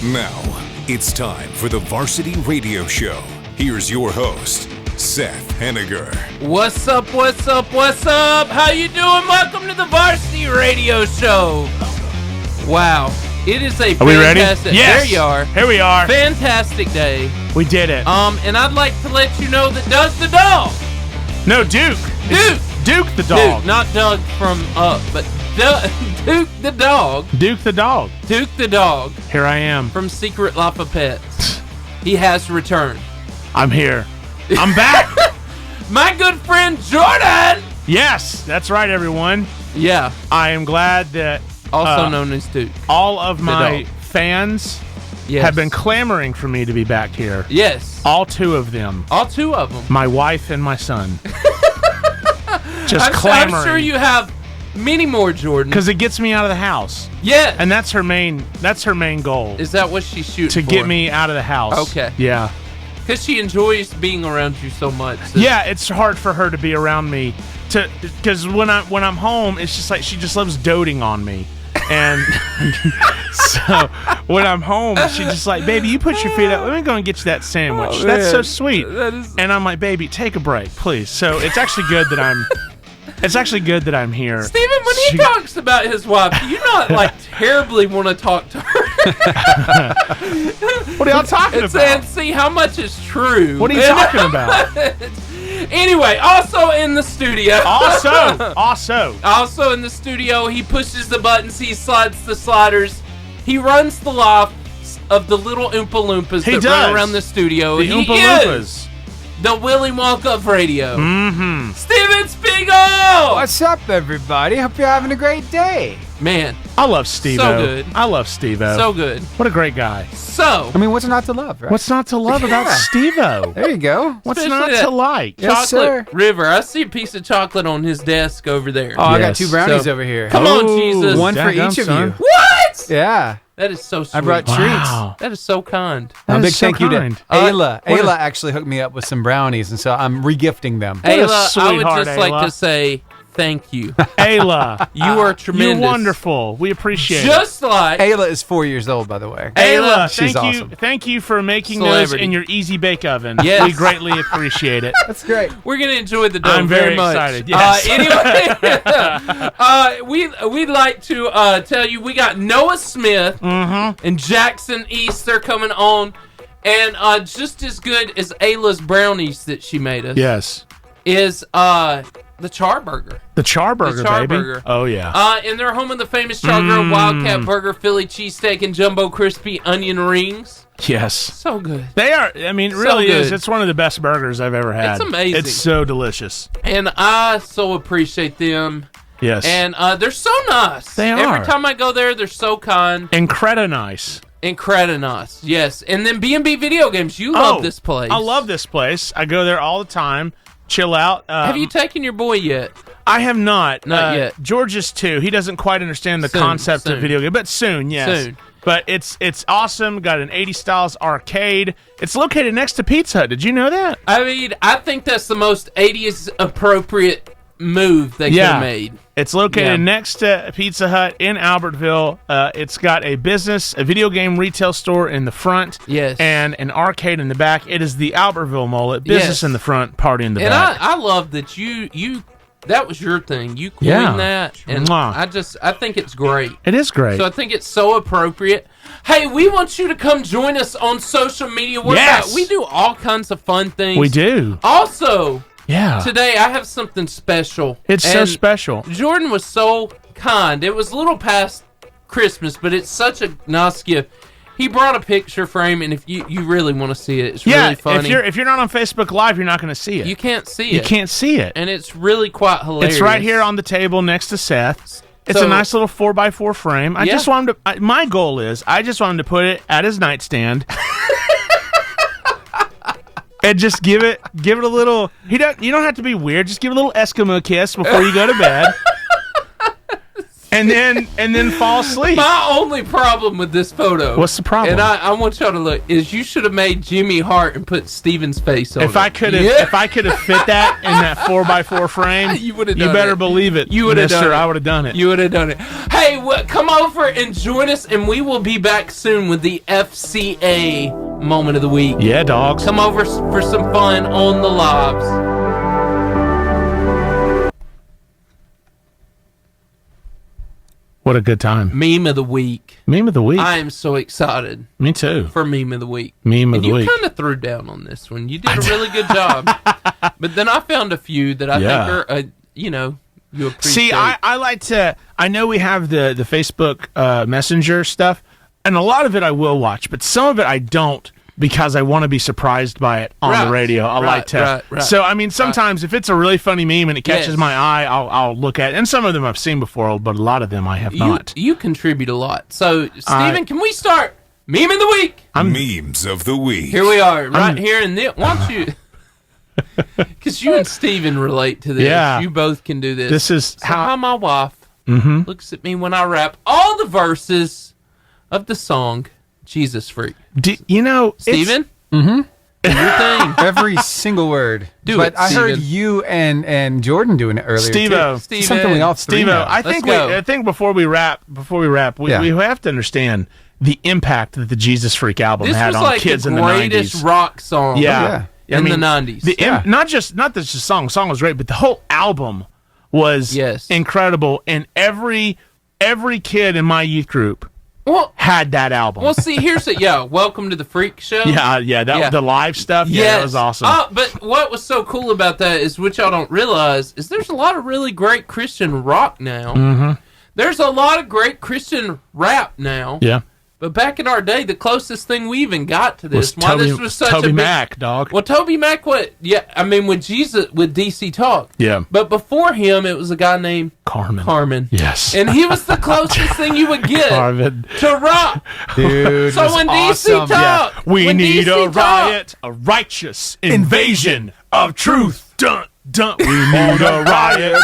Now, it's time for the Varsity Radio Show. Here's your host, Seth Henniger. What's up, what's up, what's up? How you doing? Welcome to the Varsity Radio Show. Wow. It is a fantastic... Are we ready? There Yes. you are. Here we are. Fantastic day. We did it. And I'd like to let you know that Doug the dog. No, Duke. Duke the dog. Duke, not Doug from Up, but Duke the dog. Duke the dog. Duke the dog. Here I am. From Secret Lapa Pets. He has returned. I'm here. I'm back. My good friend Jordan. Yes, that's right, everyone. Yeah. I am glad that also known as Duke. All of my fans have been clamoring for me to be back here. Yes. All two of them. All two of them. My wife and my son. Just clamoring. I'm sure you have many more, Jordan. Because it gets me out of the house. Yeah. And that's her main goal. Is that what she's shooting to for? get me out of the house. Okay. Yeah. Because she enjoys being around you so much. Yeah, it's hard for her to be around me. Because when I'm home, it's just like she just loves doting on me. And so when I'm home, she's just like, baby, you put your feet up. Let me go and get you that sandwich. Oh, that's so man. sweet. And I'm like, baby, take a break, please. So it's actually good that I'm here. Steven, when he talks about his wife, do you not like terribly want to talk to her? What are y'all talking about? And see how much is true. What are you talking about? Anyway, also in the studio. Also in the studio, he pushes the buttons, he slides the sliders, he runs the lofts of the little Oompa Loompas that run around the studio. The Oompa Loompas. The Willy Wonka of radio. Mm-hmm. Steven Spiegel! What's up, everybody? Hope you're having a great day. Man. I love Steve-O. So good. I love Steve-O. So good. What a great guy. So. I mean, what's not to love, right? What's not to love about Steve-O? There you go. What's not to like? Yes, chocolate sir. River. I see a piece of chocolate on his desk over there. Oh, I got 2 brownies over here. Come on, Jesus. One for each of you. What? Yeah. That is so sweet. I brought treats. That is so kind. A big so thank you to kind. Ayla. Ayla actually hooked me up with some brownies, and so I'm regifting them. Ayla, I would sweetheart, just like Ayla. to say thank you. Ayla, you are tremendous. You're wonderful. We appreciate just like Ayla is 4 years old, by the way. Ayla, she's awesome. Thank you for making Celebrity. those in your easy bake oven. Yes. We greatly appreciate it. That's great. We're gonna enjoy the dough I'm very much. excited. Yes. Anyway, we'd like to tell you we got Noah Smith and Jackson East. They're coming on, and just as good as Ayla's brownies that she made us. Yes. Is the Charburger. The Charburger, Charburger. baby. Oh, yeah. And they're home of the famous Charburger Wildcat Burger, Philly cheesesteak, and jumbo crispy onion rings. Yes. So good. They are, I mean, it So really is. good. It's one of the best burgers I've ever had. It's amazing. It's so delicious. And I so appreciate them. Yes. And they're so nice. They are. Every time I go there, they're so kind. Incredible nice. Incredible nice. Yes. And then B&B Video Games. You love this place. I love this place. I go there all the time. Chill out. Have you taken your boy yet? I have not. Not yet. George is 2. He doesn't quite understand the concept of video game, but soon, yes. Soon. But it's awesome. Got an 80s styles arcade. It's located next to Pizza Hut. Did you know that? I mean, I think that's the most 80s appropriate move they could have made. It's located next to Pizza Hut in Albertville. It's got a video game retail store in the front, and an arcade in the back. It is the Albertville Mullet. Business in the front, party in the back. And I love that you that was your thing. You coined that, and I think it's great. It is great. So I think it's so appropriate. Hey, we want you to come join us on social media. We do all kinds of fun things. We do. Also. Yeah. Today, I have something special. It's so special. Jordan was so kind. It was a little past Christmas, but it's such a nice gift. He brought a picture frame, and if you really want to see it, it's really funny. If you're not on Facebook Live, you're not going to see it. You can't see it. You can't see it. And it's really quite hilarious. It's right here on the table next to Seth. It's a nice little 4x4 frame. I just wanted to. My goal is, I just wanted to put it at his nightstand. And just give it a little. You don't have to be weird. Just give it a little Eskimo kiss before you go to bed. and then fall asleep. My only problem with this photo. What's the problem? And I want y'all to look. Is you should have made Jimmy Hart and put Steven's face on If I could have fit that in that 4x4 frame, you would have. You better believe it. You would have done it. I would have done it. You would have done it. Hey, come over and join us, and we will be back soon with the FCA moment of the week. Yeah, dogs. Come over for some fun on the lives. What a good time. Meme of the week. Meme of the week. I am so excited. Me too. For meme of the week. Meme of the week. You kind of threw down on this one. You did a really good job. But then I found a few that I think are, you appreciate. See, I like to. I know we have the Facebook Messenger stuff, and a lot of it I will watch, but some of it I don't because I want to be surprised by it on the radio. I like to. Right. So I mean, sometimes if it's a really funny meme and it catches my eye, I'll look at it. And some of them I've seen before, but a lot of them I have not. You contribute a lot. So Steven, can we start meme of the week? Memes of the week. Here we are, here in the. Why don't you? Because you and Steven relate to this. Yeah. You both can do this. This is how my wife looks at me when I rap all the verses of the song Jesus Freak. Steven? Mm-hmm. Your thing. Every single word. But I heard you and Jordan doing it earlier. Steve-O. Something we all three know. I think before we wrap, we have to understand the impact that the Jesus Freak album had on kids in the 90s. This was like the greatest rock song. Yeah. In the 90s. Not just the song was great, but the whole album was incredible, and every kid in my youth group had that album. Well, see, here's it. Welcome to the Freak Show. The live stuff. Yeah, that was awesome. But what was so cool about that is, which y'all don't realize, is there's a lot of really great Christian rock now. Mm-hmm. There's a lot of great Christian rap now. Yeah. But back in our day, the closest thing we even got to this, this was such Toby Mac, dog. Well, Toby Mac, with DC Talk. Yeah. But before him, it was a guy named Carmen. Yes. And he was the closest thing you would get to rock. Dude, so when DC Talk, we need a riot, a righteous invasion of truth. Dun, dun. We need a riot.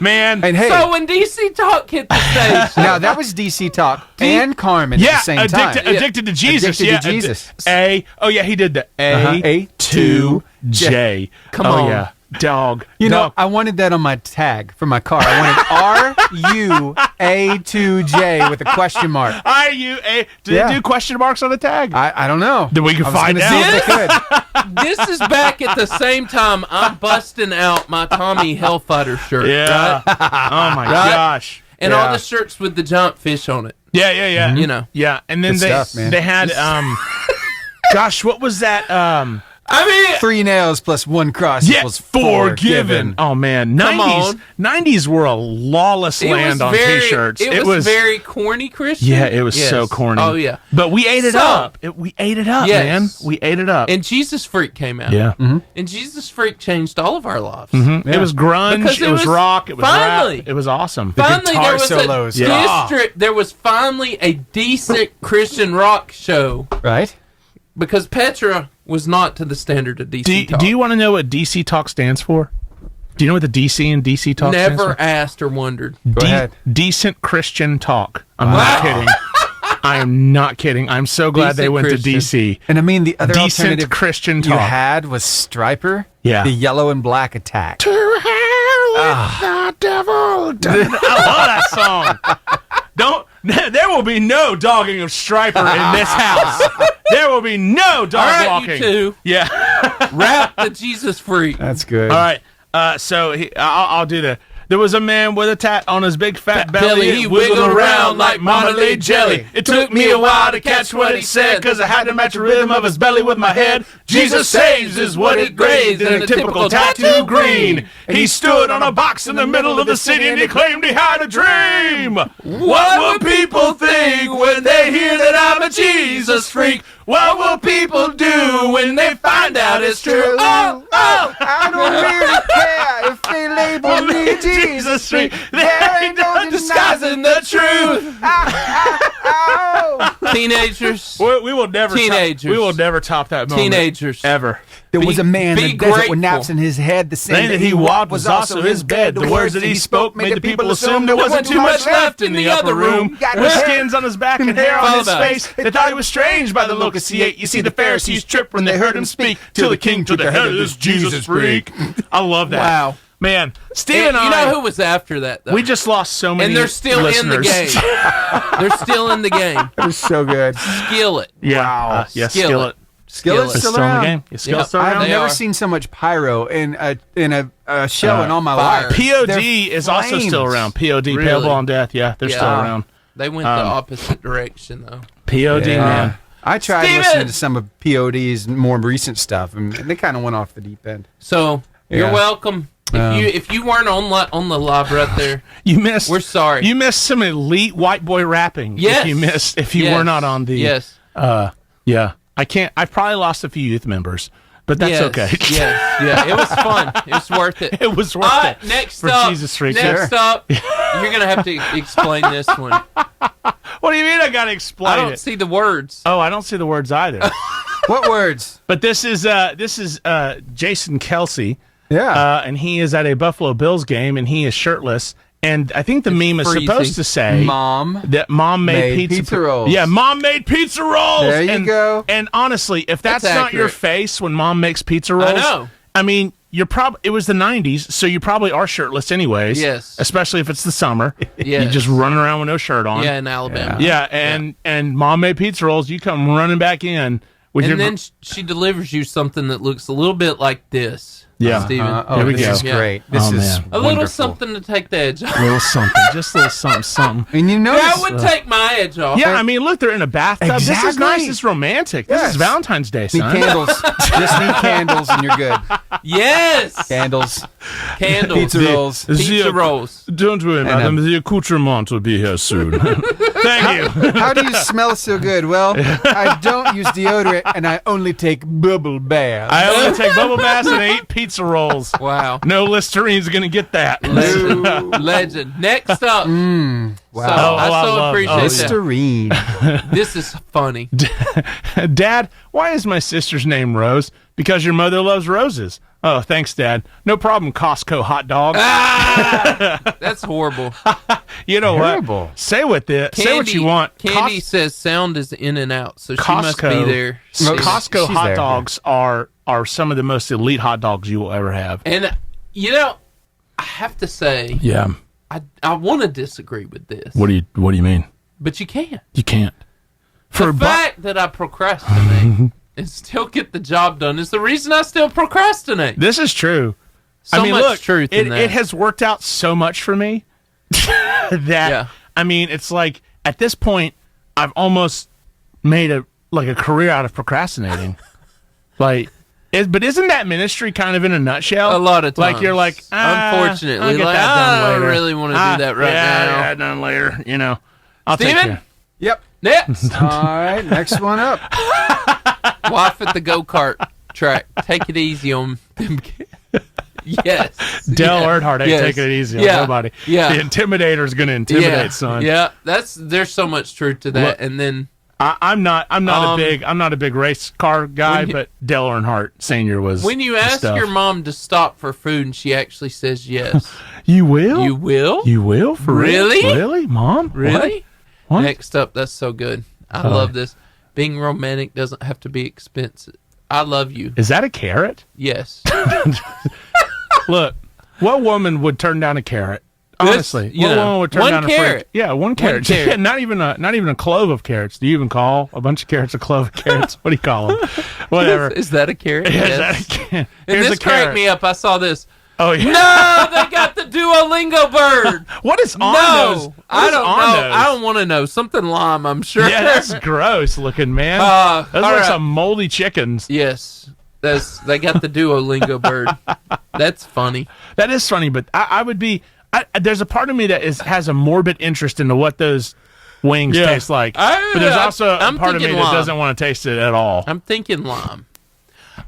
Man, and hey, so when DC Talk hit the stage, now that was DC Talk and Carmen at the same time. Addicted to Jesus. Addicted to Jesus. He did the A to J. Come on, yeah, dog. You know, I wanted that on my tag for my car. I wanted RUA2J with a question mark. RUA. Did they do question marks on the tag? I don't know. Then we can find out. This is back at the same time I'm busting out my Tommy Hellfighter shirt. Yeah. Right? Oh my gosh. And all the shirts with the giant fish on it. Yeah. Mm-hmm. You know. Yeah. And then they had gosh, what was that? 3 nails plus 1 cross equals forgiven. Oh man, 90s were a lawless land on t-shirts. It was very corny Christian. Yeah, it was so corny. Oh yeah, but we ate it up. We ate it up, man. We ate it up. And Jesus Freak came out. Yeah, and Jesus Freak changed all of our lives. Mm-hmm. Yeah. It was grunge. It was rock. It was rap. It was awesome. Finally, there was there was finally a decent Christian rock show. Right. Because Petra was not to the standard of DC Talk. Do you want to know what DC Talk stands for? Do you know what the DC and DC Talk stands for? Never asked or wondered. Go ahead. Decent Christian Talk. I'm not kidding. I am not kidding. I'm so glad they went to DC. And I mean, the other Decent alternative Christian you Talk had was Striper. Yeah. The Yellow and Black Attack. To hell with the devil. I love that song. There will be no dogging of Striper in this house. There will be no dog walking. You two. Yeah. Rap the Jesus Freak. That's good. All right. I'll do the. There was a man with a tat on his big fat belly. He wiggled around like marmalade jelly. It took me a while to catch what he said, because I had to match the rhythm of his belly with my head. Jesus saves is what it grades in a typical tattoo green. He stood on a box in the middle of the city and he claimed he had a dream. What will people think when they hear that I'm a Jesus freak? What will people do when they find out it's true? Oh, I don't really care if they label me Jesus freak. There ain't no disguising the truth. Teenagers. We will never. Teenagers. We will never top that moment. Teenagers. Ever. There was a man in the desert grateful. with naps in his head. The Saying that he walked was also his bed. The words that he spoke made the people assume there wasn't too much left in the upper room. With skins on his back and hair on his face, they thought he was strange by the locusts he ate. You see, the Pharisees tripped when they heard him speak, till the king took the head of this Jesus freak. I love that. Wow. Man, Steve and you I... know who was after that, though? We just lost so many And they're still listeners. in the game. They're still in the game. It was so good. Skillet. Yeah. Wow. Yeah, Skillet. Skillet's Still still in the around. game. Skillet's Yep. still around. I've They never are. seen so much pyro in a show in all my fire. life. POD They're is also still flames. around. POD, Really? Paintball on Death. Yeah, they're still around. They went the opposite direction, though. POD, man. I tried Steven! listening to some of POD's more recent stuff, and they kind of went off the deep end. So, you're Yeah. welcome. If you weren't on the live right there, You missed. we're sorry. You missed some elite white boy rapping. Yes. If you were not on the. Yes. Yeah. I can't. I probably lost a few youth members, but that's Yes. okay. Yes. Yeah. It was fun. It was worth it. It was worth it. Next For up. Jesus freak. Next up, you're gonna have to explain this one. What do you mean? I gotta explain I don't it. see the words. Oh, I don't see the words either. What words? But this is Jason Kelsey. Yeah. And he is at a Buffalo Bills game, and he is shirtless. And I think the meme is freezing. supposed to say Mom that mom made pizza rolls. Yeah, mom made pizza rolls. There you go. And honestly, if that's not your accurate. face when mom makes pizza rolls, know. I mean, you're probably it was the 90s, so you probably are shirtless anyways. Yes. Especially if it's the summer. Yes. You're just running around with no shirt on. Yeah, in Alabama. Yeah, and mom made pizza rolls. You come running back in with your And then she delivers you something that looks a little bit like this. Yeah. Steven. Here we this go. is Yeah. great. This Oh, is man. A little wonderful. something to take the edge off. little something, just a little something. And you notice That would take my edge off. Yeah, I mean, look, they're in a bathtub. This is Exactly. nice. It's romantic. This Yes. is Valentine's Day, need son. candles. Just need candles, and you're good. Yes. Candles, Candles. pizza rolls. Pizza rolls. Don't worry, madam. The accoutrement will be here soon. Thank you. How do you smell so good? Well, I don't use deodorant, and I only take bubble baths. I only take bubble baths and I eat pizza rolls. Wow. No Listerine's going to get that. Legend. Next up. Wow. So, I so appreciate that. Listerine. This is funny. Dad, why is my sister's name Rose? Because your mother loves roses. Oh, thanks, Dad. No problem, Costco hot dog. That's horrible. You know Terrible. what? Say what you want. Candy says sound is in and out, so she must be Costco. there. Costco She's hot there. dogs are some of the most elite hot dogs you will ever have. And, I have to say, Yeah. I want to disagree with this, What do you mean? but you can't. You can't. For The fact that I procrastinate and still get the job done is the reason I still procrastinate. this is true. So I mean, much look, truth in that. it has worked out so much for me that Yeah. I mean, it's like at this point, I've almost made a career out of procrastinating. But isn't that ministry kind of in a nutshell? A lot of times. Like you're like, Unfortunately, I'll get like, that done I later. really want to do that right now. Yeah, done later. You know, I'll take Steven? care. Yep. Next, All right, next one up. wife at the go-kart track. Take it easy on them. Yes. Dale Yeah. Earnhardt ain't Yes. taking it easy on Yeah. nobody. Yeah. The intimidator's going to intimidate, son. Yeah, there's so much truth to that. Look, and then I'm not a big race car guy, when you- but Dale Earnhardt Senior was. when you the ask stuff. your mom to stop for food and she actually says yes, you will, you will? you will for real? Really? really, Mom, Really? What? Next up, that's so good. I love this. Being romantic doesn't have to be expensive. I love you. Is that a carrot? Yes. Look, what woman would turn down a carrot? Honestly, you what know, woman would turn one down a carrot. free? Yeah, one carrot. carrot. Yeah, not even a clove of carrots. Do you even call a bunch of carrots a clove of carrots? What do you call them? Whatever. Is that a carrot? Is Yes. that a carrot? And Here's this a carrot. cracked me up. I saw this. Oh yeah. No, they got the Duolingo bird. What is on No, those? What I is don't on know. those? I don't want to know. Something lime, I'm sure. Yeah, that's gross looking, man. Those all are right. some moldy chickens. Yes, they got the Duolingo bird. That's funny. That is funny, but I would be. There's a part of me that has a morbid interest into what those wings taste like. But there's also a I'm part of me thinking that lime. doesn't want to taste it at all. I'm thinking lime.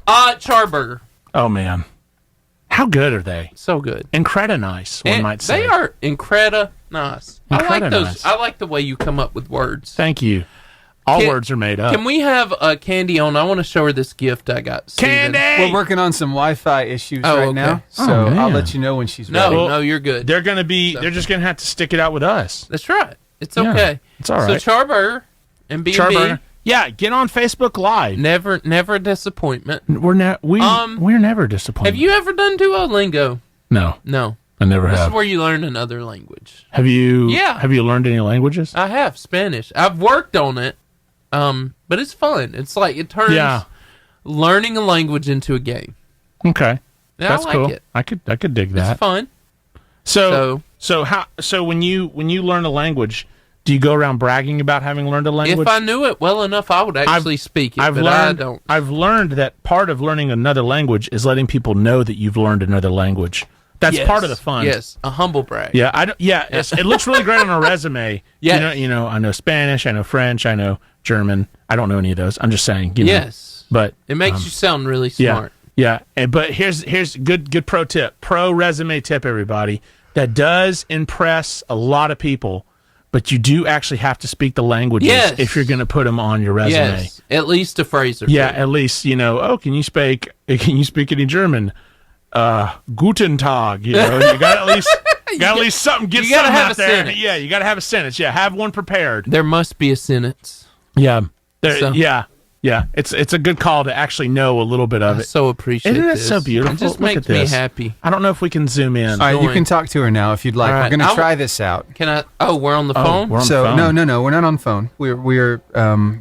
Charburger, Oh man, how good are they? so good. Incredible nice, one And might say. they are incredible nice. I like Incredible those. nice. I like the way you come up with words. Thank you. All words are made up. Can we have Kandi on? I want to show her this gift I got. Steven. Kandi! We're working on some Wi-Fi issues okay. now, so man. I'll let you know when she's No, ready. no, you're good. They're just gonna have to stick it out with us. That's right. It's Yeah, okay. it's all right. So Charburger and B&B. Charburger. Yeah, get on Facebook Live. Never a disappointment. We're never disappointed. Have you ever done Duolingo? No, No. I never This have. is where you learn another language. Have you? Yeah. Have you learned any languages? I have Spanish. I've worked on it, but it's fun. It's like it turns learning a language into a game. Okay, Yeah, that's I like cool. it. I could dig that. It's fun. So when you learn a language, do you go around bragging about having learned a language? If I knew it well enough, I would actually speak it, I don't. I've learned that part of learning another language is letting people know that you've learned another language. That's part of the fun. Yes, a humble brag. Yeah, it looks really great on a resume. Yes. You know, I know Spanish, I know French, I know German. I don't know any of those. I'm just saying. You know, Yes. but It makes you sound really smart. Yeah. But here's good pro tip, pro resume tip, everybody. That does impress a lot of people, but you do actually have to speak the languages if you're going to put them on your resume. Yes, at least a phrase or two. Yeah, at least can you speak any German? Guten Tag. You know, you got at least something. Get you gotta something have out a there. sentence. Yeah, you got to have a sentence. Yeah, have one prepared. There must be a sentence. Yeah, So- yeah. It's a good call to actually know a little bit of I it. so appreciate Isn't it this. so beautiful? It just Look makes at me this. happy. I don't know if we can zoom in. All right, you Join. can talk to her now if you'd like. All right. We're going I to try this out. Can I? Oh, we're on the phone? We're on So the phone. no, we're not on phone. We're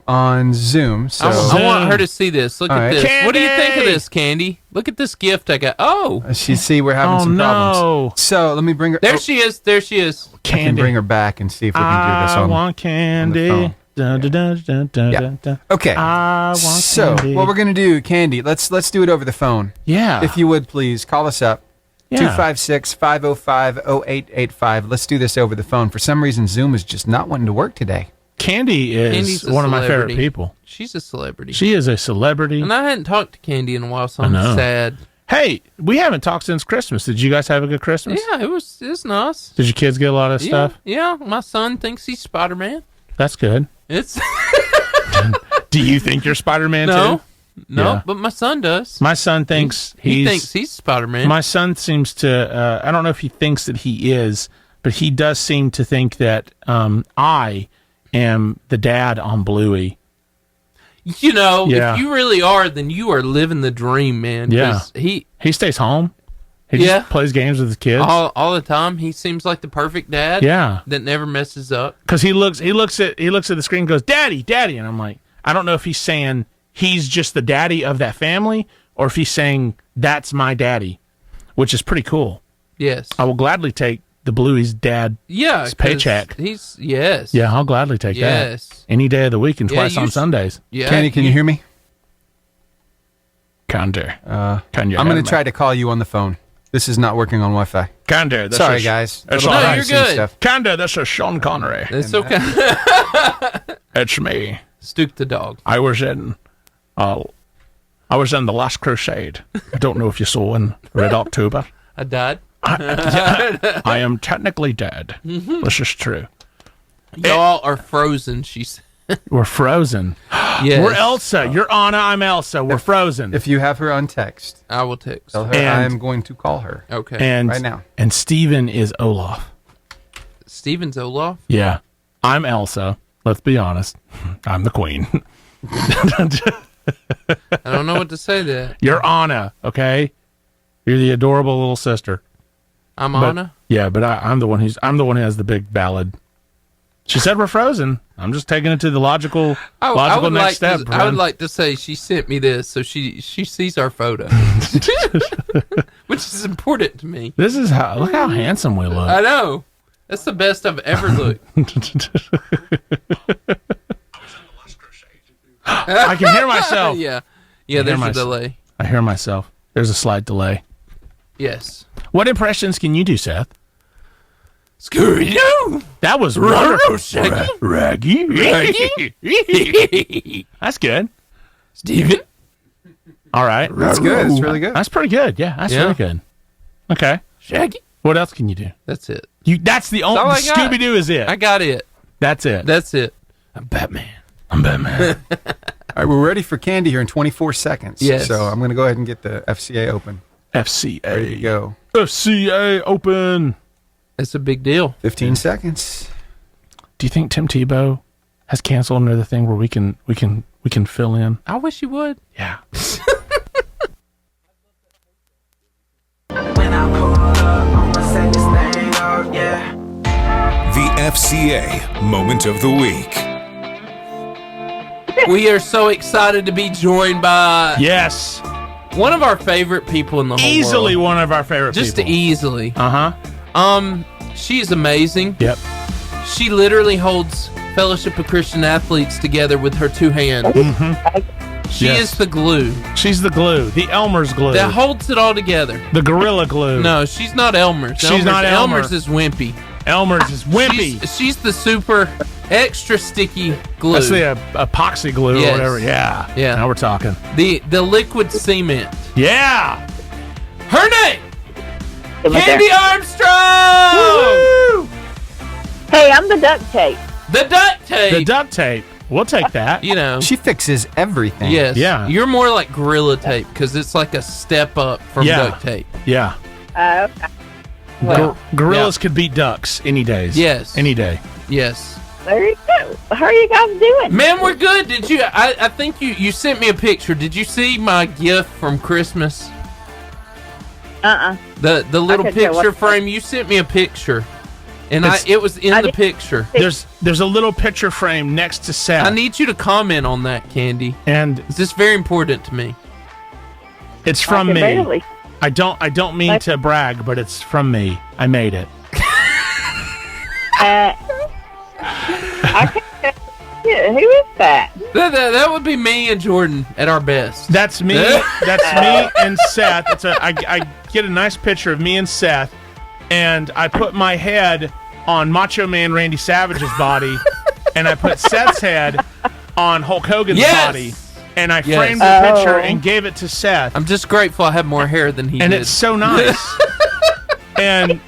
on Zoom. So I want her to see this. Look All at right. this. What do you think of Kandi! this, Kandi? Look at this gift I got. Oh, she see we're having some problems. no. So let me bring her. there she is. There she is. I can bring her back and see if we can do this I on. want candy. phone. Dun, dun, dun, dun, dun, Yeah. dun, dun. Okay. I want So candy. what we're gonna do, Kandi? Let's do it over the phone. Yeah. If you would please call us up. Yeah. 256-505-0885. Let's do this over the phone. For some reason, Zoom is just not wanting to work today. Candy is Candy's a one of my favorite celebrity. people. She's a celebrity. She is a celebrity. And I hadn't talked to Kandi in a while, so I'm know. sad. Hey, we haven't talked since Christmas. Did you guys have a good Christmas? Yeah, it was nice. Did your kids get a lot of stuff? Yeah, my son thinks he's Spider-Man. That's good. It's Do you think you're Spider-Man no, too? no, Yeah. but my son does. My son thinks He thinks he's Spider-Man. My son seems to. I don't know if he thinks that he is, but he does seem to think that I am the dad on Bluey. You know, Yeah. if you really are, then you are living the dream, man. 'Cause He stays home. He Yeah. just plays games with his kids. all the time, he seems like the perfect dad. Yeah. that never messes up. Because he looks at the screen and goes, "Daddy, Daddy," and I'm like, I don't know if he's saying he's just the daddy of that family or if he's saying that's my daddy, which is pretty cool. Yes. I will gladly take the Bluey's dad. Yeah. 'cause paycheck. He's yes. Yeah, I'll gladly take Yes. that any day of the week and Yeah, twice you on s- Sundays. Yeah. Kandi, can you hear me? Kander. I'm going to try to call you on the phone. This is not working on Wi-Fi. Kander. Sorry, guys. That's Little all right. you're privacy good. stuff. Kander, this is Sean Connery. It's okay. It's me. Stuke the dog. I was in The Last Crusade. I don't know if you saw in Red October. I died. I am technically dead. Mm-hmm. This is true. Y'all are frozen. She said. We're frozen. Yes. We're Elsa. You're Anna. I'm Elsa. We're frozen. If you have her on text, I will text. tell her And- I'm going to call her. Okay. and right now. And Steven is Olaf. Steven's Olaf. Yeah. I'm Elsa. Let's be honest. I'm the queen. I don't know what to say to that. You're Anna, okay? You're the adorable little sister. I'm But- Anna. Yeah, but I'm the one who has the big ballad. She said we're frozen. I'm just taking it to the logical I would next like step. To, I would like to say she sent me this, so she sees our photo, which is important to me. This is look how handsome we look. I know. That's the best I've ever looked. I can hear myself. Yeah. hear There's a myself. delay. I hear myself. There's a slight delay. Yes. What impressions can you do, Seth? Scooby-Doo. That was Ruh-roh, wonderful. Shaggy. Raggy. Raggy. That's good. Steven. All right. That's good. It's really good. That's pretty good. Yeah, that's Yeah. really good. Okay. Shaggy. What else can you do? That's it. That's the only all I got. Scooby Doo is it. I got it. That's it. That's it. I'm Batman. I'm Batman. All right, we're ready for Kandi here in 24 seconds. Yes. So I'm going to go ahead and get the FCA open. FCA. Ready to go. FCA open. It's a big deal. 15 seconds. Do you think Tim Tebow has canceled another thing where we can fill in? I wish you would. Yeah. The FCA Moment of the Week. We are so excited to be joined by Yes. one of our favorite people in the whole Easily world. one of our favorite Just people. easily. Uh-huh. She's amazing. Yep. She literally holds Fellowship of Christian Athletes together with her two hands. She Yes. is the glue She's the glue. The Elmer's glue. that holds it all together. The Gorilla glue. No, she's not Elmer's. She's not Elmer. Elmer's is wimpy. Elmer's is wimpy. She's the super extra sticky glue. That's the epoxy glue Yes. or whatever. Yeah. Yeah. Now we're talking. The liquid cement. Yeah. Her name, Right Kandi there. Armstrong. Woo! Hey, I'm the duct tape. The duct tape. The duct tape. We'll take that. You know. She fixes everything. Yes. Yeah. You're more like Gorilla Tape because it's like a step up from Yeah. duct tape. Yeah. Okay. Well, Gorillas could beat ducks any days. Yes. Any day. Yes. there you go. How are you guys doing? Man, we're good. Did you? I think you sent me a picture. Did you see my gift from Christmas? The little couldn't tell picture what- frame. You sent me a picture, and It's- it was in I the did- picture. There's a little picture frame next to Seth. I need you to comment on that, Kandi. and It's just very important to me. it's from I me. can barely- I don't mean to brag, but it's from me. I made it. I can't tell you. Who is that? That would be me and Jordan at our best. That's me. That's me and Seth. I get a nice picture of me and Seth, and I put my head on Macho Man Randy Savage's body, and I put Seth's head on Hulk Hogan's Yes! body, and I Yes. framed the picture Oh. and gave it to Seth, I'm just grateful I have more hair than he and did. it's so nice. and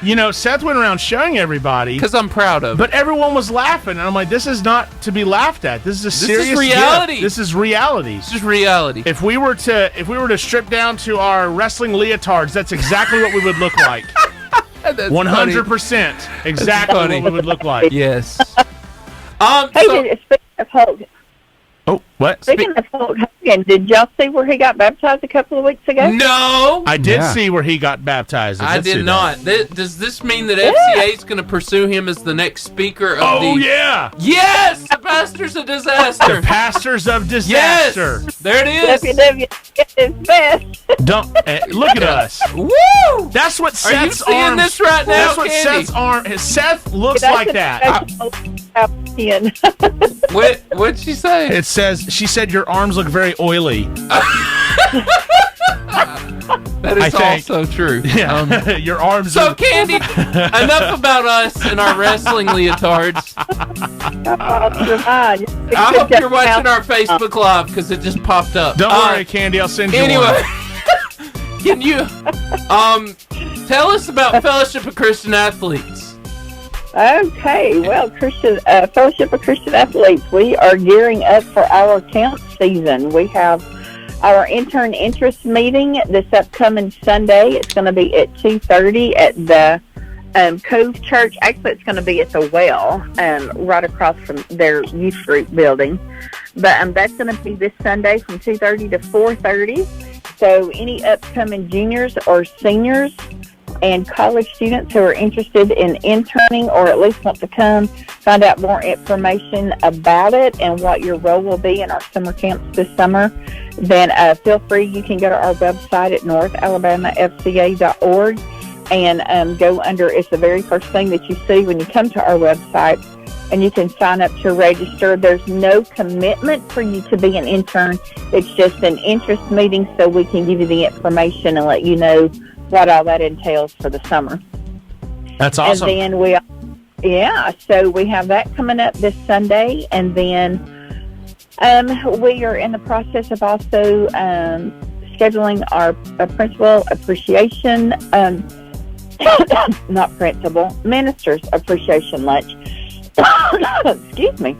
you know, Seth went around showing everybody. Because I'm proud of it. But everyone was laughing, and I'm like, "This is not to be laughed at. This is a serious gift. reality. This is reality." It's just reality. If we were to strip down to our wrestling leatards, that's exactly what we would look like. That's 100%, exactly funny. what we would look like. funny. Yes. Hey, So, speaking of Hulk, Oh, what? speaking of Hulk Hogan, did y'all see where he got baptized a couple of weeks ago? no, I did Yeah. see where he got baptized. I Let's see did that. not. Does this mean that FCA is going to pursue him as the next speaker of Oh the... yeah, Yes! The Pastors of Disaster. pastors of Yes! disaster. There it is. WW is best. Don't look at us. Woo! That's what Are you Seth's seeing arms. this right now, That's what Kandi? Seth's arm. Seth looks That's like a that. special What'd she say? It says she said your arms look very oily. That is I think- also true. Yeah, your arms. So, are, Kandi, enough about us and our wrestling leotards. I hope you're watching our Facebook Live because it just popped up. don't worry, Kandi. I'll send you Anyway, one. can you tell us about Fellowship of Christian Athletes? Okay, well, Fellowship of Christian Athletes, we are gearing up for our camp season. We have our intern interest meeting this upcoming Sunday. It's going to be at 2:30 at the Cove Church. Actually, it's going to be at the Well, right across from their youth group building. But that's going to be this Sunday from 2:30 to 4:30. So any upcoming juniors or seniors and college students who are interested in interning or at least want to come find out more information about it and what your role will be in our summer camps this summer, then feel free. You can go to our website at northalabamafca.org and go under, it's the very first thing that you see when you come to our website, and you can sign up to register. There's no commitment for you to be an intern. It's just an interest meeting so we can give you the information and let you know what all that entails for the summer. That's awesome. And then so we have that coming up this Sunday, and then we are in the process of also scheduling our principal appreciation, ministers appreciation lunch. Excuse me.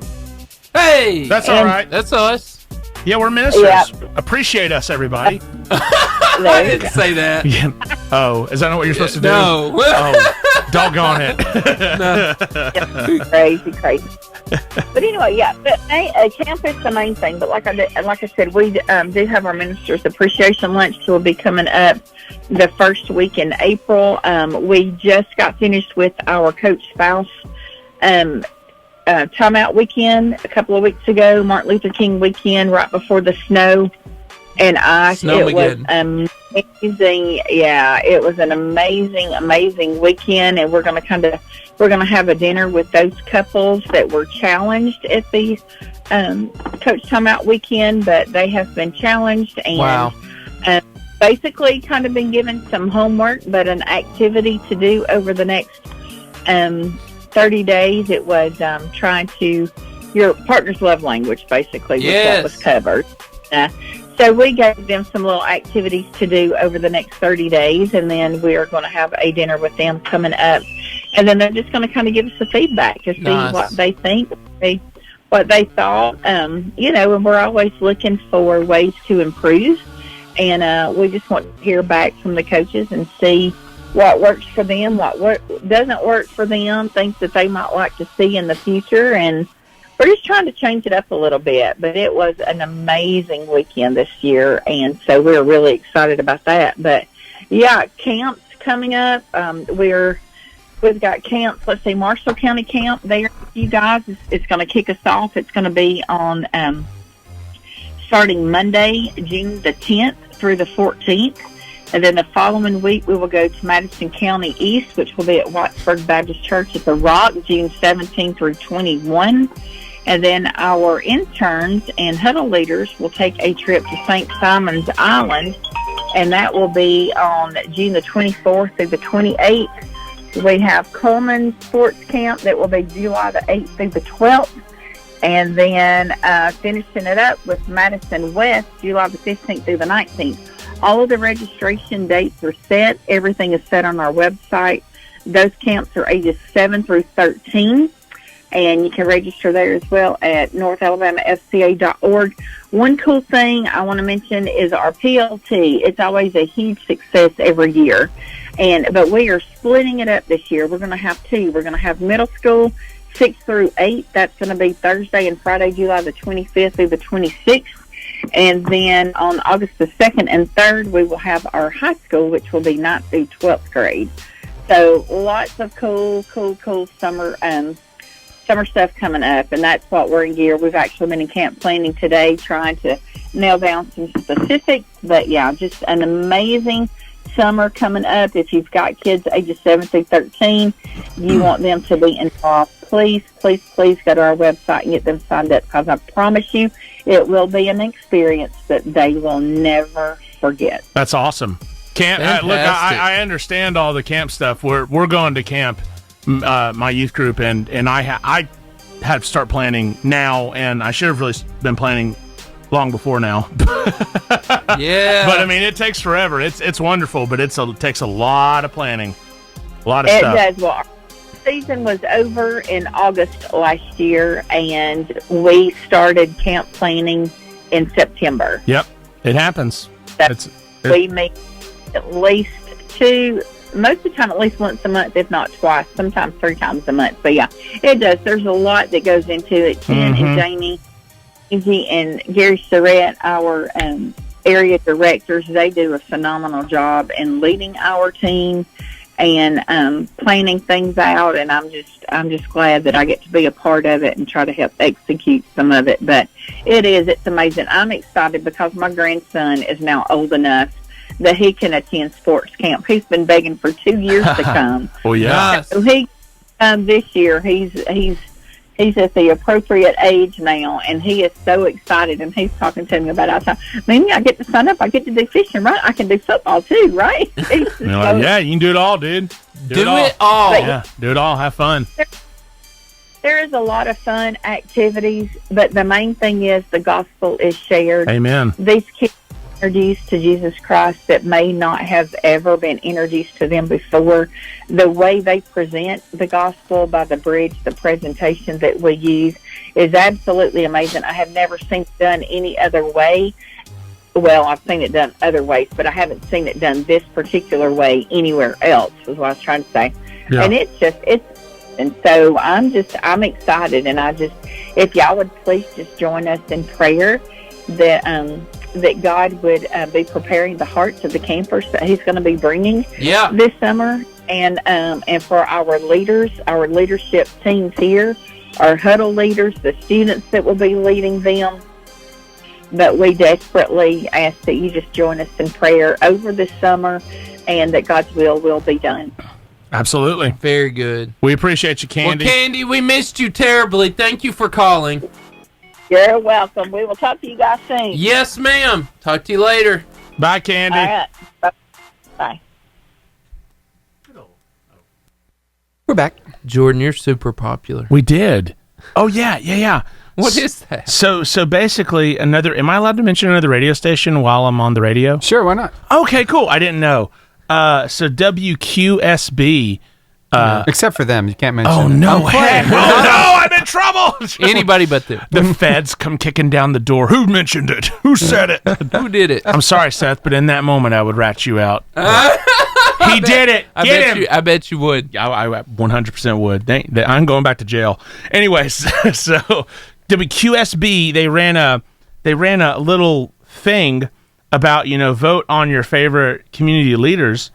Hey, That's all right. That's us. Yeah, we're ministers. Yeah. Appreciate us, everybody. I didn't say that. Yeah. Oh, is that not what you're supposed to do? No. Oh, doggone it. Crazy. But anyway, yeah. But camp is the main thing. But like I said, we do have our ministers' appreciation lunch, which will be coming up the first week in April. We just got finished with our coach spouse timeout weekend a couple of weeks ago, Martin Luther King weekend, right before the snow and ice. It was amazing. Yeah, it was an amazing weekend, and we're going to have a dinner with those couples that were challenged at the coach timeout weekend, but they have been challenged and basically kind of been given some homework, but an activity to do over the next 30 days. It was trying to your partner's love language, basically, what was covered. So we gave them some little activities to do over the next 30 days, and then we are going to have a dinner with them coming up. And then they're just going to kind of give us the feedback to see what they think, what they thought. And we're always looking for ways to improve. And we just want to hear back from the coaches and see what works for them, what doesn't work for them, things that they might like to see in the future. And we're just trying to change it up a little bit, but it was an amazing weekend this year, and so we're really excited about that. But yeah, camps coming up. We've got camps. Let's see, Marshall County Camp there. You guys, it's going to kick us off. It's going to be on starting Monday, June the 10th through the 14th. And then the following week, we will go to Madison County East, which will be at Wattsburg Baptist Church at the Rock, June 17 through 21. And then our interns and huddle leaders will take a trip to St. Simon's Island, and that will be on June the 24th through the 28th. We have Coleman Sports Camp that will be July the 8th through the 12th. And then finishing it up with Madison West, July the 15th through the 19th. All of the registration dates are set. Everything is set on our website. Those camps are ages 7 through 13. And you can register there as well at northalabamafca.org. One cool thing I want to mention is our PLT. It's always a huge success every year. But we are splitting it up this year. We're going to have two. We're going to have middle school, 6 through 8. That's going to be Thursday and Friday, July the 25th through the 26th. And then on August the 2nd and 3rd, we will have our high school, which will be 9th through 12th grade. So lots of cool summer stuff coming up, and that's what we're in gear. We've actually been in camp planning today, trying to nail down some specifics. But yeah, just an amazing summer coming up. If you've got kids ages 7 through 13, you want them to be involved, please go to our website and get them signed up, because I promise you it will be an experience that they will never forget. That's awesome. Camp. Look, I understand all the camp stuff. We're going to camp, my youth group, and I had to start planning now, and I should have really been planning long before now. Yeah. But I mean, it takes forever. It's wonderful, but it takes a lot of planning, a lot of stuff. It does. Well, our season was over in August last year, and we started camp planning in September. Yep, it happens. We meet at least most of the time at least once a month, if not twice, sometimes 3 times a month. But yeah, it does. There's a lot that goes into it. Ken and Jamie, Angie and Gary Surratt, our area directors, they do a phenomenal job in leading our team and planning things out. And I'm just glad that I get to be a part of it and try to help execute some of it. But it's amazing. I'm excited because my grandson is now old enough that he can attend sports camp. He's been begging for 2 years to come. Oh yeah. So this year he's at the appropriate age now, and he is so excited. And he's talking to me about outside. Maybe I get to sign up. I get to do fishing, right? I can do football too, right? Yeah, you can do it all, dude. Do it all. Yeah, do it all. Have fun. There is a lot of fun activities, but the main thing is the gospel is shared. Amen. These kids introduced to Jesus Christ that may not have ever been introduced to them before. The way they present the gospel by the bridge, the presentation that we use is absolutely amazing. I have never seen it done any other way. Well, I've seen it done other ways, but I haven't seen it done this particular way anywhere else, is what I was trying to say. Yeah. And and so I'm excited, and if y'all would please just join us in prayer that God would be preparing the hearts of the campers that He's going to be bringing this summer, and for our leaders, our leadership teams here, our huddle leaders, the students that will be leading them. But we desperately ask that you just join us in prayer over this summer, and that God's will be done. Absolutely. Very good. We appreciate you, Kandi. Well, Kandi, we missed you terribly. Thank you for calling. You're welcome. We will talk to you guys soon. Yes, ma'am. Talk to you later. Bye, Kandi. All right. Bye. We're back. Jordan, you're super popular. We did. Oh, yeah. What is that? So basically, am I allowed to mention another radio station while I'm on the radio? Sure, why not? Okay, cool. I didn't know. So WQSB. Except for them, you can't mention. Oh, them. no way. Oh, no, I'm in trouble. Anybody but them. The feds come kicking down the door. Who mentioned it? Who said it? Who did it? I'm sorry, Seth, but in that moment, I would rat you out. He did it. Get him. I bet you would. I 100% would. I'm going back to jail. Anyways, so WQSB, they ran a little thing about, vote on your favorite community leaders,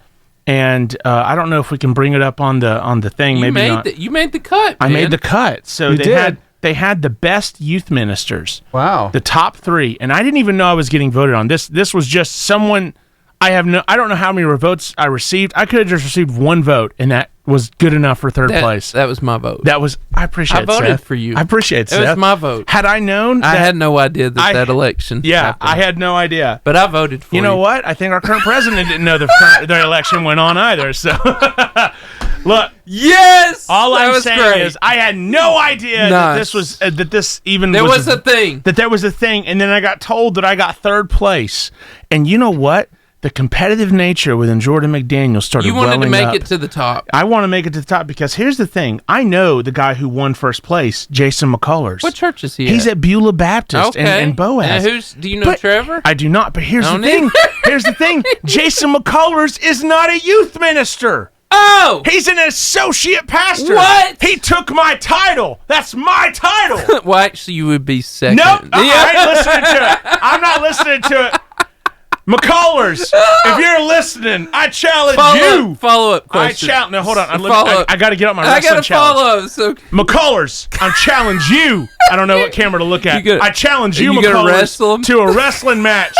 and I don't know if we can bring it up on the thing. Maybe not. You made the cut, man. I made the cut. So they had the best youth ministers. Wow. The top 3, and I didn't even know I was getting voted on. This was just someone. I don't know how many votes I received. I could have just received one vote, and that was good enough for third place. That was my vote. I appreciate it, I voted Seth. for you. I appreciate it, Seth. It was my vote. Had I known I had no idea that election happened. I had no idea. But I voted for you. You know what? I think our current president didn't know the election went on either, so... Look. Yes! All I'm saying is I had no idea that this was... that this even there was a thing. That there was a thing, and then I got told that I got third place. And you know what? The competitive nature within Jordan McDaniel started welling up. You wanted to make it to the top. I want to make it to the top because here's the thing. I know the guy who won first place, Jason McCullers. What church is he He's at Beulah Baptist and Boaz. And do you know Trevor? I do not, but here's the thing. Here's the thing. Jason McCullers is not a youth minister. Oh! He's an associate pastor. What? He took my title. That's my title. Well, actually, you would be second. Nope. I ain't listening to it. I'm not listening to it. McCullers, if you're listening, I challenge you. Follow-up question. No, hold on. I got to get up my wrestling challenge. Follow. So McCullers, I challenge you. I don't know what camera to look at. I challenge you, McCullers, to a wrestling match.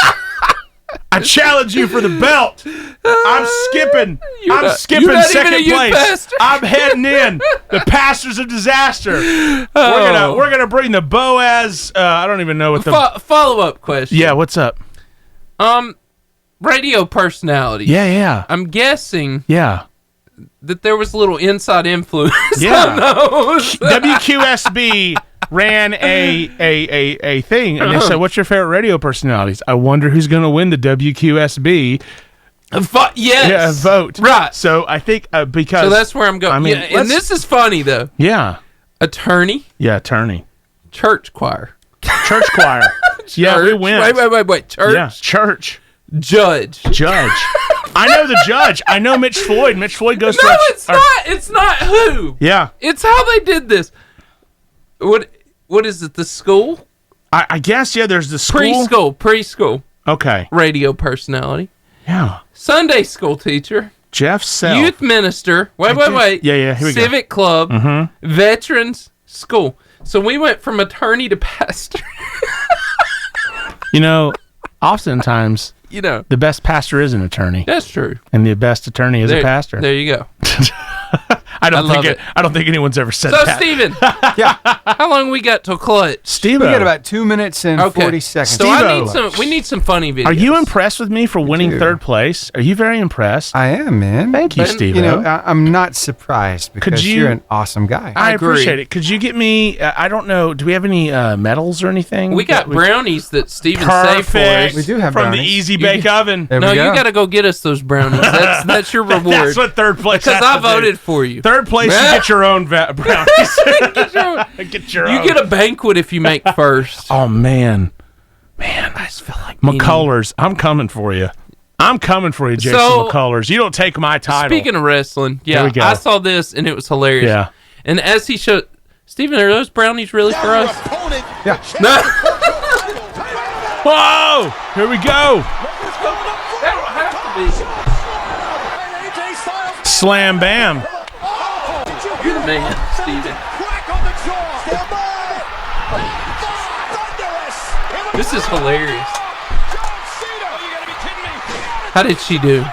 I challenge you for the belt. I'm skipping. I'm skipping second place. Pastor. I'm heading in. The pastors of disaster. We're gonna bring the Boaz. I don't even know what the follow-up question. Yeah, what's up? Radio personality. Yeah. I'm guessing. Yeah. That there was a little inside influence. Yeah. WQSB ran a thing, and they said, "What's your favorite radio personalities?" I wonder who's going to win the WQSB. Yes. Yeah, vote. Right. So I think because so that's where I'm going. I mean, and this is funny though. Yeah. Attorney. Yeah, attorney. Church choir. Church choir. Yeah, we went. Wait. Church. Yeah, church. Judge. I know the judge. I know Mitch Floyd. Mitch Floyd goes to. No, it's not. It's not who. Yeah. It's how they did this. What is it? The school? I guess there's the school. Preschool. Okay. Radio personality. Yeah. Sunday school teacher. Jeff Self. Youth minister. Wait. Yeah. Here we Civic go. club. Mm-hmm. Veterans school. So we went from attorney to pastor. Oftentimes, the best pastor is an attorney. That's true. And the best attorney is a pastor. There you go. I don't love think it. I don't think anyone's ever said So, that. Steven, Yeah. how long we got till clutch? Steve, We got about 2 minutes and 40 seconds. So we need some funny videos. are you impressed with me for winning do. third place? Are you very impressed? I am, man. Thank you, But, Steve. You know, I'm not surprised because you- you're an awesome guy. I agree. appreciate it. Could you get me? I don't know. Do we have any medals or anything? We got brownies that Steven saved for perfect. us. We do have from the brownies. Easy Bake Oven. There No, we go. you got to go get us those brownies. That's your reward. That's what third place. Because has I to do. voted for you. Third place, you get your own brownies. Get your- Get your you own. get a banquet if you make first. Oh man, I just feel like McCullers, I'm coming for you. I'm coming for you, Jason So- McCullers. You don't take my title. Speaking of wrestling, Here yeah, we go. I saw this and it was hilarious. Yeah. And as he showed, Steven, are those brownies really for us? Yeah. No. Whoa! Here we go. That don't have to Slam bam. be. You're the man, Steven. This is hilarious. How did she do?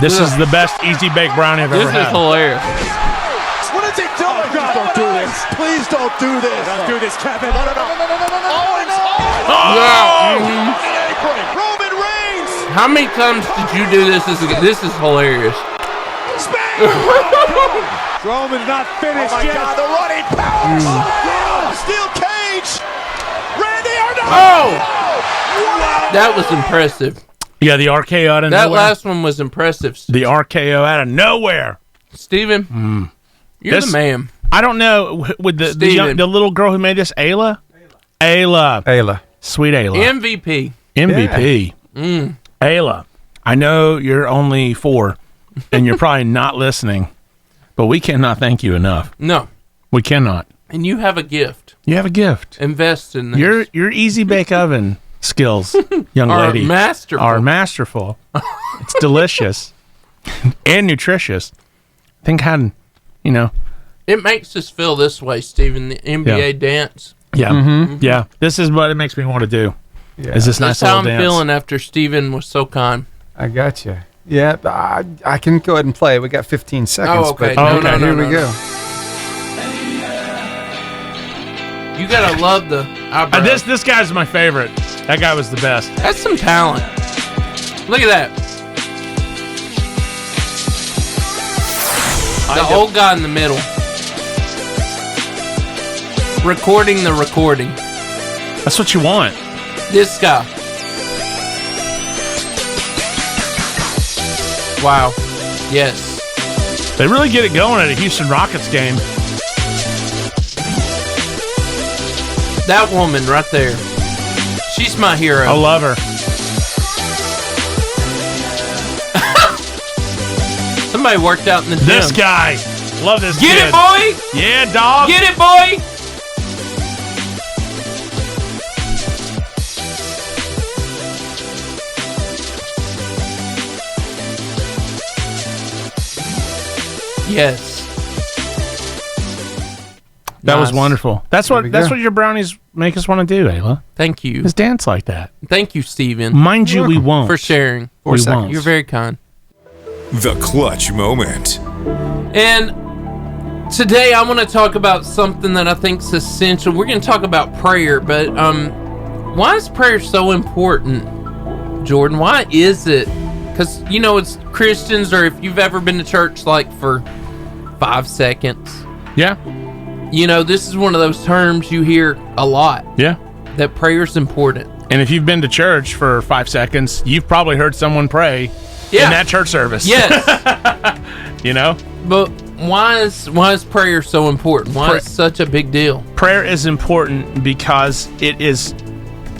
This is the best easy bake brownie I've This ever is had. hilarious. What is he doing? Don't do this. Please don't do this. Don't do this, Kevin. No. Roman Reigns. How many times did you do this? This is hilarious. Roman's not finished yet. God, the running power. Steel cage. Randy Orton. Oh! That was impressive. Yeah, the RKO out of That nowhere. last one was impressive. The RKO out of nowhere. Steven, you're This- the man. I don't know with the Steven. the little girl who made this, Ayla. Ayla. Sweet Ayla. MVP. MVP. Ayla, I know you're only 4 and you're probably not listening, but we cannot thank you enough. No. We cannot. And you have a gift. You have a gift. Invest in this. Your easy bake oven skills, young Are lady, masterful. are masterful. It's delicious and nutritious. Think how, It makes us feel this way, Steven, the NBA dance. yeah, yeah. This is what it makes me want to do. Yeah. Is this nice That's how little I'm dance? feeling after Steven was so kind. I got you. Yeah, I can go ahead and play. We got 15 seconds. Oh, okay. But No, no, here no, we no. go. You gotta love the eyebrow. This guy's my favorite. That guy was the best. That's some talent. Look at that. The old guy in the middle. Recording the recording. That's what you want. This guy. Wow. Yes. They really get it going at a Houston Rockets game. That woman right there. She's my hero. I love her. Somebody worked out in the gym. This guy. Love this Get kid. it, boy! Yeah, dog. Get it, boy! Yes. That was Nice. wonderful. That's we what go. your brownies make us want to do, Ayla. Thank you. Is dance like that. Thank you, Steven, Mind you, we won't. for sharing. We seconds. won't. You're very kind. The clutch moment. And today I want to talk about something that I think is essential. We're going to talk about prayer, but why is prayer so important, Jordan? Why is it? Because, it's Christians, or if you've ever been to church like for 5 seconds, Yeah. this is one of those terms you hear a lot, Yeah. that prayer's important. And if you've been to church for 5 seconds, you've probably heard someone pray Yeah. in that church service. Yes. But But why is prayer so important? Why is it such a big deal? prayer is important because it is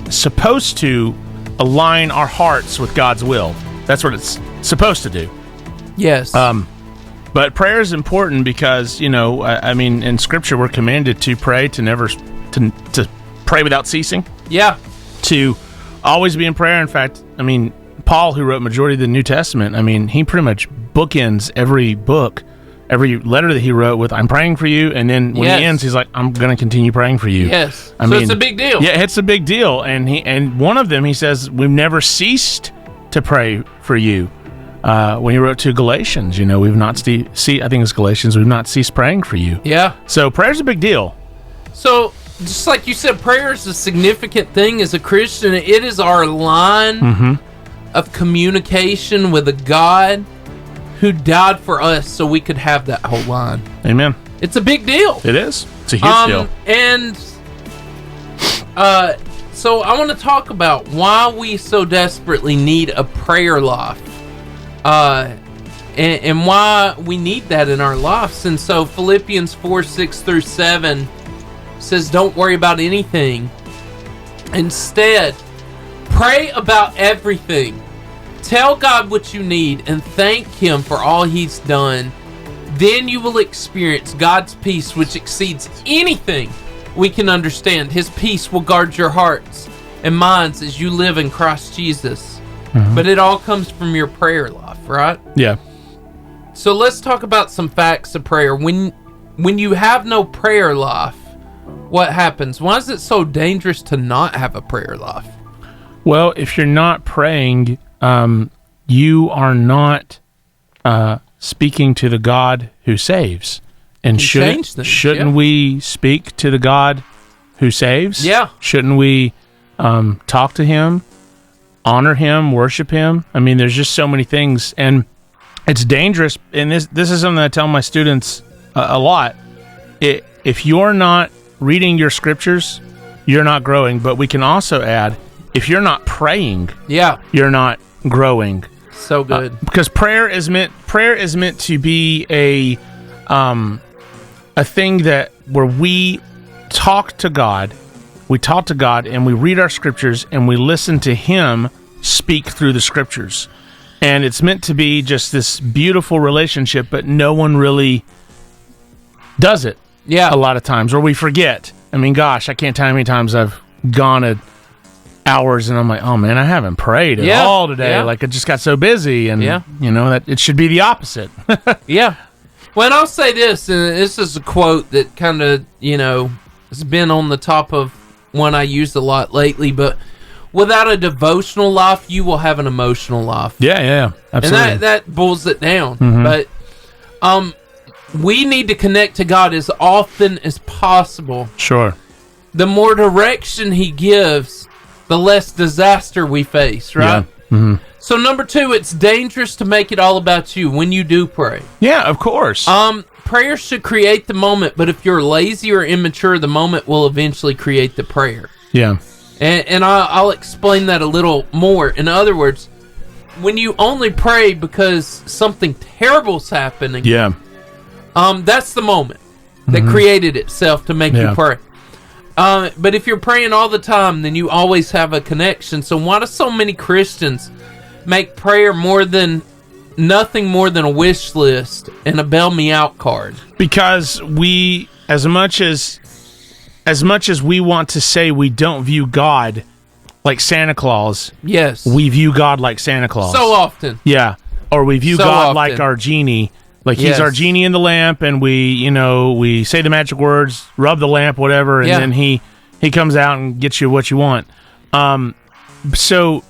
supposed to align our hearts with God's will. That's what it's supposed to do. Yes. But prayer is important because, in Scripture we're commanded to pray, to pray without ceasing, yeah. to always be in prayer. In fact, Paul, who wrote majority of the New Testament, he pretty much bookends every book, every letter that he wrote with, I'm praying for you. And then when Yes. he ends, he's like, I'm going to continue praying for you. Yes. I So mean, it's a big deal. Yeah, it's a big deal. And one of them, he says, we've never ceased to pray for you. when he wrote to Galatians, we've not I think it's Galatians, we've not ceased praying for you. Yeah. So prayer's a big deal. So, just like you said, prayer is a significant thing as a Christian. It is our line of communication with a God who died for us so we could have that whole line. Amen. It's a big deal. It is. It's a huge deal. And so I want to talk about why we so desperately need a prayer life. And why we need that in our lives. And so Philippians 4:6-7 says, don't worry about anything. Instead, pray about everything. Tell God what you need and thank Him for all He's done. Then you will experience God's peace, which exceeds anything we can understand. His peace will guard your hearts and minds as you live in Christ Jesus. But it all comes from your prayer life, right? Yeah. So let's talk about some facts of prayer. When you have no prayer life, what happens? Why is it so dangerous to not have a prayer life? Well, if you're not praying, you are not speaking to the God who saves. And shouldn't we speak to the God who saves? Yeah. Shouldn't we talk to Him, honor Him, worship Him? I mean, there's just so many things, and it's dangerous. And this is something I tell my students a lot. If you're not reading your scriptures, you're not growing. But we can also add, if you're not praying, you're not growing. So good. Because prayer is meant to be a thing that where we talk to God, and we read our scriptures and we listen to Him speak through the scriptures. And it's meant to be just this beautiful relationship, but no one really does it. Yeah. A lot of times, or we forget. I mean, gosh, I can't tell you how many times I've gone at hours and I'm like, oh man, I haven't prayed at all today. Yeah. Like, I just got so busy, and that it should be the opposite. Yeah. Well, and I'll say this, and this is a quote that kind of, has been on the top of one I used a lot lately, but without a devotional life, you will have an emotional life. Yeah, absolutely. And that boils it down. But we need to connect to God as often as possible. Sure. The more direction He gives, the less disaster we face, right? Yeah. So number 2, it's dangerous to make it all about you when you do pray. Yeah, of course. Prayer should create the moment, but if you're lazy or immature, the moment will eventually create the prayer. Yeah. And I'll explain that a little more. In other words, when you only pray because something terrible's happening, that's the moment that created itself to make you pray. But if you're praying all the time, then you always have a connection. So why do so many Christians make prayer nothing more than a wish list and a bail me out card? Because we, as much as we want to say we don't view God like Santa Claus, we view God like Santa Claus. So often. Yeah. Or we view God like our genie. Like He's our genie in the lamp, and we say the magic words, rub the lamp, whatever, and then he comes out and gets you what you want. So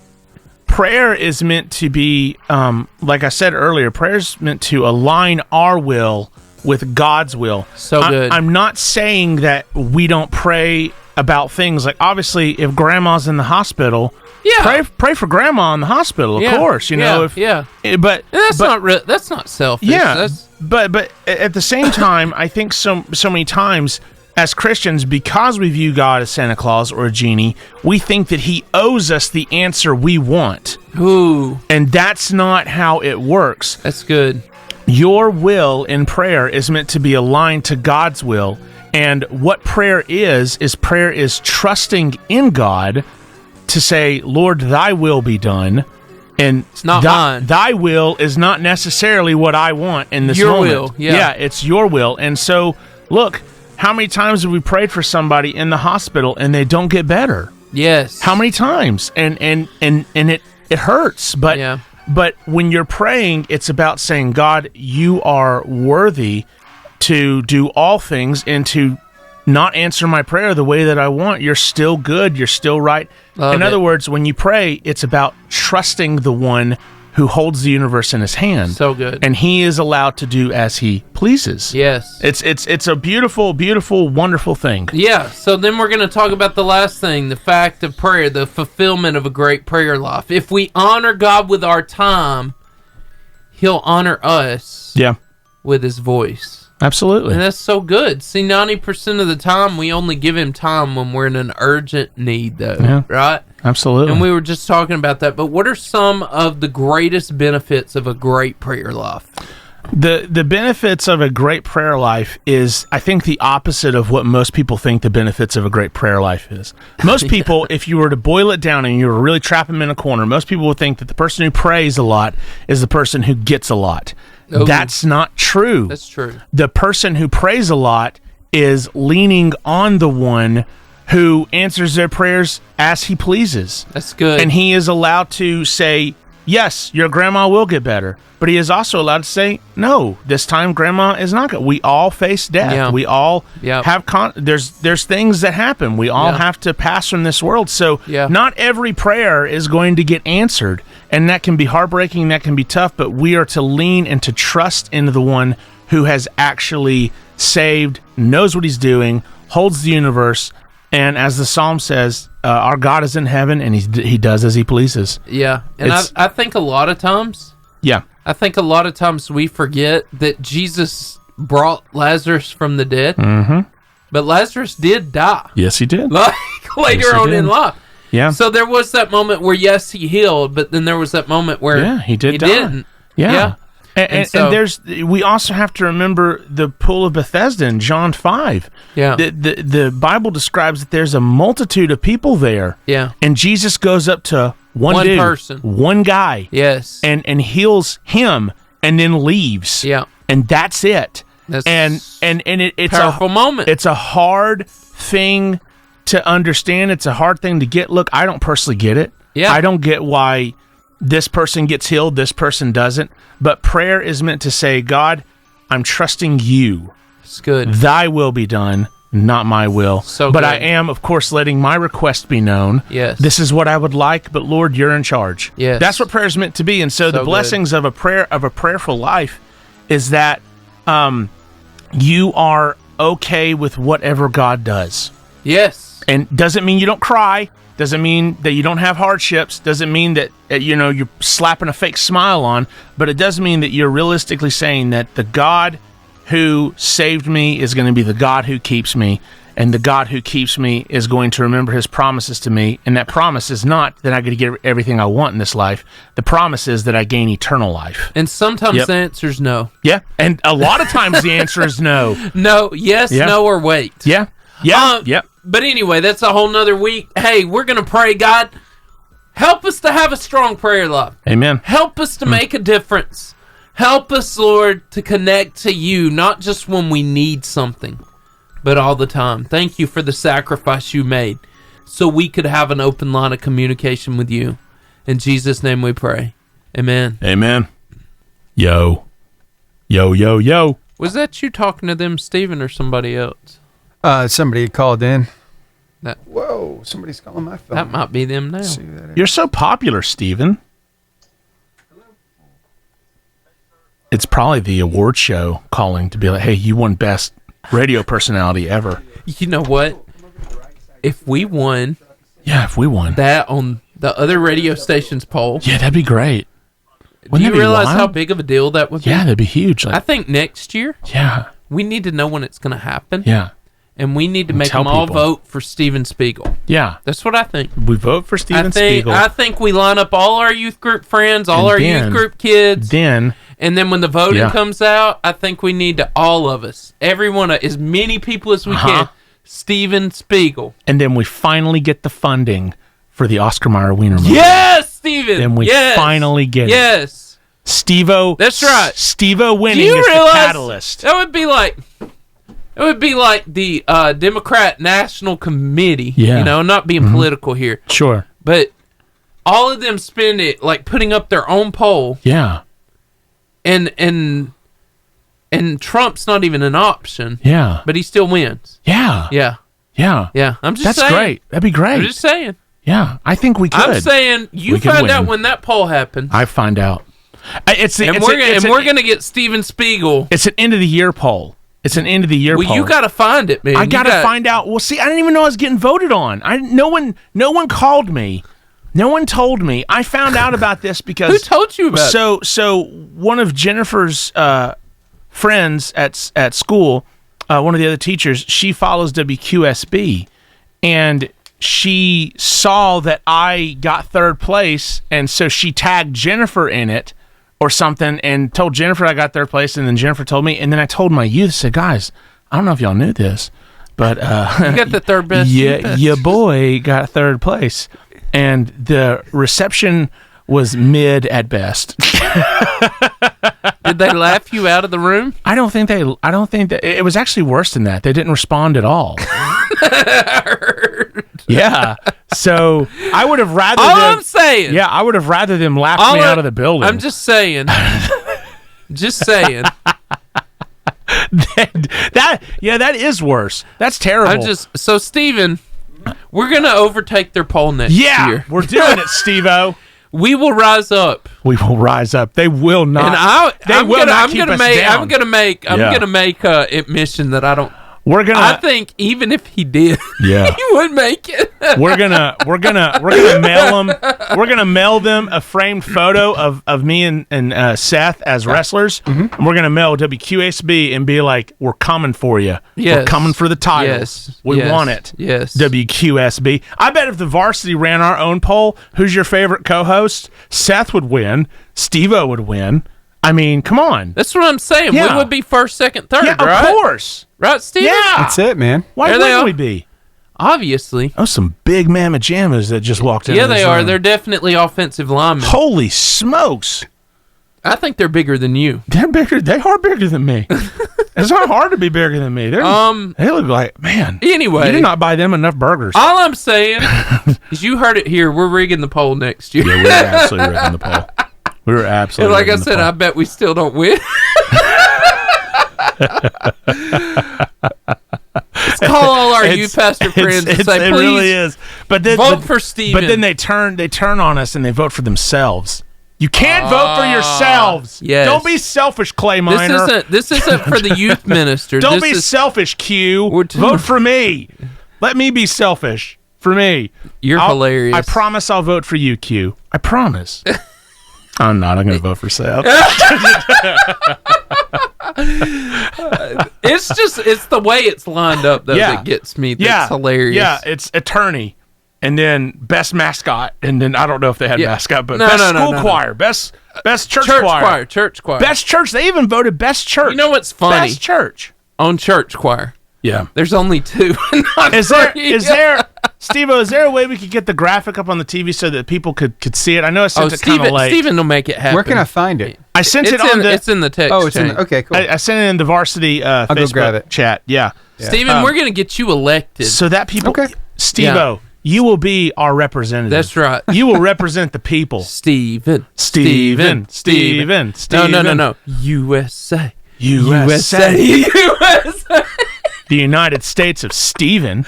prayer is meant to be, like I said earlier, prayer is meant to align our will with God's will. So good. I'm not saying that we don't pray about things. Like, obviously, if grandma's in the hospital, pray for grandma in the hospital, of course. But that's not selfish. Yeah, but at the same time, I think so many times as Christians, because we view God as Santa Claus or a genie, we think that He owes us the answer we want. Ooh, and that's not how it works. That's good. Your will in prayer is meant to be aligned to God's will, and what prayer is trusting in God to say, Lord, Thy will be done. And it's not mine. Thy will is not necessarily what I want in this moment. Your will, yeah, it's Your will. And so, look, how many times have we prayed for somebody in the hospital and they don't get better? Yes. How many times? And it hurts. But when you're praying, it's about saying, God, You are worthy to do all things and to not answer my prayer the way that I want. You're still good. You're still right. In other words, when you pray, it's about trusting the one who holds the universe in his hand. So good. And he is allowed to do as he pleases. Yes. It's a beautiful, beautiful, wonderful thing. Yeah. So then we're going to talk about the last thing, the fact of prayer, the fulfillment of a great prayer life. If we honor God with our time, he'll honor us with his voice. Absolutely. And that's so good. See, 90% of the time, we only give him time when we're in an urgent need, though. Right? Absolutely. And we were just talking about that. But what are some of the greatest benefits of a great prayer life? The benefits of a great prayer life is, I think, the opposite of what most people think the benefits of a great prayer life is. Most people, if you were to boil it down and you were really trap them in a corner, most people would think that the person who prays a lot is the person who gets a lot. Oh. That's not true. That's true. The person who prays a lot is leaning on the one who answers their prayers as he pleases. That's good. And he is allowed to say, yes, your grandma will get better. But he is also allowed to say, no, this time grandma is not good. We all face death. Yeah. We all have there's things that happen. We all have to pass from this world. So not every prayer is going to get answered. And that can be heartbreaking, that can be tough, but we are to lean and to trust into the one who has actually saved, knows what he's doing, holds the universe, and as the psalm says, our God is in heaven, and he does as he pleases. Yeah, and I think a lot of times, we forget that Jesus brought Lazarus from the dead, but Lazarus did die. Yes, he did. Like later on in life. Yeah. So there was that moment where, yes, he healed, but then there was that moment where he didn't. Yeah. And we also have to remember the pool of Bethesda in John 5. Yeah. The Bible describes that there's a multitude of people there. Yeah. And Jesus goes up to one dude, person, one guy. Yes. And heals him and then leaves. Yeah. And that's it. That's it's a powerful moment. It's a hard thing to understand. It's a hard thing to get. Look, I don't personally get it. Yeah. I don't get why this person gets healed, this person doesn't. But prayer is meant to say, God, I'm trusting you. It's good. Thy will be done, not my will. So but good. I am, of course, letting my request be known. Yes. This is what I would like, but Lord, you're in charge. Yes. That's what prayer is meant to be. And so the blessings of a prayerful life is that you are okay with whatever God does. Yes. And doesn't mean you don't cry. Doesn't mean that you don't have hardships. Doesn't mean that you're slapping a fake smile on. But it does mean that you're realistically saying that the God who saved me is going to be the God who keeps me, and the God who keeps me is going to remember his promises to me. And that promise is not that I get to get everything I want in this life. The promise is that I gain eternal life. And sometimes the answer is no. Yeah, and a lot of times the answer is no. No, yes, no, or wait. Yeah, yeah. But anyway, that's a whole nother week. Hey, we're going to pray, God, help us to have a strong prayer life. Amen. Help us to make a difference. Help us, Lord, to connect to you, not just when we need something, but all the time. Thank you for the sacrifice you made so we could have an open line of communication with you. In Jesus' name we pray. Amen. Amen. Yo. Was that you talking to them, Stephen, or somebody else? Somebody called in. Whoa, somebody's calling my phone. That might be them now. You're so popular, Stephen. It's probably the award show calling to be like, hey, you won best radio personality ever. You know what? If we won that on the other radio station's poll. Yeah, that'd be great. Do you realize how big of a deal that would be? Yeah, that'd be huge. I think next year, we need to know when it's going to happen. Yeah. And we need to make them all vote for Steven Spiegel. Yeah. That's what I think. We vote for Steven Spiegel. I think we line up all our youth group friends, youth group kids. And then when the voting comes out, I think we need to, all of us, everyone, as many people as we can, Steven Spiegel. And then we finally get the funding for the Oscar Mayer Wiener movie. Yes, Steven! Then we finally get it. Yes. Steve-O. That's right. Steve-O winning is the catalyst. That would be like... It would be like the Democrat National Committee, not being political here. Sure. But all of them spend it like putting up their own poll. Yeah. And Trump's not even an option. Yeah. But he still wins. Yeah. Yeah. Yeah. Yeah. I'm just saying. That's great. That'd be great. I'm just saying. Yeah. I think we could. I'm saying you find out when that poll happened. I find out. We're gonna get Steven Spiegel. It's an end of the year poll. It's an end of the year poll. Well, you gotta find it, man. I gotta find out. Well, see, I didn't even know I was getting voted on. No one called me. No one told me. I found out about this because who told you about it? So one of Jennifer's friends at school, one of the other teachers, she follows WQSB, and she saw that I got third place, and so she tagged Jennifer in it or something and told Jennifer I got third place, and then Jennifer told me, and then I told my youth, said, guys, I don't know if y'all knew this, but you got the third best. Yeah, your boy got third place, and the reception was mid at best. Did they laugh you out of the room? I don't think that it was actually worse than that. They didn't respond at all. Yeah. So I would have rather I'm saying. Yeah, I would have rather them laughed me out of the building. I'm just saying. Just saying. that is worse. That's terrible. So Steven, we're gonna overtake their poll next year. We're doing it, Steve-O. We will rise up. We will rise up. They will not. And I'm gonna make admission that I don't. I think even if he did, he would make it. We're gonna mail them. We're gonna mail them a framed photo of me and Seth as wrestlers. Mm-hmm. And we're gonna mail WQSB and be like, "We're coming for you. Yes. We're coming for the title. Yes. We want it. Yes, WQSB." I bet if the varsity ran our own poll, who's your favorite co-host? Seth would win. Steve-O would win. I mean, come on. That's what I'm saying. Yeah. We would be first, second, third, yeah, right? Of course. Right, Steve? Yeah. That's it, man. Why wouldn't we be? Obviously. Oh, some big mamma jammas that just walked in. Yeah, they are. They're definitely offensive linemen. Holy smokes. I think they're bigger than you. They're bigger. They are bigger than me. It's not hard to be bigger than me. They look like, man. Anyway. You did not buy them enough burgers. All I'm saying is you heard it here. We're rigging the poll next year. Yeah, we're absolutely rigging the poll. We were absolutely. And like I said, I bet we still don't win. Let's call all our youth pastor friends and say, it please really is. But then, vote for Steven. But then they turn on us and they vote for themselves. You can't vote for yourselves. Yes. Don't be selfish, Clay Minor. This isn't for the youth minister. Don't be selfish, Q. Vote for me. Let me be selfish for me. You're hilarious. I promise I'll vote for you, Q. I promise. I'm not. I'm going to vote for Seth. It's the way it's lined up that gets me. That's hilarious. Yeah, it's attorney, and then best mascot, and then I don't know if they had mascot, but best school choir, best church choir, church choir, best church. They even voted best church. You know what's funny? Best church on church choir. Yeah, there's only two. Is there, Steve-O, is there a way we could get the graphic up on the TV so that people could see it? I know I sent it kind of late. Steven will make it happen. Where can I find it? I sent it on it's in the text. Oh, it's okay, cool. I sent it in the varsity Facebook chat. Yeah. Steven, we're going to get you elected. So that people... Okay. Steve-O, you will be our representative. That's right. You will represent the people. Steven. No. USA. The United States of Steven.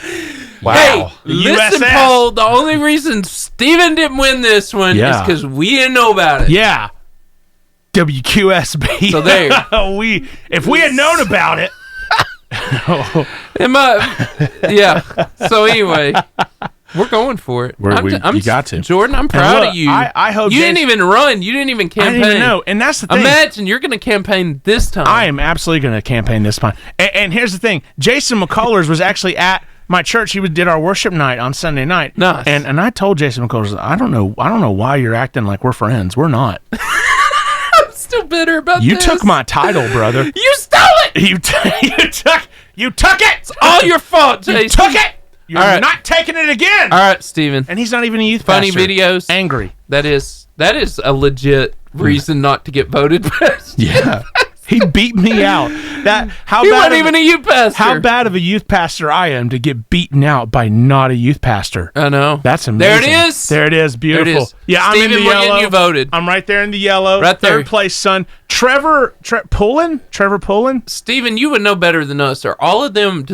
Wow. Hey, listen, Paul, the only reason Steven didn't win this one is because we didn't know about it. Yeah. WQSB. So there. If we had known about it. So anyway, we're going for it. You got to. Jordan, I'm proud of you. I hope you didn't even run. You didn't even campaign. I didn't even know. And that's the thing. Imagine you're going to campaign this time. I am absolutely going to campaign this time. And here's the thing. Jason McCullers was actually at my church. He did our worship night on Sunday night. Nice. And I told Jason McCullers, I don't know why you're acting like we're friends. We're not. I'm still bitter about this. You took my title, brother. You stole it. You took it. It's all your fault, Jason. You took it. You're not taking it again. All right, Steven. And he's not even a youth Funny pastor. videos. Angry. That is a legit reason not to get voted best. Yeah. He beat me out. He wasn't even a youth pastor. How bad of a youth pastor I am to get beaten out by not a youth pastor. I know. That's amazing. There it is. There it is. Beautiful. There it is. Yeah, Steven, I'm in the we're yellow. getting you voted. I'm right there in the yellow. Right there. Third place, son. Trevor Pullen? Steven, you would know better than us. Do all of them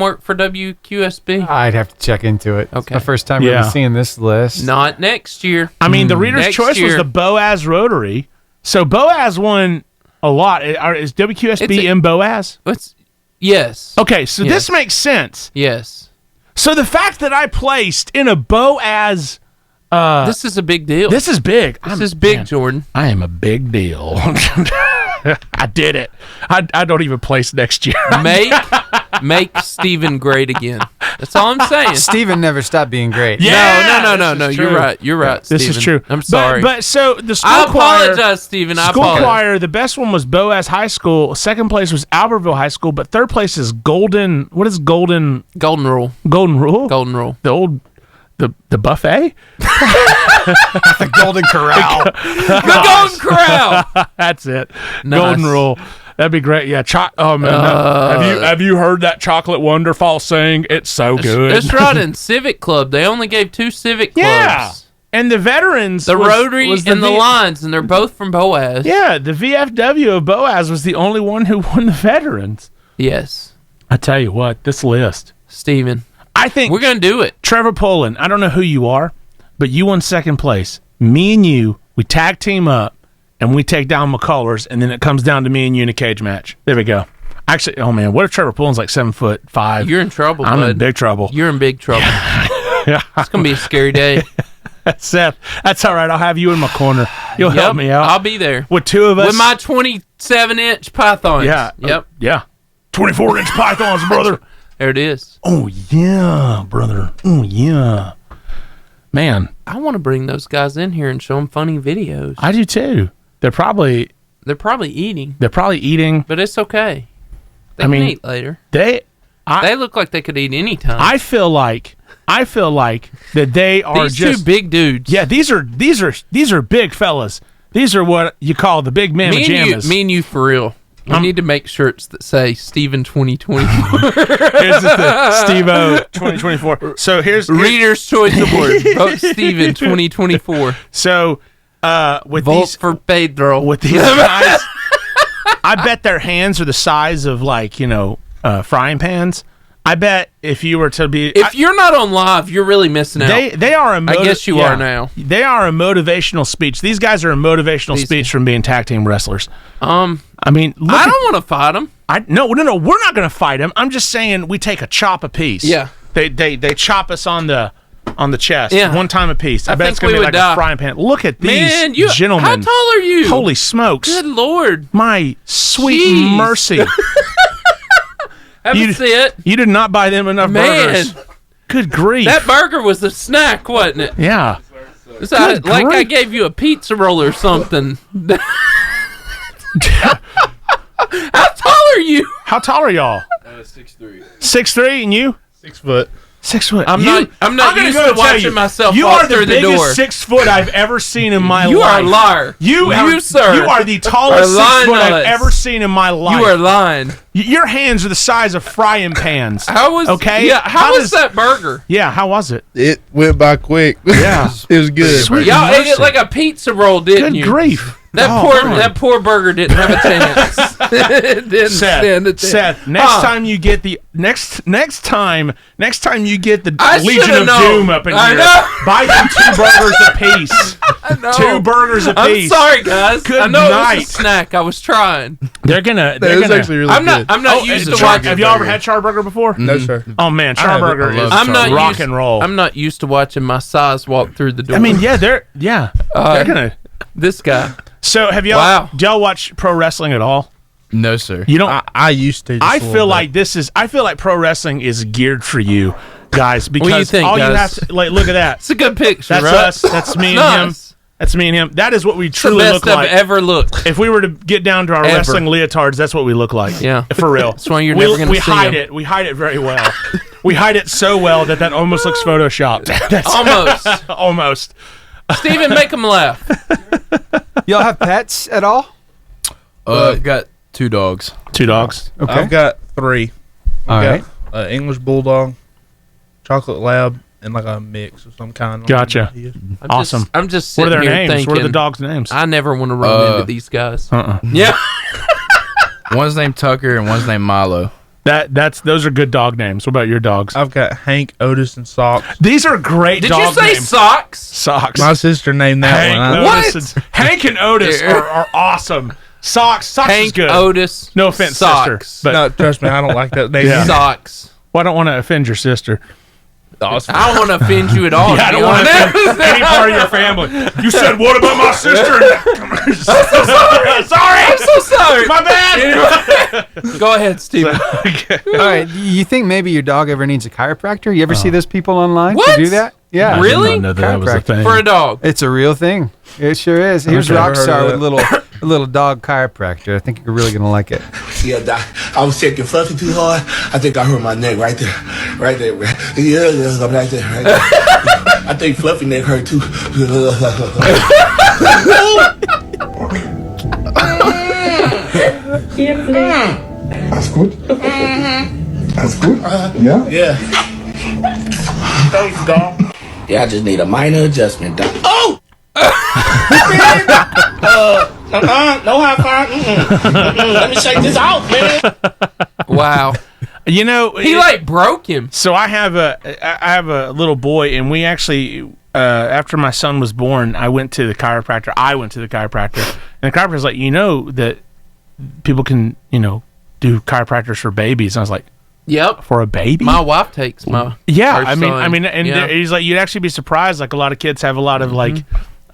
work for WQSB? I'd have to check into it. Okay. It's my first time really seeing this list. Not next year. I mean, the Reader's Choice was the Boaz Rotary. So Boaz won a lot. Is WQSB in Boaz? Yes. Okay, so this makes sense. Yes. So the fact that I placed in a Boaz... this is a big deal. This is big. This is big, Jordan. I am a big deal. I did it. I don't even place next year. Make Steven great again. That's all I'm saying. Steven never stopped being great. Yeah, no. You're right. You're right, This Steven. is true. I'm sorry. But so the school I choir... apologize, Steven. I School apologize. choir, the best one was Boaz High School. Second place was Albertville High School. But third place is Golden... What is Golden... Golden Rule. Golden Rule? Golden Rule. The old... The buffet? The Golden Corral. The Golden Corral. That's it. Nice. Golden Rule. That'd be great. Yeah. Oh man. Have you heard that Chocolate Wonderfall sing? It's so good. That's right. In Civic Club, they only gave 2 Civic Clubs. Yeah. And the veterans, The Rotary and the Lions, and they're both from Boaz. Yeah, the VFW of Boaz was the only one who won the veterans. Yes. I tell you what, this list, Steven. I think We're going to do it. Trevor Poland, I don't know who you are, but you won second place. Me and you, we tag team up, and we take down McCullers, and then it comes down to me and you in a cage match. There we go. Actually, oh man, what if Trevor Poland's like 7'5"? You're in trouble, I'm bud. in big trouble. You're in big trouble. Yeah. It's going to be a scary day. Seth, that's all right. I'll have you in my corner. You'll help me out. I'll be there. With 2 of us. With my 27-inch pythons. Yeah. Yep. Yeah. 24-inch pythons, brother. There it is. Oh, yeah, brother. Oh, yeah. Man. I want to bring those guys in here and show them funny videos. I do, too. They're probably eating. But it's okay. They can eat later. They look like they could eat anytime. I feel like that they are These just 2 big dudes. Yeah, these are big fellas. These are what you call the big man pajamas. Me and you for real. We need to make shirts that say Steven 2024. Here's the Steve-O 2024. So here's Reader's Choice Award. Vote Steven 2024. So with Vote these for Pedro. with these guys, I bet their hands are the size of frying pans. I bet if you were to be... If you're not on live, you're really missing out. They are a... I guess you are now. They are a motivational speech. These guys are a motivational speech from being tag team wrestlers. I mean... I don't want to fight them. No, we're not going to fight them. I'm just saying we take a chop apiece. Yeah. They chop us on the chest. Yeah. One time apiece. I bet it's think going to we be like would die. a frying pan. Look at these gentlemen. How tall are you? Holy smokes. Good Lord. My sweet Jeez. mercy. Have a sit. You did not buy them enough burgers. Good grief. That burger was a snack, wasn't it? Yeah. It's like I gave you a pizza roll or something. How tall are you? How tall are y'all? 6'3". 6'3", and you? 6 foot. 6 foot. I'm not used to watching myself walk through the door. You are the biggest 6 foot I've ever seen in my life. You are a liar. Sir. You are the tallest 6 foot I've ever seen in my life. You are lying. Your hands are the size of frying pans. How was that burger? Yeah, how was it? It went by quick. Yeah. It was good. Sweet Y'all ate mercy. it like a pizza roll, didn't you? Good grief. That poor burger didn't have a chance. It didn't stand a chance. Seth, next time you get the next time you get the I Legion should've of known. Doom up in I here, know. buy them 2 burgers apiece. I know. 2 burgers I'm apiece. sorry, guys. Good I know night. it was a snack. I was trying. They're gonna. It was actually really good. I'm not used to Char- watching. Have y'all ever had Charburger before? No, sir. Oh man, I have it. Charburger I love is I'm not rock used, and roll. I'm not used to watching my size walk through the door. I mean, they're gonna. This guy. So have y'all? Wow. Do y'all watch pro wrestling at all? No, sir. You don't. I used to. I feel like I feel like pro wrestling is geared for you guys because What do you think, all you guys? have to look at that. It's a good picture, That's right? us. That's me and Nice. him. That's me and him. That is what we It's the truly best look I've like. ever looked. If we were to get down to our Ever. wrestling leotards, that's what we look like. Yeah. For real. That's why you're never gonna we see hide 'em. it. We hide it very well. We hide it so well that almost looks photoshopped. That's Almost. almost. Steven, make him laugh. Y'all have pets at all? I've got 2 dogs. 2 dogs. Okay. I've got 3. All right. Got English Bulldog, Chocolate Lab, and like a mix of some kind. Gotcha. Awesome. I'm just What are sitting their here names? thinking, What are the dogs' names? I never want to run into these guys. Yeah. One's named Tucker and one's named Milo. Those are good dog names. What about your dogs? I've got Hank, Otis, and Socks. These are great Did dog you say names. socks? Socks. My sister named that one. What? Hank and Otis are awesome. Socks is Hank, good. Otis. No offense, Socks. sister. But No, trust me, I don't like that name. Yeah. Socks. well, I don't want to offend your sister. I don't want to offend you at all. Yeah, I don't want to offend any part of your family. You said, what about my sister? I'm so sorry. I'm so sorry. My bad. Go ahead, Steven. All right. You think maybe your dog ever needs a chiropractor? You ever see those people online What? to do that? Yeah. Really? I did not know that was a thing. For a dog. It's a real thing. It sure is. Here's never heard Rockstar of with a little dog chiropractor. I think you're really gonna like it. Yeah, Doc. I was shaking Fluffy too hard. I think I hurt my neck right there. Right there. Yeah, I'm right there. Right there. I think Fluffy neck hurt too. That's good. That's good. Yeah. Yeah. Thanks, Doc. Yeah, I just need a minor adjustment, Doc. Oh! No high five. Let me shake this out, man. Wow. You know, He broke him. So I have a little boy, and we actually after my son was born, I went to the chiropractor. And the chiropractor's like, that people can do chiropractors for babies. And I was like, Yep. for a baby? My wife takes my Yeah, first I mean, son. and Yeah. he's like, you'd actually be surprised. Like a lot of kids have a lot of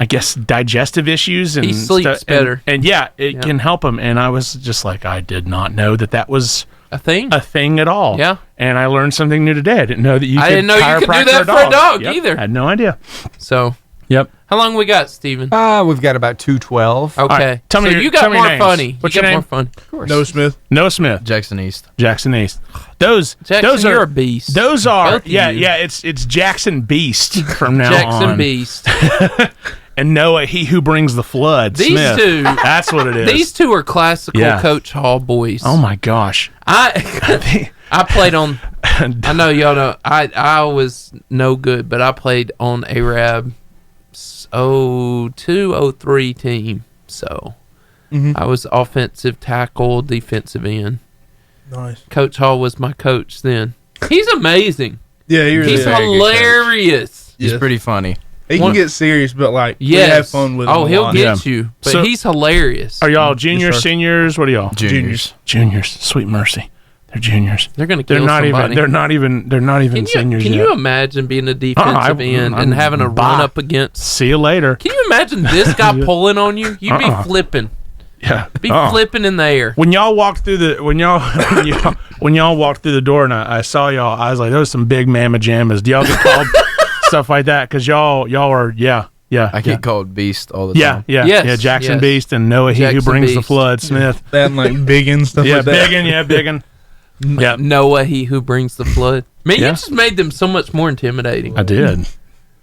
I guess digestive issues, and He sleeps better. And it can help him. And I was just like, I did not know that was a thing at all. Yeah. And I learned something new today. I didn't know that you. I could didn't know you could do chiropractor that for a dog Yep, either. I had no idea. So, Yep. how long we got, Steven? We've got about 212. Okay. right, tell me so your- you tell got me your more names. funny. What's you your got name? more fun. Noah Smith. Noah Smith. Jackson East. Jackson East. Those Jackson, are you're a beast. Those are Both of you. It's Jackson Beast from now Jackson on. Beast. And Noah, he who brings the flood. These Smith. two. That's what it is. These two are classical Yeah. Coach Hall boys. Oh my gosh. I played on. I know y'all know. I was no good, but I played on Arab 02-03 team. So I was offensive tackle, defensive end. Nice. Coach Hall was my coach then. He's amazing. Yeah, He's hilarious. He's pretty funny. He can get serious, but we Yes. have fun with him. Oh, a he'll lot. get you. But So- he's hilarious. Are y'all juniors, sir. seniors? What are y'all? Juniors. Juniors. Sweet mercy. They're juniors. They're gonna kill They're not somebody. even. They're not even. They're not even seniors Can yet. you imagine being a defensive end and having to bye. run up against? See you later. Can you imagine this guy pulling on you? You'd be flipping. Yeah. Be flipping in the air. When y'all walked through the when y'all walked through the door and I saw y'all, I was like, those some big mamma jammas. Do y'all get called stuff like that? Because y'all are I get called Beast all the time. Yes, Jackson yes. Beast and Noah, he who Jackson brings the Beast. flood, Smith. And like biggin stuff Yeah, like that. biggin. Yeah, Noah, he who brings the flood. Man, you Yeah. just made them so much more intimidating. I did.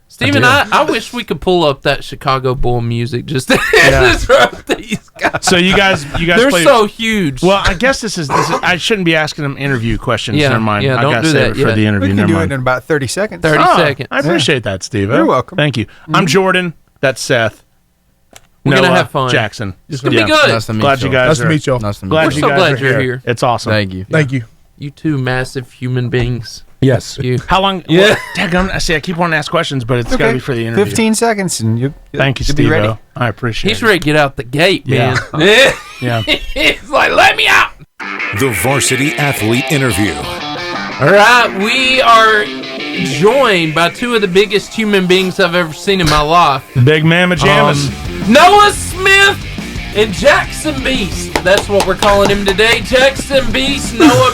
Steven, I I wish we could pull up that Chicago Bull music just to disrupt these guys. So you guys They're played, so huge. Well, I guess this is I shouldn't be asking them interview questions. Yeah, Never mind. yeah, I don't gotta do save that it for yet. the interview. We can Never do mind. it in about 30 seconds. 30 seconds. I appreciate that, Steve. You're welcome. Thank you. I'm Jordan. That's Seth. We're Noah, gonna have fun. Jackson. It's gonna be good. Nice to meet Glad you y'all. guys Nice to are. meet y'all. Nice to meet Glad We're you so guys glad are you're here. It's awesome. Thank you. Thank you. You two massive human beings. Yes. You. How long? Yeah. I see. I keep wanting to ask questions, but it's got to be for the interview. 15 seconds and you. Thank you, you'll be Steve. ready. I appreciate He's it. ready to get out the gate, man. Yeah. He's like, let me out. The Varsity Athlete Interview. All right, we are joined by two of the biggest human beings I've ever seen in my life. Big Mama Jammas. Noah Smith and Jackson Beast. That's what we're calling him today. Jackson Beast, Noah,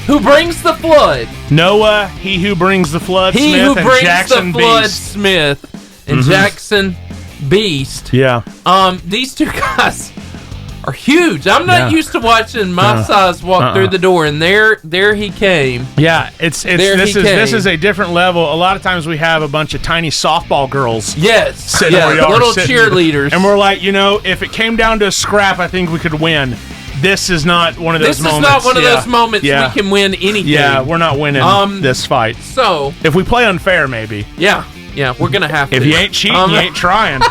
who brings the flood. Noah, he who brings the flood, He Smith, who and brings Jackson the flood, Beast. Smith, and Jackson Beast. Yeah. These two guys are huge. I'm not Yeah. used to watching my size walk through the door, and there he came. Yeah, this came. is a different level. A lot of times we have a bunch of tiny softball girls Yes, sitting yeah, where y'all are little sitting. cheerleaders. And we're like, if it came down to a scrap, I think we could win. This is not one of those This moments. is not one of Yeah. those moments Yeah. we can win anything. Yeah, we're not winning this fight. So, If we play unfair, maybe. yeah, we're gonna have to. If you ain't cheating, you ain't trying.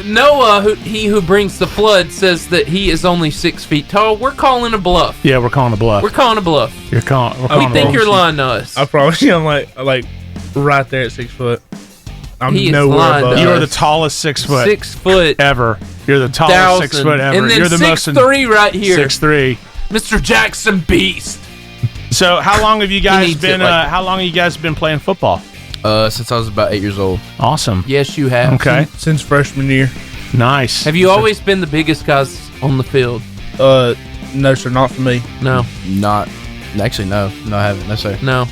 Noah, he who brings the flood, says that he is only 6 feet tall. We're calling a bluff. Yeah, we're calling a bluff. We're calling a bluff. We're calling we think you're lying to us. I promise you, I'm like right there at 6 foot. I'm He is nowhere lying above. to You are us. the tallest 6 foot. 6 foot ever. You're the tallest 6 foot ever. And then You're the 6'3" right here. 6'3". Mr. Jackson Beast. So how long have you guys needs been? it like- How long have you guys been playing football? Since I was about 8 years old. Awesome. Yes, you have. Okay. Since freshman year. Nice. Have you always been the biggest guys on the field? No, sir, not for me. No. Not. Actually, no. No, I haven't. No, sir. No.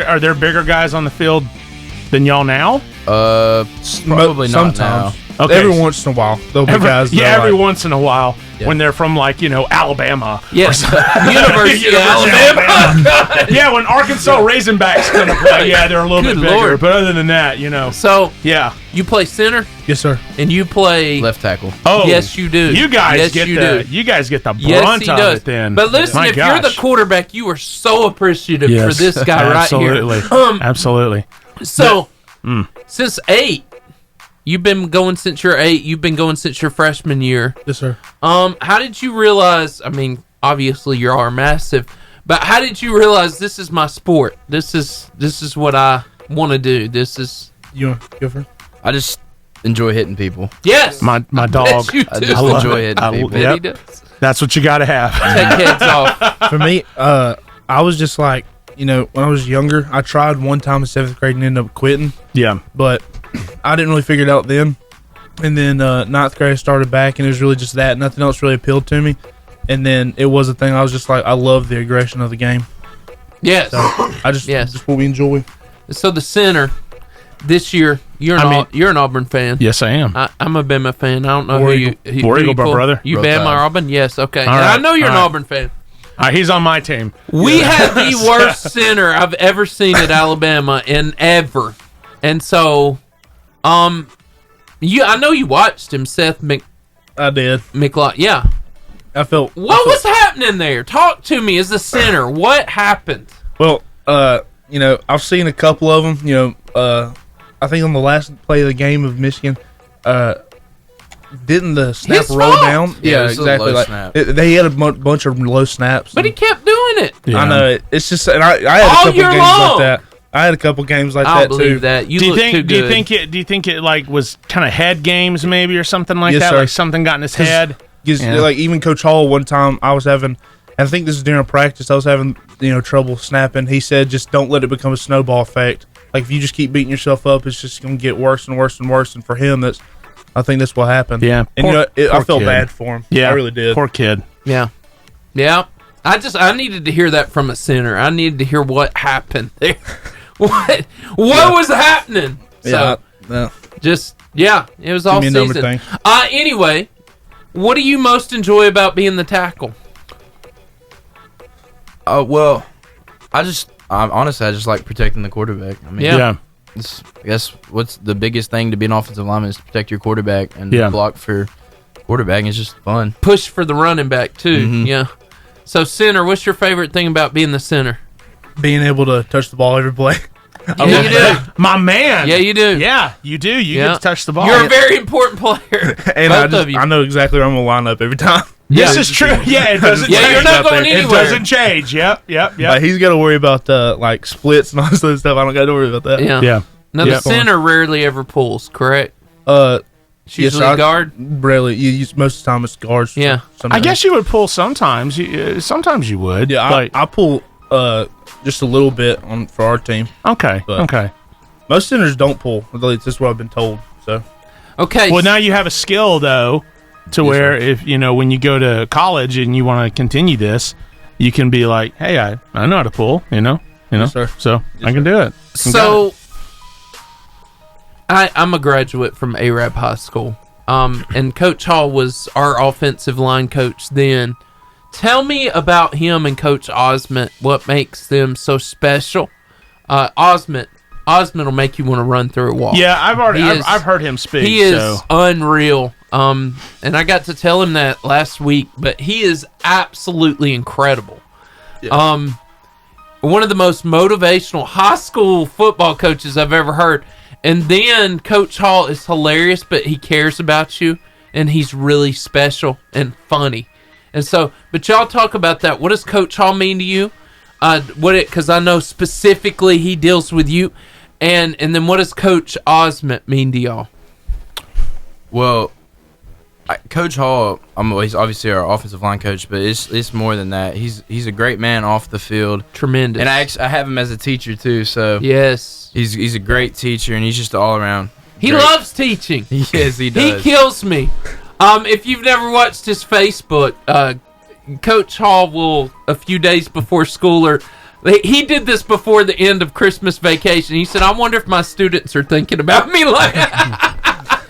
Are there bigger guys on the field than y'all now? Probably not now. Okay. Every once in a while, there'll be guys. Every once in a while, when they're from Alabama. Yes. University of Alabama. Yeah, when Arkansas Razorbacks gonna play, they're a little Good bit bigger. Lord. But other than that, So yeah. you play center Yes, sir. and you play Left tackle. Oh, Yes, you do. You guys Yes, get you the do. you guys get the brunt Yes, he of does. it then. But listen, My if you're the gosh. quarterback, you are so appreciative for this guy right Absolutely. here. Absolutely. So since 8, you've been going since you're 8. You've been going since your freshman year. Yes, sir. How did you realize? I mean, obviously you are massive, but how did you realize this is my sport? This is what I want to do. This is You want to go first? I just enjoy hitting people. yes. My dog. Bet you I do. just love enjoy it. hitting people. Bet he does. That's what you got to have. Take heads off. For me, I was just like, when I was younger, I tried one time in 7th grade and ended up quitting, Yeah. but I didn't really figure it out then. And then 9th grade I started back, and it was really just that. Nothing else really appealed to me. And then it was a thing. I was just like, I love the aggression of the game. Yes. So I just Yes. just what we enjoy. So the center this year, you're an Auburn fan. Yes, I am. I'm a Bama fan. I don't know War who Eagle. you. War who Eagle, you pull. brother. You Roll Bama Tide. or Auburn? Yes. Okay. All And right, I know you're all an right. Auburn fan. He's on my team. We had the worst center I've ever seen at Alabama and ever. And so, I know you watched him, Seth I did. McLaughlin. Yeah. I felt. What was happening there? Talk to me as the center. What happened? Well, I've seen a couple of them. I think on the last play of the game of Michigan, didn't the snap His roll fault. down? Yeah, it was a exactly. low Like, snap. they had a bunch of low snaps. But he kept doing it. Yeah. I know it. It's just, and I had a All couple year games long. like that. I had a couple games like I'll that believe too. that. You Do you look think? too Do you good. think it? Do you think it was kind of head games maybe or something like Yes, that? sir. Like something got in his head. Because Yeah. like even Coach Hall one time I was having, and I think this is during practice, I was having trouble snapping. He said just don't let it become a snowball effect. Like if you just keep beating yourself up, it's just gonna get worse and worse and worse. And for him, I think that's what happened. Yeah. and Poor I felt kid. bad for him. Yeah, I really did. Poor kid. Yeah. Yeah. I needed to hear that from a center. I needed to hear what happened there. What was happening? Yeah, So, it was all me a number season. thing. Anyway, what do you most enjoy about being the tackle? Well, I just like protecting the quarterback. I mean, Yeah. I guess what's the biggest thing to be an offensive lineman is to protect your quarterback and Yeah. block for quarterback. It's just fun. Push for the running back too. Mhm. Yeah. So center, what's your favorite thing about being the center? Being able to touch the ball every play. Yeah, you do. My man. Yeah, you do. Yeah, you do. You Yeah. get to touch the ball. You're a very important player. And Both of you. I know exactly where I'm gonna line up every time. This is true. Yeah, it doesn't Yeah, change. you're not going It anywhere. doesn't change. Yep. Like, he's got to worry about like splits and all this other stuff. I don't got to worry about that. Yeah. Yeah. Now Yeah. the center rarely ever pulls, correct? It's Yes, usually guard. Rarely. You use most of the time it's guards. Yeah. I sometimes. guess you would pull sometimes. Sometimes you would. Yeah, Like, I pull just a little bit for our team. okay. but- Okay. Most centers don't pull. At least that's what I've been told. So Okay. Well, now you have a skill though, to where if when you go to college and you want to continue this, you can be like, hey, I know how to pull. Yes, sir. So I can do it. So I'm a graduate from Arab High School, and Coach Hall was our offensive line coach then. Tell me about him and Coach Osment. What makes them so special? Osment will make you want to run through a wall. Yeah, He I've heard him speak. He is so. unreal. And I got to tell him that last week, but he is absolutely incredible. One of the most motivational high school football coaches I've ever heard. And then Coach Hall is hilarious, but he cares about you, and he's really special and funny. And so, but y'all talk about that. What does Coach Hall mean to you? Because I know specifically he deals with you. And then what does Coach Osment mean to y'all? Well, Coach Hall, he's obviously our offensive line coach, but it's more than that. He's a great man off the field. Tremendous. And I have him as a teacher too, so yes. He's a great teacher, and he's just all around. He loves teaching. Yes, he does. He kills me. If you've never watched his Facebook, Coach Hall will, a few days before school, he did this before the end of Christmas vacation. He said, I wonder if my students are thinking about me like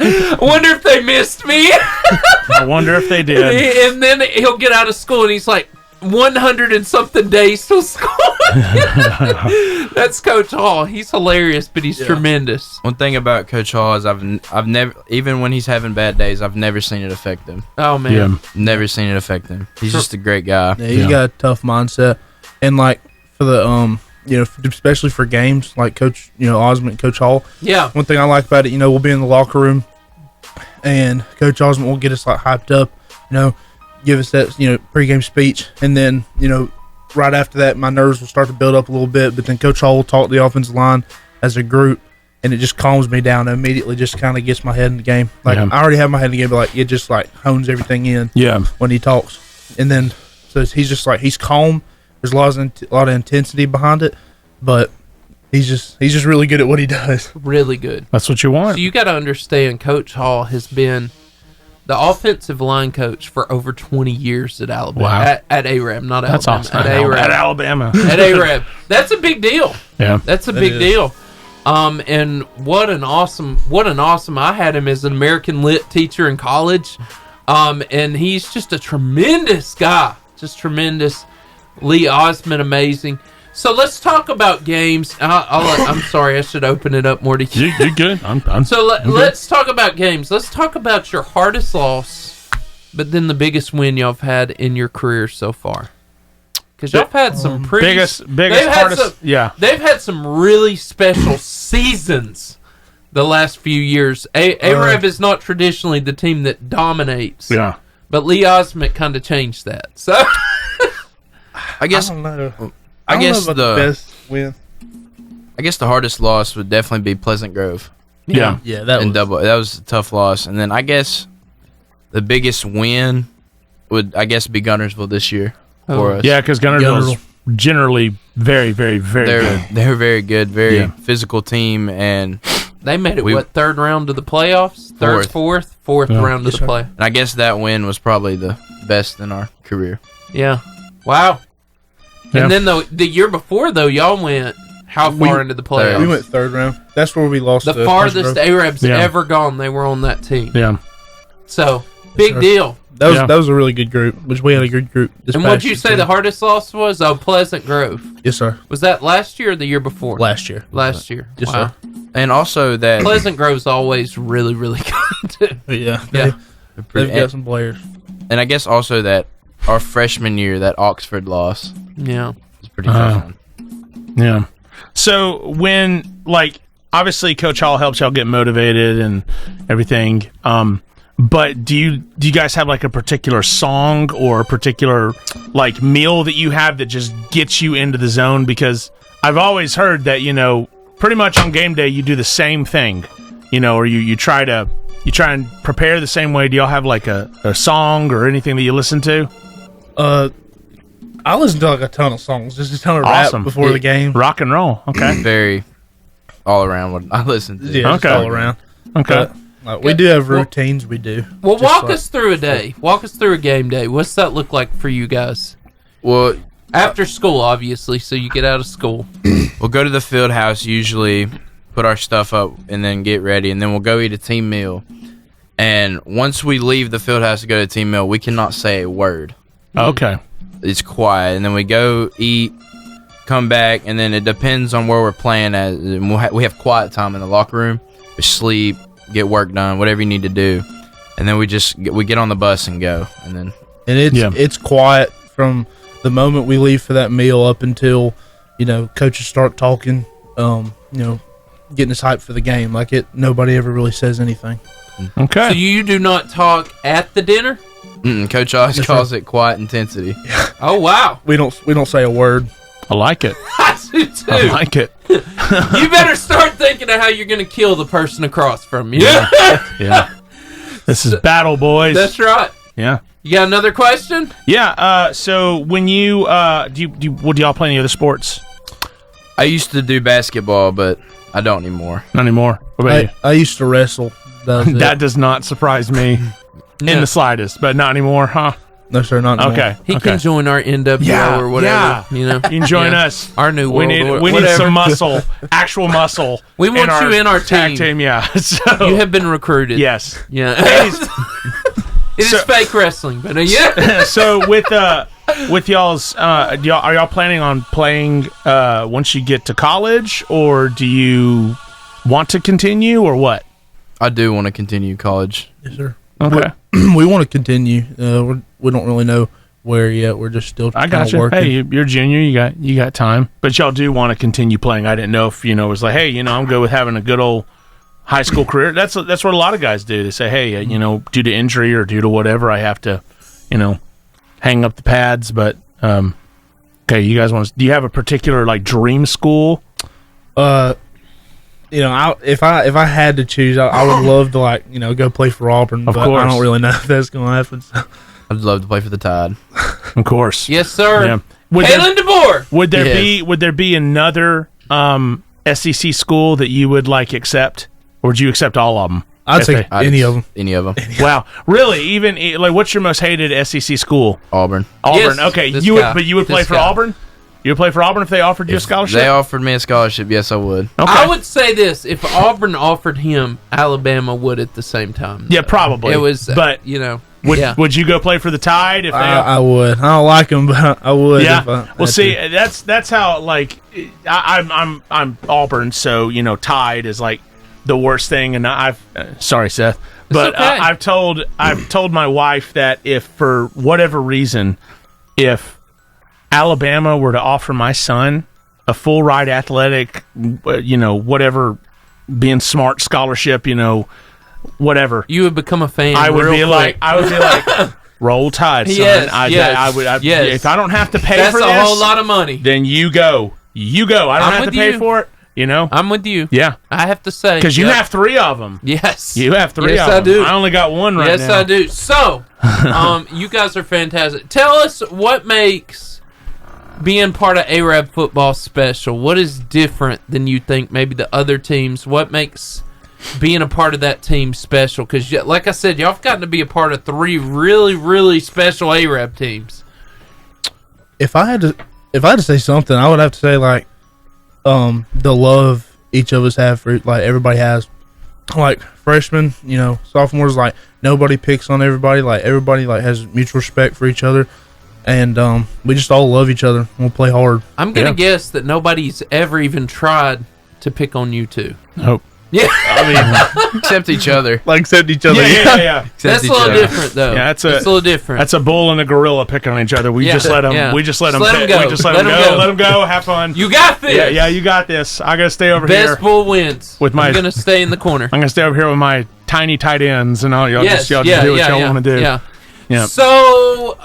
I wonder if they missed me. I wonder if they did. And then he'll get out of school and he's like 100 and something days till school. That's Coach Hall. He's hilarious, but he's tremendous. One thing about Coach Hall is I've never, even when he's having bad days, I've never seen it affect him. Oh man, never seen it affect him. He's just a great guy. Yeah, he's got a tough mindset, and like for the especially for games like Coach Osment, Coach Hall. Yeah. One thing I like about it, we'll be in the locker room, and Coach Osment will get us like hyped up, give us that pregame speech, and then right after that my nerves will start to build up a little bit, but then Coach Hall will talk to the offensive line as a group, and it just calms me down and immediately just kind of gets my head in the game. Like I already have my head in the game, but like it just like hones everything in when he talks. And then so he's just like, he's calm. There's a lot of intensity behind it, but he's just really good at what he does. Really good. That's what you want. So you got to understand, Coach Hall has been the offensive line coach for over 20 years at Alabama. Wow. At ARAB, not That's Alabama. awesome. At ARAB. At Alabama. At ARAB. That's a big deal. Yeah. That's a big deal. And what an awesome, I had him as an American Lit teacher in college. And he's just a tremendous guy. Just tremendous. Lee Osment, amazing. So let's talk about games. I'm sorry, I should open it up more to you. You're good. Let's talk about games. Let's talk about your hardest loss, but then the biggest win y'all have had in your career so far. Because y'all have had some pretty biggest hardest. They've had some really special seasons the last few years. ARAB is not traditionally the team that dominates. Yeah. But Lee Osment kind of changed that. So I guess I don't know. I guess about the best win. I guess the hardest loss would definitely be Pleasant Grove. Yeah. That was a tough loss. And then I guess the biggest win would be Gunnersville this year for us. Yeah, because Gunnersville's generally very, very, very good. They're very good, very physical team, and they made it third round of the playoffs? Fourth round of the play. And I guess that win was probably the best in our career. Yeah. Wow. Yeah. And then the year before, though, y'all went how far into the playoffs? We went third round. That's where we lost. The farthest ARAB's ever gone, they were on that team. Yeah. So, big deal. That was a really good group, which we had a good group. And what'd you say the hardest loss was? Oh, Pleasant Grove. Yes, sir. Was that last year or the year before? Last year. Last year. Yes, wow. sir. And also that Pleasant Grove's always really, really good. Yeah. They've got some players. And I guess also that our freshman year, that Oxford loss. Yeah. Was pretty tough one. Yeah. So when, obviously Coach Hall helps y'all get motivated and everything, but do you guys have a particular song or a particular meal that you have that just gets you into the zone? Because I've always heard that, pretty much on game day you do the same thing, or you try and prepare the same way. Do y'all have a song or anything that you listen to? I listen to a ton of songs, just a ton of rap before the game. Rock and roll. Okay. Very all around what I listen to. Yeah, okay. all around. Okay. But, we do have routines. We do. Well, walk us through a day. Walk us through a game day. What's that look like for you guys? Well, after school, obviously, so you get out of school. We'll go to the field house, usually put our stuff up, and then get ready, and then we'll go eat a team meal. And once we leave the field house to go to team meal, we cannot say a word. Okay. It's quiet, and then we go eat, come back, and then it depends on where we're playing at. We have quiet time in the locker room. We sleep, get work done, whatever you need to do, and then we get on the bus and go, and it's quiet from the moment we leave for that meal up until coaches start talking. getting us hyped for the game. Like nobody ever really says anything. Okay. So you do not talk at the dinner? Coach always calls it quiet intensity. Oh wow. We don't say a word. I like it. I do too. I like it. You better start thinking of how you're going to kill the person across from you. Yeah. This is battle, boys. That's right. Yeah. You got another question? Yeah. So when you do y'all play any other sports? I used to do basketball, but I don't anymore. Not anymore. What about you? I used to wrestle. That does not surprise me in the slightest, but not anymore, huh? No, sir, not anymore. Okay. He can join our NWO or whatever. Yeah. You know, You can join us. Our new We world. need some muscle, actual muscle. We want you in our tag team. Yeah. So You have been recruited. yes. Yeah. It is fake wrestling, but yeah. So with y'all's, are y'all planning on playing once you get to college, or do you want to continue, or what? I do want to continue college. Yes, sir. Okay. We want to continue. We don't really know where yet. We're just still I got you. working. Hey, you're junior. You got time, but y'all do want to continue playing. I didn't know if it was like, hey, I'm good with having a good old high school career. That's what a lot of guys do. They say, hey, due to injury or due to whatever, I have to, hang up the pads. But okay, you guys do you have a particular like dream school? If I had to choose, I would love to go play for Auburn. Of but course. I don't really know if that's going to happen. So. I'd love to play for the Tide. Of course. Yes, sir. Yeah. Halen DeBoer. Would there be another SEC school that you would accept, or would you accept all of them? I'd say any of them. Any of them. Wow, really? Even what's your most hated SEC school? Auburn. Auburn. Yes, okay, this you would, guy. but you would play This for guy. Auburn. You would play for Auburn if they offered you a scholarship. They offered me a scholarship. Yes, I would. Okay. I would say this: if Auburn offered him, Alabama would at the same time. Yeah, probably. It was, but would you go play for the Tide if they? I would. I don't like them, but I would. Yeah. If I Well, had see, to. that's how I'm Auburn, so Tide is the worst thing, and sorry, Seth, but okay. I've told my wife that if for whatever reason, if Alabama were to offer my son a full ride athletic, whatever, being smart scholarship, whatever, you would become a fan. I would real be quick. like, roll Tide, son. Yes, yes. If I don't have to pay That's for this, a whole lot of money. then you go. I don't I'm have to with pay you. for it. I'm with you. Yeah, I have to say because you have 3 of them. Yes, You have 3 Yes, of I them. do. I only got 1 right now. Yes, I do. So, you guys are fantastic. Tell us what makes being part of Arab football special. What is different than you think maybe the other teams? What makes being a part of that team special? Because, like I said, y'all have gotten to be a part of 3 really, really special Arab teams. If I had to say something, I would have to say the love each of us have for everybody has. Freshmen, sophomores, nobody picks on everybody. Everybody has mutual respect for each other. And we just all love each other. We'll play hard. I'm going to guess that nobody's ever even tried to pick on you two. Nope. Yeah. Except each other. Except each other. Yeah. That's a little different, though. Yeah, that's a little different. That's a bull and a gorilla picking on each other. We just let them. Yeah. We just let them Let 'em go. We just let them go. Let them go. Have fun. You got this. Yeah, you got this. I gotta stay over here. Best bull wins. With my, I'm gonna stay in the corner. I'm gonna stay over here with my tiny tight ends, and y'all just do what y'all want to do. Yeah. So,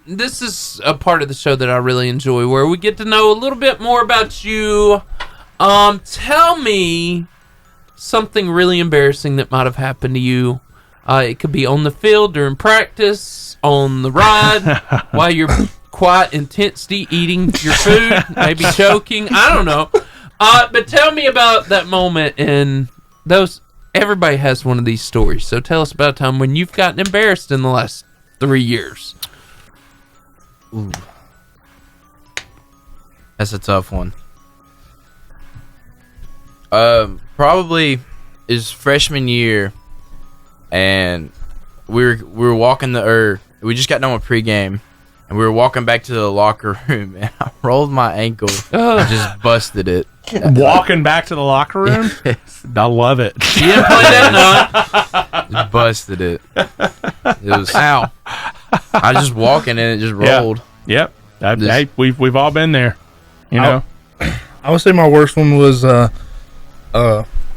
this is a part of the show that I really enjoy, where we get to know a little bit more about you. Tell me something really embarrassing that might have happened to you. It could be on the field, during practice, on the ride, while you're quiet intensity eating your food, maybe choking. I don't know. But tell me about that moment. And everybody has one of these stories. So tell us about a time when you've gotten embarrassed in the last 3 years. Ooh. That's a tough one. Probably is freshman year, and we were walking we just got done with pregame, and we were walking back to the locker room, and I rolled my ankle. I just busted it. Walking back to the locker room? Yes. I love it. You didn't play that night? Just busted it. It was ow. I was just walking, and it just rolled. Yep. Hey, we've all been there. I would say my worst one was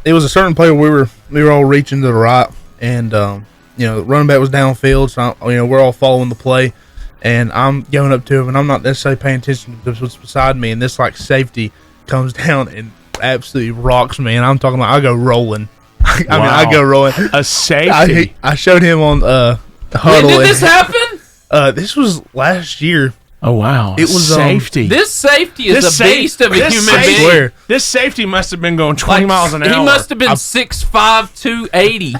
it was a certain play where we were all reaching to the right, and the running back was downfield, so we're all following the play, and I'm going up to him, and I'm not necessarily paying attention to what's beside me, and this like safety comes down and absolutely rocks me, and I'm talking about I go rolling. I go rolling. A safety. I showed him on huddle. When did this happen? This was last year. Oh wow! It was safety. This safety is a beast of a human being. This safety must have been going 20 miles an hour. He must have been 6'5", 280.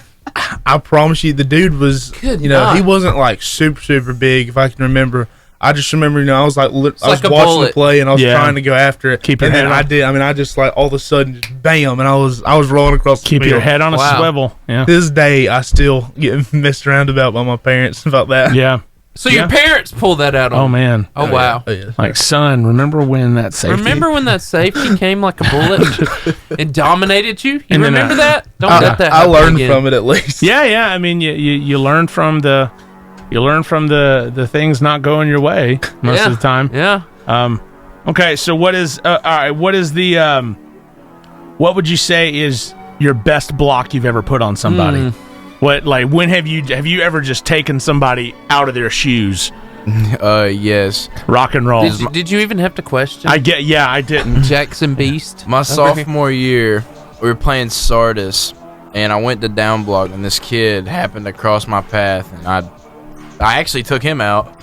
I promise you, the dude was. God. He wasn't like super big. If I can remember, I just remember. I was like, I was watching the play and I was trying to go after it. Keep your head. I did. I just like all of a sudden, just bam, and I was rolling across the field. Keep your head on a swivel. Yeah. This day, I still get messed around about by my parents about that. Yeah. So your parents pulled that out on Oh man. Oh wow. Yeah. Like, son, remember when that safety came like a bullet and dominated you? You And then, remember that? Don't let that I happen learned again. from it at least. Yeah. I mean, you learn from the things not going your way most of the time. Yeah. Okay. So what is all right? What is the what would you say is your best block you've ever put on somebody? When have you ever just taken somebody out of their shoes? Yes. Rock and roll. Did you even have to question? I didn't. Jackson Beast. My sophomore year, we were playing Sardis, and I went to down block, and this kid happened to cross my path, and I actually took him out.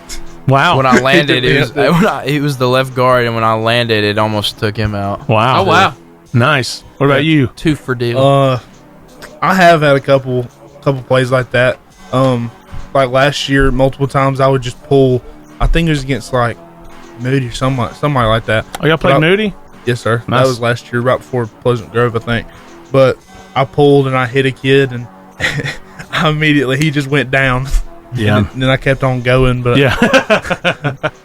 Wow. When I landed, it was the left guard, and when I landed, it almost took him out. Wow. Oh wow. Nice. What about you? 2 for deal. I have had a couple plays like that. Like last year, multiple times I would just pull. I think it was against like Moody or somebody like that. Oh, y'all played Moody? Yes, sir. Nice. That was last year, right before Pleasant Grove, I think. But I pulled and I hit a kid, and he just went down. Yeah. And then I kept on going, but Yeah.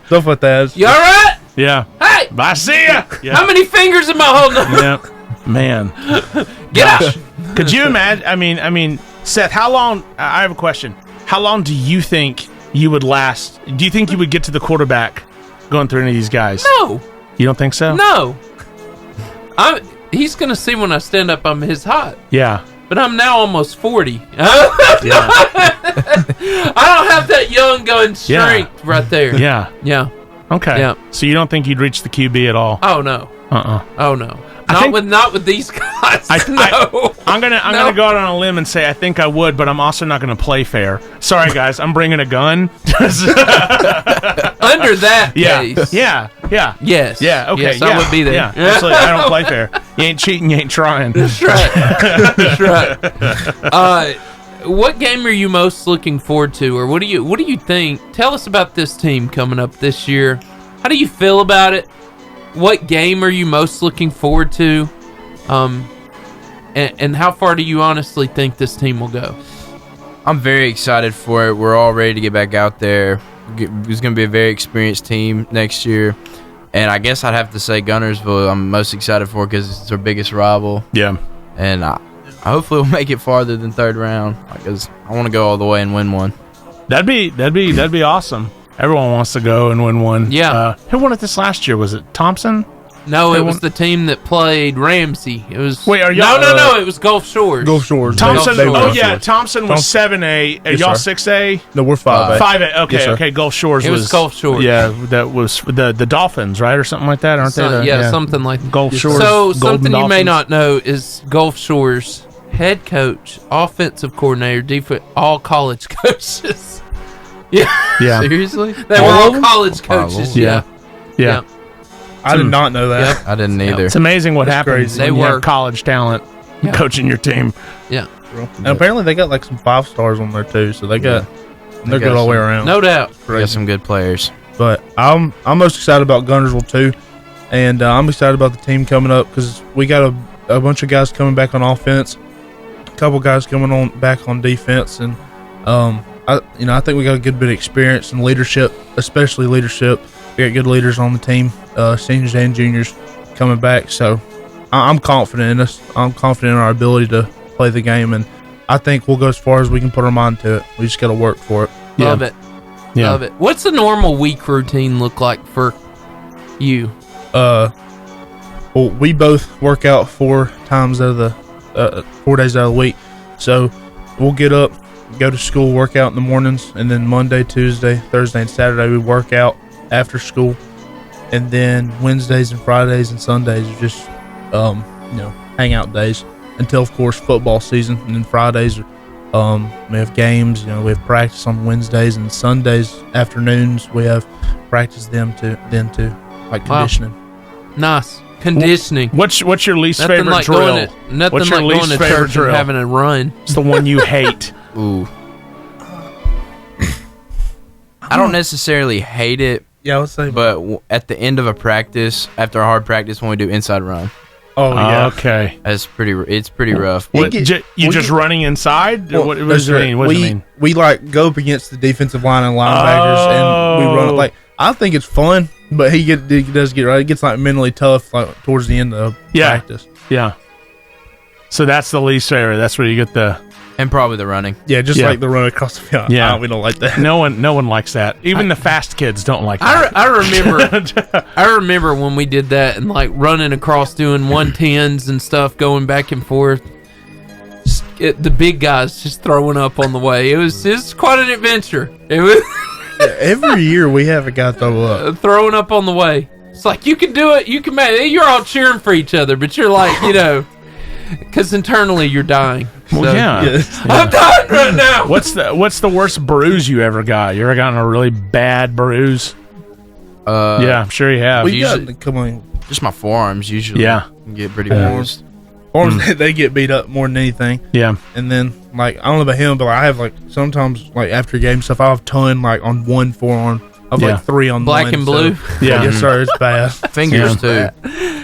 stuff like that. You all right? Yeah. Hey, I see ya. Yeah. how many fingers am I holding up? Yeah. Man. Get out. Could you imagine? I mean, Seth, how long? I have a question. How long do you think you would last? Do you think you would get to the quarterback going through any of these guys? No. You don't think so? No. He's going to see when I stand up I'm his hot. Yeah. But I'm now almost 40. I don't have that young gun strength right there. Yeah. Yeah. Okay. Yeah. So you don't think you'd reach the QB at all? Oh no. Oh no. Not with these guys. No. I'm gonna go out on a limb and say I think I would, but I'm also not gonna play fair. Sorry guys, I'm bringing a gun. Under that case. Yeah. Yes. Yeah. Okay. Yes, I would be there. Yeah. Absolutely. I don't play fair. You ain't cheating. You ain't trying. That's right. That's right. What game are you most looking forward to, or what do you think? Tell us about this team coming up this year. How do you feel about it? What game are you most looking forward to? And how far do you honestly think this team will go? I'm very excited for it. We're all ready to get back out there. It's going to be a very experienced team next year. And I guess I'd have to say Gunnersville I'm most excited for because it's our biggest rival. Yeah. And I hopefully we'll make it farther than third round because I want to go all the way and win one. That'd be awesome. Everyone wants to go and win one. Yeah. Who won it this last year? Was it Thompson? No, it was the team that played Ramsey. It was. Wait, are y'all? No. It was Gulf Shores. Gulf Shores. Thompson. They Oh yeah, Thompson was 7A. Are y'all 6A? No, we're 5A. 5A. Okay, Yes, sir. okay. Gulf Shores It was Gulf Shores. Yeah, that was the Dolphins, right, or something like that, aren't they? Yeah, something like that. Gulf Shores. So Golden something you may Dolphins. not know is Gulf Shores head coach, offensive coordinator, defense, all college coaches. Yeah. Seriously, they were all college coaches. Yeah. I did not know that. I didn't either. It's amazing what That's happens crazy. when They you were. have college talent coaching your team. Yeah, And apparently they got like some 5 stars on there too, so they're good all the way around. no doubt. We got some good players. But I'm most excited about Gunnersville too, and I'm excited about the team coming up because we got a bunch of guys coming back on offense, a couple guys coming back on defense, and I think we got a good bit of experience and leadership, especially leadership. We got good leaders on the team, seniors and juniors coming back. So I'm confident in us. I'm confident in our ability to play the game, and I think we'll go as far as we can put our mind to it. We just got to work for it. Love it. Love it. What's a normal week routine look like for you? Well, we both work out 4 times out of the 4 days out of the week. So we'll get up, go to school, work out in the mornings, and then Monday, Tuesday, Thursday, and Saturday we work out after school. And then Wednesdays and Fridays and Sundays are just, hangout days until, of course, football season. And then Fridays, we have games. We have practice on Wednesdays, and Sundays afternoons we have practice then too, like conditioning. Wow. Nice conditioning. What's your least nothing favorite like drill? Nothing what's your like least going to favorite church drill? and having a run. It's the one you hate. Ooh. I don't necessarily hate it. Yeah, I would say. But at the end of a practice, after a hard practice, when we do inside run. Oh yeah. Okay. It's pretty rough. Just running inside? Well, what does it mean? What does it mean? We like go up against the defensive line and linebackers, and we run it. Like, I think it's fun, but he does get right. It gets like mentally tough like towards the end of practice. Yeah. So that's the least favorite. That's where you get the. And probably the running. Yeah, just like the run across the field. Yeah, we don't like that. No one likes that. Even the fast kids don't like that. I remember when we did that and like running across doing 110s and stuff, going back and forth. The big guys just throwing up on the way. It was quite an adventure. It was every year we have a guy throw up, throwing up on the way. It's like you can do it. You can make it. You're all cheering for each other, but you're like because internally you're dying. Well, so, yeah. I'm dying right now. What's the worst bruise you ever got? You ever gotten a really bad bruise? Yeah, I'm sure you have. Just my forearms usually. Yeah, get pretty bruised. Arms they get beat up more than anything. Yeah, and then like I don't know about him, but I have like sometimes like after game stuff, I have ton like on one forearm. I have like 3 on black one, and blue. Yeah, yes sir, it's bad. Fingers too.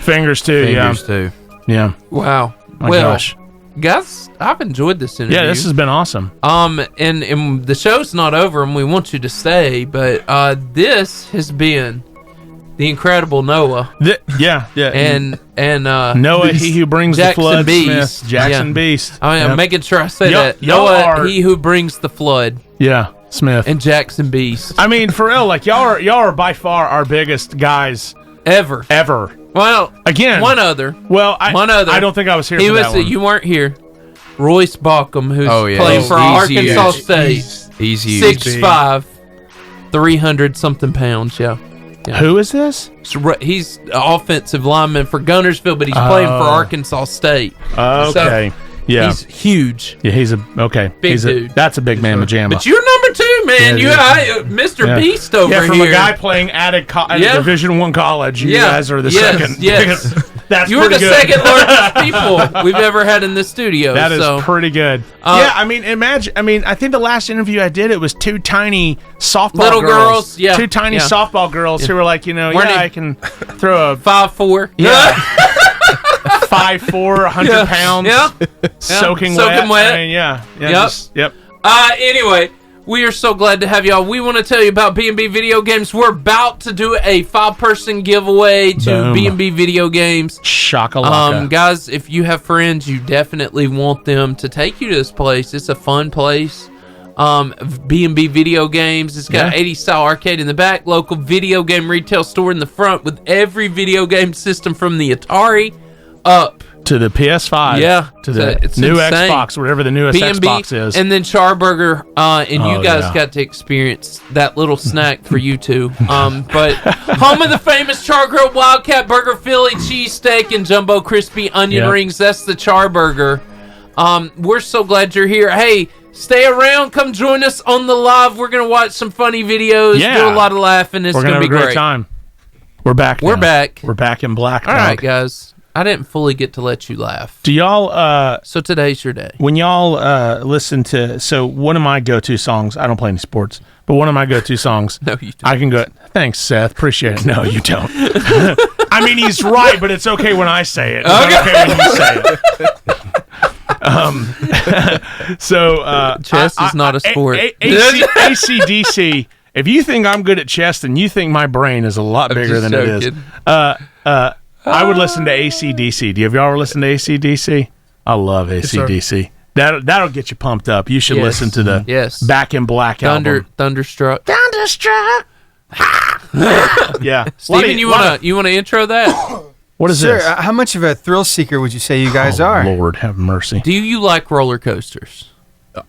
Fingers too. Yeah. Wow. My gosh. Guys, I've enjoyed this interview. Yeah, this has been awesome. And the show's not over, and we want you to stay. But this has been the incredible Noah. And Noah, Beast. he who brings Jackson the flood. Beast. Smith. Jackson Beast. I'm making sure I say that. Noah, he who brings the flood. Yeah, Smith and Jackson Beast. I mean, for real, like y'all are by far our biggest guys ever. Well, again, one other. I don't think I was here. He for was. that one. You weren't here. Royce Baucom, who's playing for Arkansas State. He's 6'5", 300-something pounds. Yeah. Who is this? He's an offensive lineman for Gunnersville, but he's playing for Arkansas State. Okay. Yeah. He's huge. Yeah, he's big dude. That's a big man pajama. But you're number 2, man. Mr. Beast over here. Yeah, from a guy playing at a Division I college. You guys are the second. Yes. That's You're the good. second largest people we've ever had in the studio. That is pretty good. I mean, imagine. I mean, I think the last interview I did, it was 2 tiny softball girls. Yeah. 2 tiny softball girls who were like, I can throw a 5'4". Yeah. 5'4", 100 pounds. Yeah. Soaking wet. I mean, yep. Anyway, we are so glad to have y'all. We want to tell you about B&B Video Games. We're about to do a 5-person giveaway to B&B Video Games. Shakalaka. Guys, if you have friends, you definitely want them to take you to this place. It's a fun place. B&B Video Games. It's got an 80s style arcade in the back, local video game retail store in the front with every video game system from the Atari up to the PS5, to the new insane. Xbox, whatever the newest B&B, Xbox is, and then Charburger, and you guys got to experience that little snack for you two. But home of the famous char grilled Wildcat Burger, Philly cheesesteak, and jumbo crispy onion rings. That's the Charburger. We're so glad you're here. Hey, stay around. Come join us on the live. We're gonna watch some funny videos. Do a lot of laughing. It's gonna be have a great time. We're back. We're back. We're back in black. All right, guys. I didn't fully get to let you laugh. Do y'all so today's your day. When y'all listen to one of my go-to songs, I don't play any sports, but one of my go-to songs, no, you don't. I can go, thanks, Seth, appreciate it. No, you don't. I mean, he's right, but it's okay when I say it. It's okay when you say it. Chess is not a sport. AC/DC. If you think I'm good at chess, then you think my brain is a lot bigger than it is. I would listen to AC/DC. Do you ever listen to AC/DC? I love AC/DC. That'll get you pumped up. You should listen to the Back in Black album. Thunderstruck. Yeah. Steven, you wanna intro that? What is Sir, this? how much of a thrill seeker would you say you guys are? Lord have mercy. Do you like roller coasters?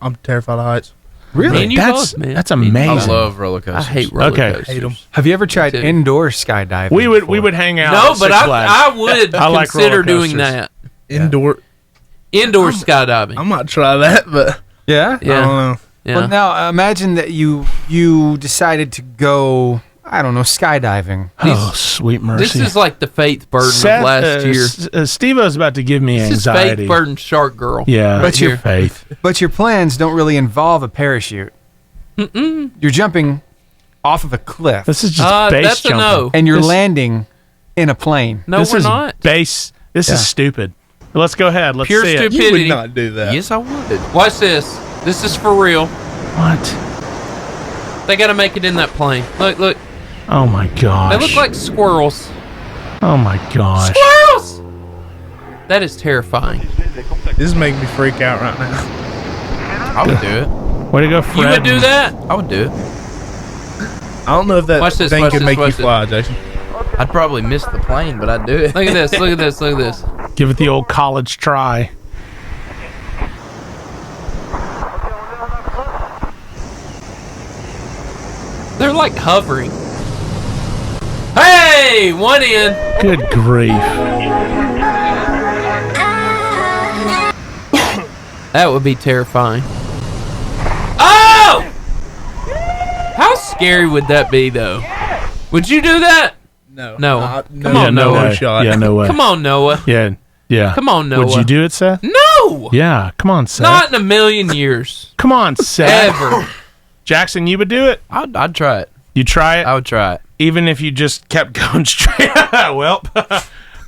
I'm terrified of heights. Me and you That's both, man. that's amazing. I love roller I coasters. hate roller Okay. coasters. Hate 'em. Have you ever tried too. indoor skydiving? We would before? hang out. No, at but Six Flags. I would I like consider roller doing coasters. that. Indoor. Indoor skydiving. I might try that, but Yeah. I don't know. Yeah. Well, now imagine that you decided to go. I don't know, skydiving. Oh, sweet mercy. This is like the faith burden Seth, of last year. Steve-O's about to give me This is anxiety. faith burden shark girl. Yeah, right but your here. faith. But your plans don't really involve a parachute. You're jumping off of a cliff. This is just base that's jumping. a no. And you're This- landing in a plane. No, this we're is not. base. This is stupid. Let's go ahead. Let's Pure see it. stupidity. You would not do that. Yes, I would. Watch this. This is for real. What? They got to make it in that plane. Look. Oh my gosh. They look like squirrels. Oh my gosh. Squirrels! That is terrifying. This is making me freak out right now. I would do it. Way to go, Fred. You would do that? I would do it. I don't know if that Watch this, thing watch can this, make you watch this. fly, Jason. I'd probably miss the plane, but I'd do it. Look at this. Look at this. Look at this. Give it the old college try. They're like hovering. Hey! One in. Good grief. That would be terrifying. Oh! How scary would that be, though? Would you do that? No. No. Come on, no Noah. way. shot. Yeah, no way. Come on, Noah. Yeah, yeah. Come on, Noah. Would you do it, Seth? No! Yeah, come on, Seth. Not in a million years. Come on, Seth. Ever. Jackson, you would do it? I'd try it. You try it? I would try it. Even if you just kept going straight. Well,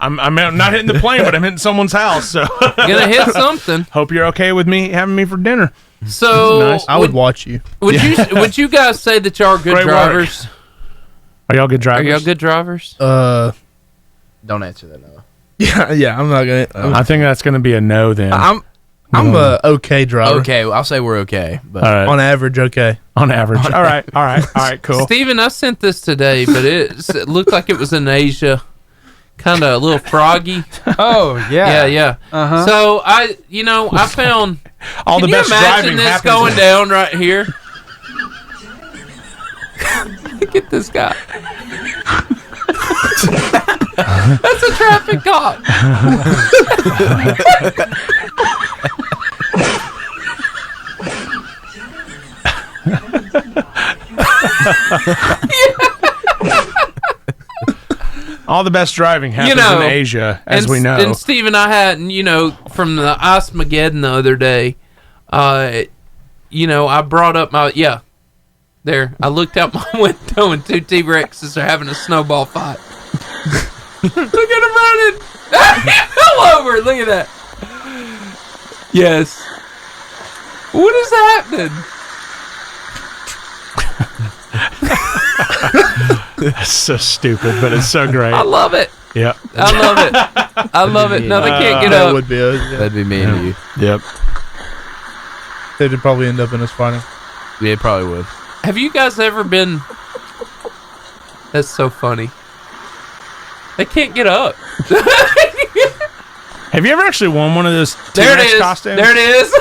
I'm not hitting the plane, but I'm hitting someone's house. So Gonna hit something. hope you're okay with me having me for dinner. So, Nice. I would watch you. would you guys say that y'all are good Great work. drivers? Are y'all good drivers? Are y'all good drivers? Don't answer that, Noah. Yeah. I'm not gonna. I think that's going to be a no then. I'm a okay driver. Okay, well, I'll say we're okay. But All right. On average, okay. On average. All right, cool. Steven, I sent this today, but it looked like it was in Asia. Kind of a little froggy. Oh, yeah. Yeah. Uh-huh. So, I found... All Can the best you imagine driving this happens going in- down right here? Look at this guy. That's a traffic cop. All the best driving happens in Asia, as we know. And Steve and I had, from the Ice-Mageddon the other day, I brought up there. I looked out my window and two T-Rexes are having a snowball fight. Look at him running. All over. Look at that. Yes. What is happening? That's so stupid, but it's so great. I love it. Yep. I love it. I love it. No, they can't get That up. would be that'd be me and you. Yep. They'd probably end up in us fighting. Yeah, it probably would. Have you guys ever been... That's so funny. They can't get up. Have you ever actually won one of those There it T-Rex is. costumes? There it is.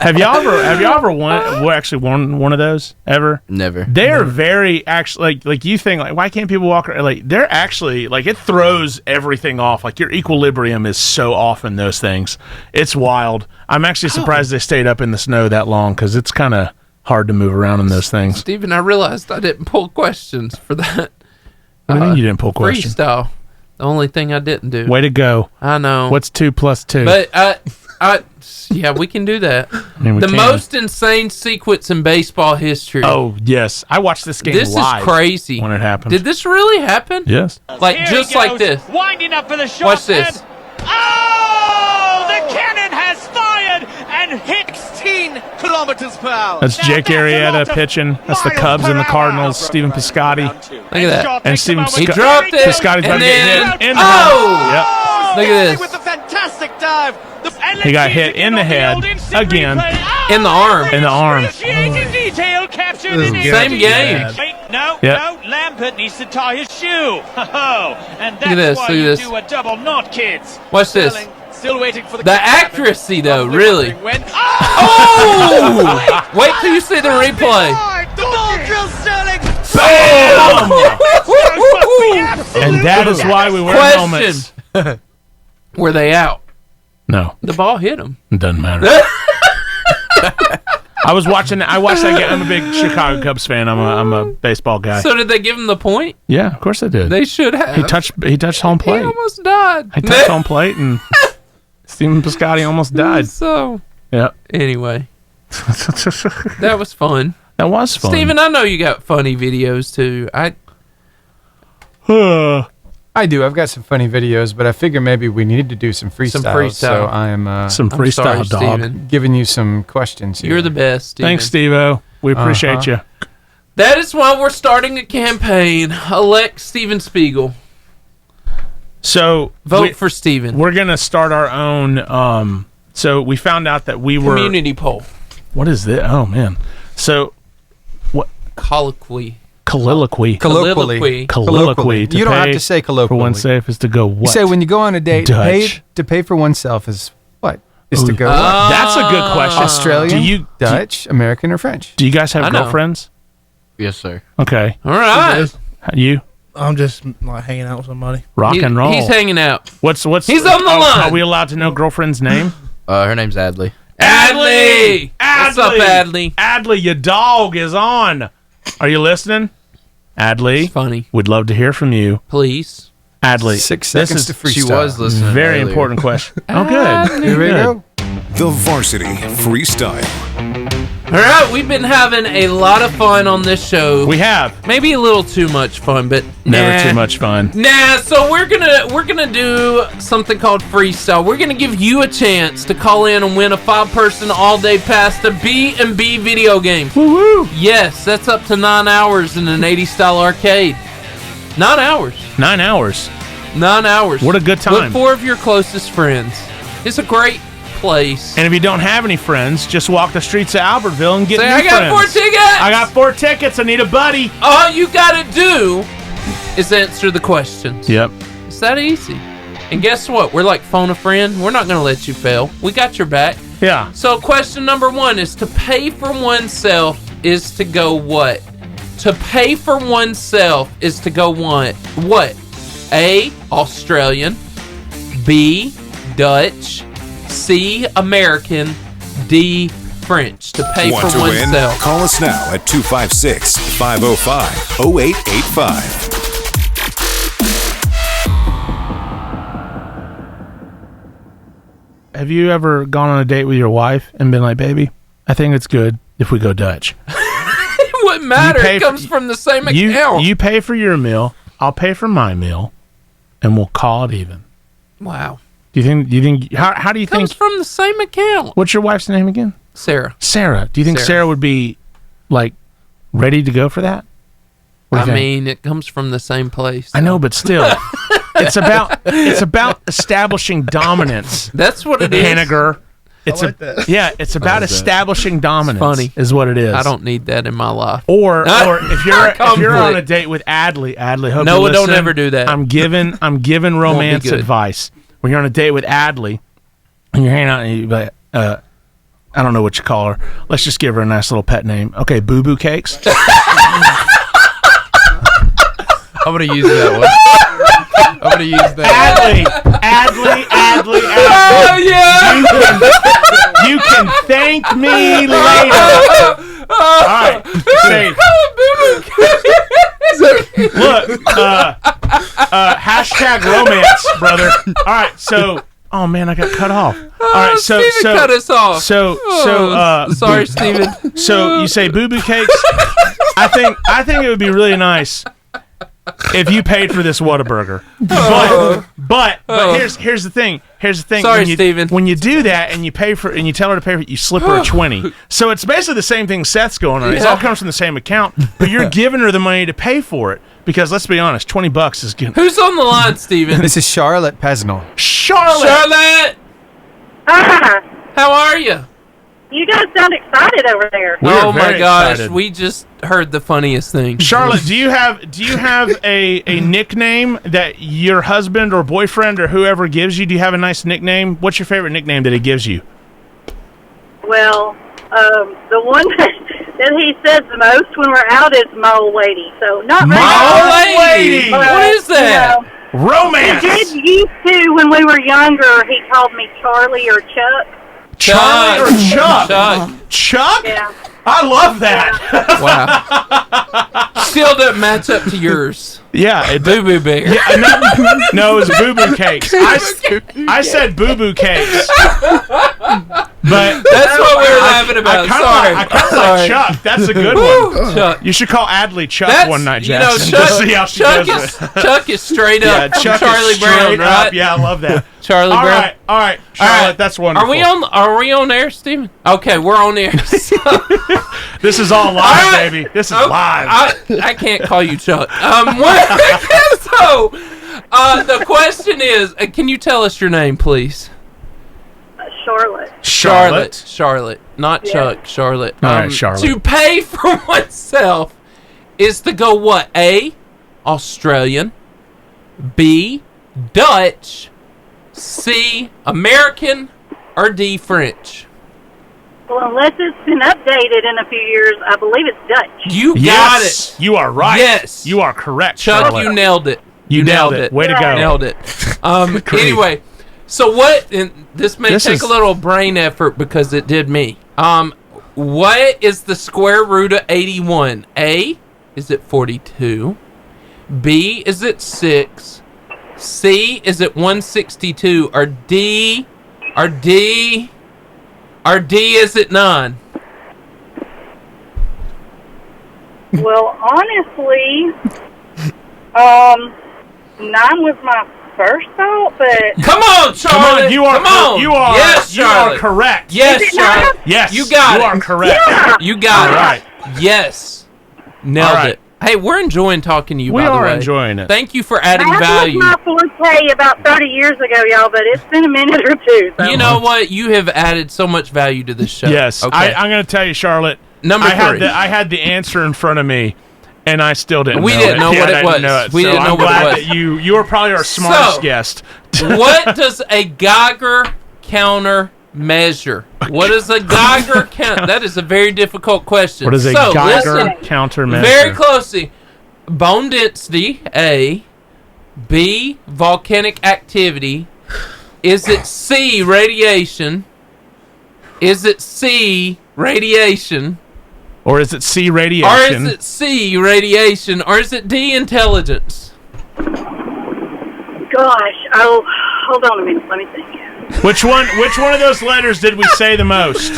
Have y'all ever actually won one of those ever? Never. They're very actually like you think like why can't people walk around like they're actually like it throws everything off like your equilibrium is so off in those things. It's wild. I'm actually surprised they stayed up in the snow that long because it's kind of hard to move around in those things. Steven, I realized I didn't pull questions for that. I mean you didn't pull questions. Freestyle. The only thing I didn't do. Way to go. I know. What's 2 + 2? But yeah, we can do that. mean, we the can. most insane sequence in baseball history. Oh yes, I watched this game This live is crazy. when it happened. Did this really happen? Yes. Like Here just he like goes, this. Winding up for the shot. Watch this. And, oh! The cannon has fired and hit 16 kilometers per hour. That's Jake Arrieta pitching. That's the Cubs and the Cardinals. Stephen Piscotty. Look at that. And Stephen He dropped it. Piscotty's about and to then, get hit in the oh! head. Look at this. With a fantastic dive. He got hit in the head again. In the arm. In the arm. Detail captured in Same game. No, Yep. no, Lampert needs to tie his shoe. And Look at that's this, why look at you this. do a double knot, kids. Watch this. Sterling still waiting for the The kick to happen. accuracy, though, Probably really. wondering when- Oh! Wait till you see the replay. The ball drills Sterling. And that is why we wear helmets. Question. Were they out? No, The ball hit him. it doesn't matter. I watched that game. I'm a big Chicago Cubs fan. I'm a baseball guy. So did they give him the point? Yeah, of course they did. They should have. He touched home He plate. almost died. He touched home plate, and Steven Piscotty almost died. So, Yeah. anyway, that was fun. That was fun. Steven, I know you got funny videos too. I do. I've got some funny videos, but I figure maybe we need to do some freestyle. So I'm some freestyle, dog. Steven. giving you some questions here. You're the best, Steven. Thanks, Steve-O. We appreciate you. That is why we're starting a campaign. Elect Steven Spiegel. So Vote for Steven. We're gonna start our own. So we found out that we were Community poll. What is this? Oh man. So what? Colloquy. Colloquy. Colloquially. Colloquy. You don't have to say colloquially. For one's safe is to go what? You say when you go on a date, Dutch. to pay for oneself is what? Is to go That's a good question. Australian, Dutch, American, or French? Do you guys have I know. girlfriends? Yes, sir. Okay. All right. You? I'm just like hanging out with somebody. Rock and roll. He's hanging out. What's He's on the line. Are we allowed to know girlfriend's name? Her name's Adley. Adley! What's up, Adley? Adley, your dog is on. Are you listening? Adley. It's funny. We'd love to hear from you. Please. Adley. 6 seconds to freestyle. She was listening. Very earlier. important question. Oh, good. Here we Good. go. The Varsity Freestyle. All right, we've been having a lot of fun on this show. We have. Maybe a little too much fun, but Never too much fun. Nah, so we're gonna do something called freestyle. We're gonna give you a chance to call in and win a 5-person all-day pass to B&B Video Games. Woo woo. Yes, that's up to 9 hours in an 80s-style arcade. 9 hours. 9 hours. 9 hours. What a good time. With 4 of your closest friends. It's a great place. And if you don't have any friends, just walk the streets of Albertville and get Say, new I got friends. 4 tickets! I got 4 tickets. I need a buddy. All you gotta do is answer the questions. Yep. It's that easy. And guess what? We're like phone a friend. We're not gonna let you fail. We got your back. Yeah. So question number 1 is to pay for oneself is to go what? To pay for oneself is to go what? A, Australian. B, Dutch. C, American. D, French. To pay Want for to win? oneself. Call us now at 256-505-0885. Have you ever gone on a date with your wife and been like, baby, I think it's good if we go Dutch? It wouldn't matter. It comes from the same account. You pay for your meal, I'll pay for my meal, and we'll call it even. Wow. Do you think how do you think Comes from the same account. What's your wife's name again? Sarah. Sarah. Do you think Sarah. Sarah would be like ready to go for that? What do I you think? mean, it comes from the same place. I know, but still, it's about establishing dominance. That's what it is. Henniger. It's it's about establishing dominance. Funny. Is what it is. I don't need that in my life. Or if you're on a date with Adley, hope No, you listen. don't ever do that. I'm giving romance advice. When you're on a date with Adley and you're hanging out and you're like, I don't know what you call her. Let's just give her a nice little pet name. Okay, Boo Boo Cakes. I'm gonna use that one. I'm gonna use that. Adley. Oh yeah! You can thank me later. All right. Look, hashtag romance, brother. All right, so. Oh man, I got cut off. All right, so Steven cut us off. Sorry, Steven. So you say Boo Boo Cakes? I think it would be really nice if you paid for this Whataburger. But here's the thing. Sorry, Steven. When you do that and you pay for and you tell her to pay for it, you slip her a 20. So it's basically the same thing Seth's going on. It all comes from the same account, but you're giving her the money to pay for it. Because let's be honest, $20 is good. Who's on the line, Steven? This is Charlotte Pesnell. Charlotte! How are you? You guys sound excited over there. Oh my gosh, we just heard the funniest thing. Charlotte, do you have a nickname that your husband or boyfriend or whoever gives you? Do you have a nice nickname? What's your favorite nickname that he gives you? Well, the one that he says the most when we're out is Mole Lady. So not Mole Lady. What is that? You know, Romance. He did used to when we were younger. He called me Charlie or Chuck. Charlie or Chuck? Chuck. Chuck? Yeah. I love that. Wow. Still doesn't match up to yours. Yeah, Boo Boo Bear. Yeah, no, it was Boo Boo Cakes. I said Boo Boo Cakes. But that's what we were laughing about. I kind of like Chuck. That's a good one. Chuck. You should call Adley Chuck one night, Jackson. Chuck, to see how she does it. Chuck is straight up. Chuck Charlie is Brown, right? up. Yeah, I love that. Charlie Brown. All right, Charlotte, that's wonderful. Are we on air, Steven? Okay, we're on air. This is all live, baby. This is live. I can't call you Chuck. So, the question is, can you tell us your name, please? Charlotte. Not Chuck. Charlotte. All right, Charlotte. To pay for oneself is to go what? A, Australian. B, Dutch. C, American. Or D, French. Well, unless it's been updated in a few years, I believe it's Dutch. You got it. You are right. Yes. You are correct, Chuck, Charlotte. you nailed it. You nailed it. Way to go. Nailed it. Anyway, so what, and this may take a little brain effort because it did me. What is the square root of 81? A, is it 42? B, is it 6? C, is it 162? Or D, is it 9? Well, honestly, 9 was my first thought, but come on, Charlotte. You are yes, you are correct. Yes, Charlotte. Yes, you got it. You are correct. Yeah. You got it. Right. Yes, nailed it. Hey, we're enjoying talking to you. We by the are way. enjoying it. Thank you for adding that value. was my forte about 30 years ago, y'all, but it's been a minute or two. So. You know what? You have added so much value to this show. Yes. Okay. I'm going to tell you, Charlotte. Number 3. I had the answer in front of me, and I still didn't. We know didn't it. know what it I was. didn't know it. We didn't know I'm what it glad was. that you were probably our smartest guest. What does a Geiger counter measure? What is a Geiger count? That is a very difficult question. What is a Geiger counter measure? Very closely. Bone density, A. B, volcanic activity. Is it C, radiation? Is it C, radiation? Or is it C, radiation? Or is it C, radiation? Or is it D, intelligence? Gosh, hold on a minute. Let me think. Which one of those letters did we say the most?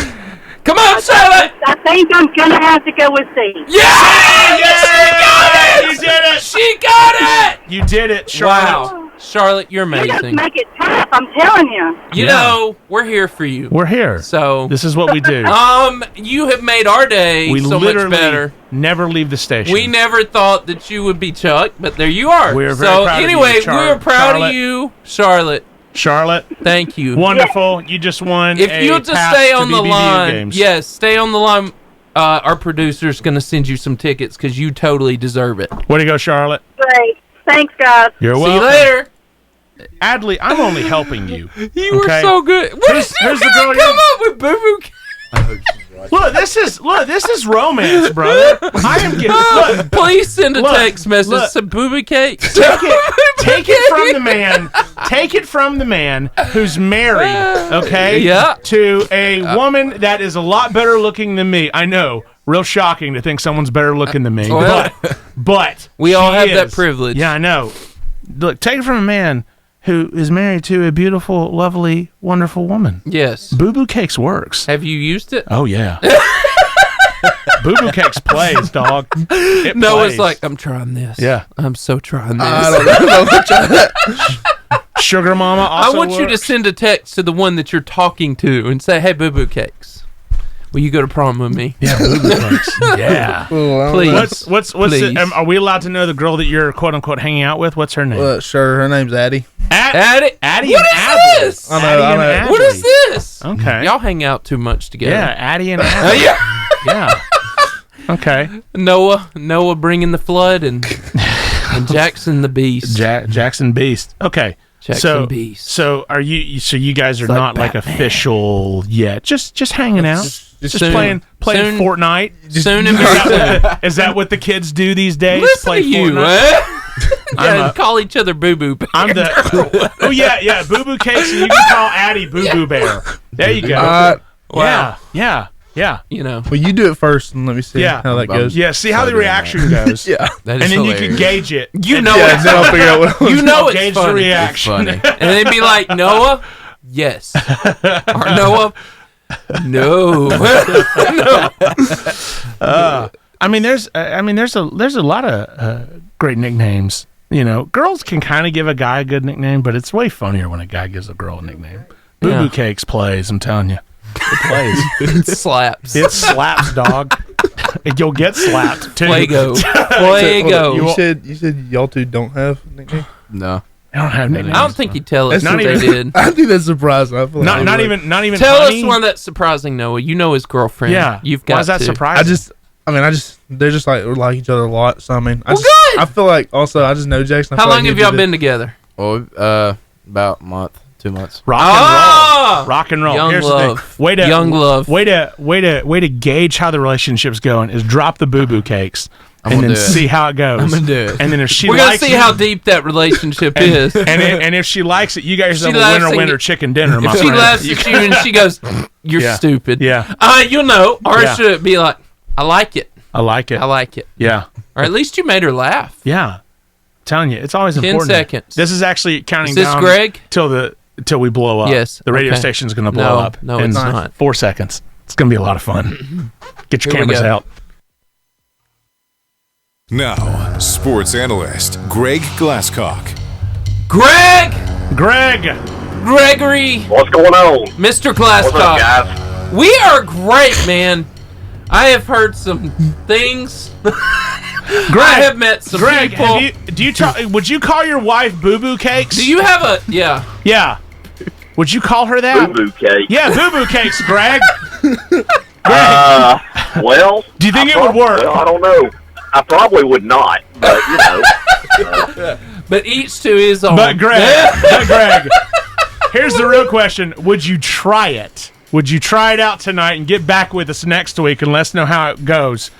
Come on, Charlotte! I think I'm gonna have to go with C. Yeah! She got it! You did it! She got it! You did it, Charlotte. Wow. Charlotte, you're You guys amazing. make it tough, I'm telling you. You know, we're here for you. We're here. So this is what we do. You have made our day We so literally much better. Never leave the station. We never thought that you would be Chuck, but there you are. We're very so proud of anyway, you, we're proud Charlotte. of you, Charlotte. Charlotte, thank you. Wonderful. You just won. If you'll just pass stay to on the B&B Video line, Games. yes, stay on the line. Our producer's going to send you some tickets because you totally deserve it. Way to go, Charlotte. Great. Thanks, guys. You're See welcome. you later. Adley, I'm only helping you. You were so good. What Here's did you the girl come up with, Boo Boo? Look, this is romance, brother. I am getting. Look, please send a text message to Booby Cake. Take it from the man. Take it from the man who's married. Okay. Yeah. To a woman that is a lot better looking than me. I know. Real shocking to think someone's better looking than me. Well, but we all she have is. that privilege. Yeah, I know. Look, take it from a man who is married to a beautiful, lovely, wonderful woman. Yes. Boo Boo Cakes works. Have you used it? Oh, yeah. Boo Boo Cakes plays, dog. It no, plays. it's like, I'm trying this. Yeah. I'm so trying this. I don't know. Sugar Mama I also want you to works. send a text to the one that you're talking to and say, hey, Boo Boo Cakes, will you go to prom with me? Yeah, Boo Boo Cakes. Yeah. Please. What's Please. are we allowed to know the girl that you're quote unquote hanging out with? What's her name? Sure, her name's Addie. Addie? Addie What and is Adley. this? I know, Addie and I know. Adley. What is this? Yes. Okay. Y'all hang out too much together. Yeah, Addie and Addie. Yeah. Okay. Noah bringing the flood and Jackson the Beast. Jackson Beast. Okay. Jackson Beast. So are you? So you guys are It's like not like Batman. official yet. Just hanging out. Just soon. playing Soon. Fortnite. Soon and very soon. Is that what the kids do these days? Listen Play to you, Fortnite? Yeah, call each other Boo Boo Bear. I'm the. Oh yeah, Boo Boo Cakes, and you can call Addie Boo Boo Bear. There you go. Wow. Yeah. You know. Well, you do it first, and let me see how that goes. Yeah, see how the reaction goes. Yeah. That is And then hilarious. you can gauge it. You know Yeah, it's then I'll figure out what you know it's gauge funny. the reaction. It's funny. And they'd be like, Noah, yes. Or Noah, no. No. I mean, there's a lot of great nicknames. You know, girls can kind of give a guy a good nickname, but it's way funnier when a guy gives a girl a nickname. Boo Boo Cakes plays. I'm telling you, it plays. It slaps. It slaps, dog. You'll get slapped too. Fuego. You said y'all two don't have nicknames? No. I don't have nicknames. I don't think you'd tell us Not if they even- did. I think that's surprising. I feel like Not even. Tell honey? us one that's surprising, Noah. You know his girlfriend. Yeah. You've got Why is that to. surprising? they're just like each other a lot. So I mean, Good. I feel like also I just know Jackson. I How feel long like have he'd y'all do been together? Well, about a month, 2 months. Rock and roll. Young Here's love. the thing. Way to gauge how the relationship's going is drop the Boo Boo Cakes and gonna then do it. see how it goes. I'm gonna do it. And then if she We're gonna likes see it, how deep that relationship is. and if she likes it, you guys She have a laughs winner and- chicken dinner. My If she friend. laughs at you and she goes, "You're Yeah. stupid." Yeah. You'll know. Or Yeah. should it be like, "I like it. I like it. I like it." Yeah. Or at least you made her laugh. Yeah. Telling you, it's always 10 important. seconds. This is actually counting Is this down Greg? till we blow up. Yes. The radio Okay. station's going to blow No, up. no, in it's not. 4 seconds. It's going to be a lot of fun. Get your Here we cameras go. out. Now, sports analyst Greg Glasscock. Gregory, What's going on? Mr. What's up, Glasscock. guys? We are great, man. I have heard some things. I have met some Greg, people. would you call your wife Boo Boo Cakes? Do you have a Yeah. Would you call her that? Boo Boo Cake. Yeah, Boo Boo Cakes, Greg. Well, Do you think it would work? Well, I don't know. I probably would not, but you know. But each to his own. But Greg, here's the real question. Would you try it? Would you try it out tonight and get back with us next week and let us know how it goes?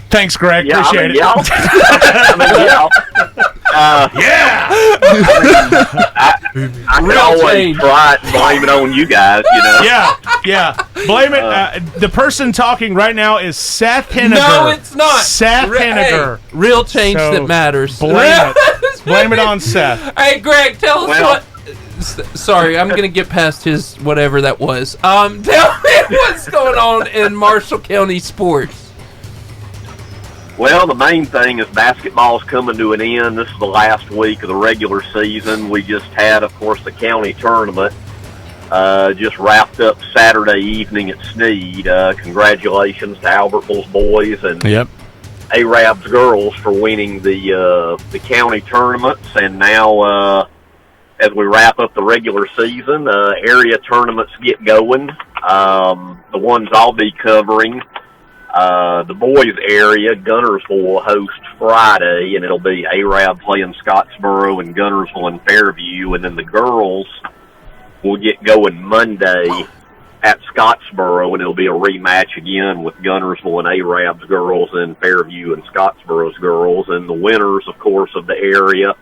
Thanks, Greg. Yeah, Appreciate it. yeah. I can always try it and blame it on you guys, you know. Yeah. Blame it. The person talking right now is Seth Henniger. No, it's not. Seth Henniger. Hey, real change So, that matters. Blame it. Blame it on Seth. Hey, Greg, tell us what. Sorry, I'm gonna get past his whatever that was. Tell me what's going on in Marshall County sports. Well, the main thing is basketball's coming to an end. This is the last week of the regular season. We just had, of course, the county tournament. Just wrapped up Saturday evening at Sneed. Congratulations to Albertville's boys and Arab's girls for winning the county tournaments. And now, as we wrap up the regular season, area tournaments get going. The ones I'll be covering. The boys area, Gunnersville will host Friday, and it'll be Arab playing Scottsboro and Gunnersville and Fairview, and then the girls will get going Monday at Scottsboro, and it'll be a rematch again with Gunnersville and Arab's girls and Fairview and Scottsboro's girls, and the winners, of course, of the area.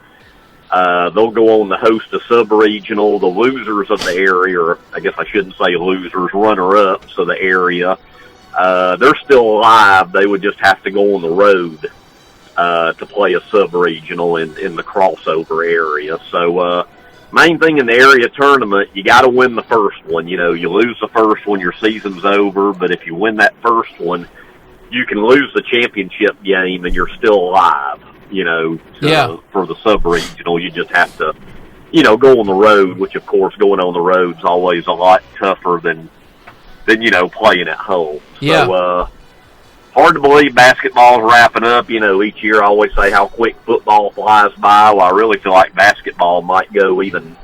They'll go on to host a sub-regional. The losers of the area, or I guess I shouldn't say losers, runner-ups of the area, they're still alive. They would just have to go on the road to play a sub-regional in the crossover area. So main thing in the area tournament, you got to win the first one. You know, you lose the first one, your season's over. But if you win that first one, you can lose the championship game and you're still alive. You know, for the sub-regional, you just have to, go on the road, which, of course, going on the road is always a lot tougher than playing at home. Yeah. So, hard to believe basketball's wrapping up. Each year I always say how quick football flies by. Well, I really feel like basketball might go even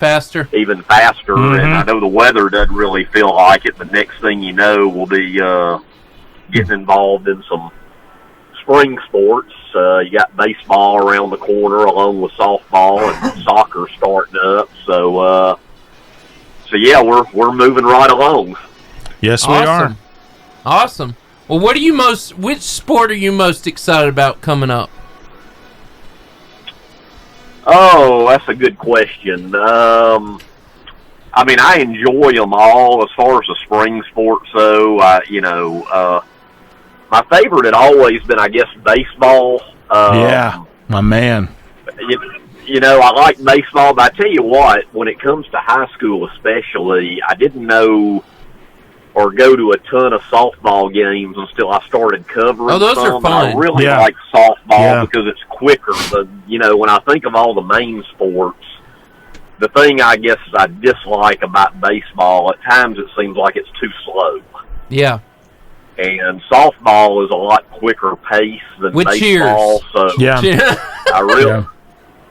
faster. even faster. And I know the weather doesn't really feel like it, but next thing you know, we'll be getting involved in some spring sports. You got baseball around the corner along with softball and soccer starting up. So yeah, we're moving right along. Yes, we are. Awesome. Well, which sport are you most excited about coming up? Oh, that's a good question. I mean, I enjoy them all as far as the spring sports. So, my favorite had always been, I guess, baseball. Yeah, my man. I like baseball, but I tell you what, when it comes to high school especially, I didn't know or go to a ton of softball games until I started covering some. Oh, those are fun. I really like softball because it's quicker. But, when I think of all the main sports, the thing I guess I dislike about baseball, at times it seems like it's too slow. Yeah. And softball is a lot quicker pace than with baseball. Cheers. So Yeah.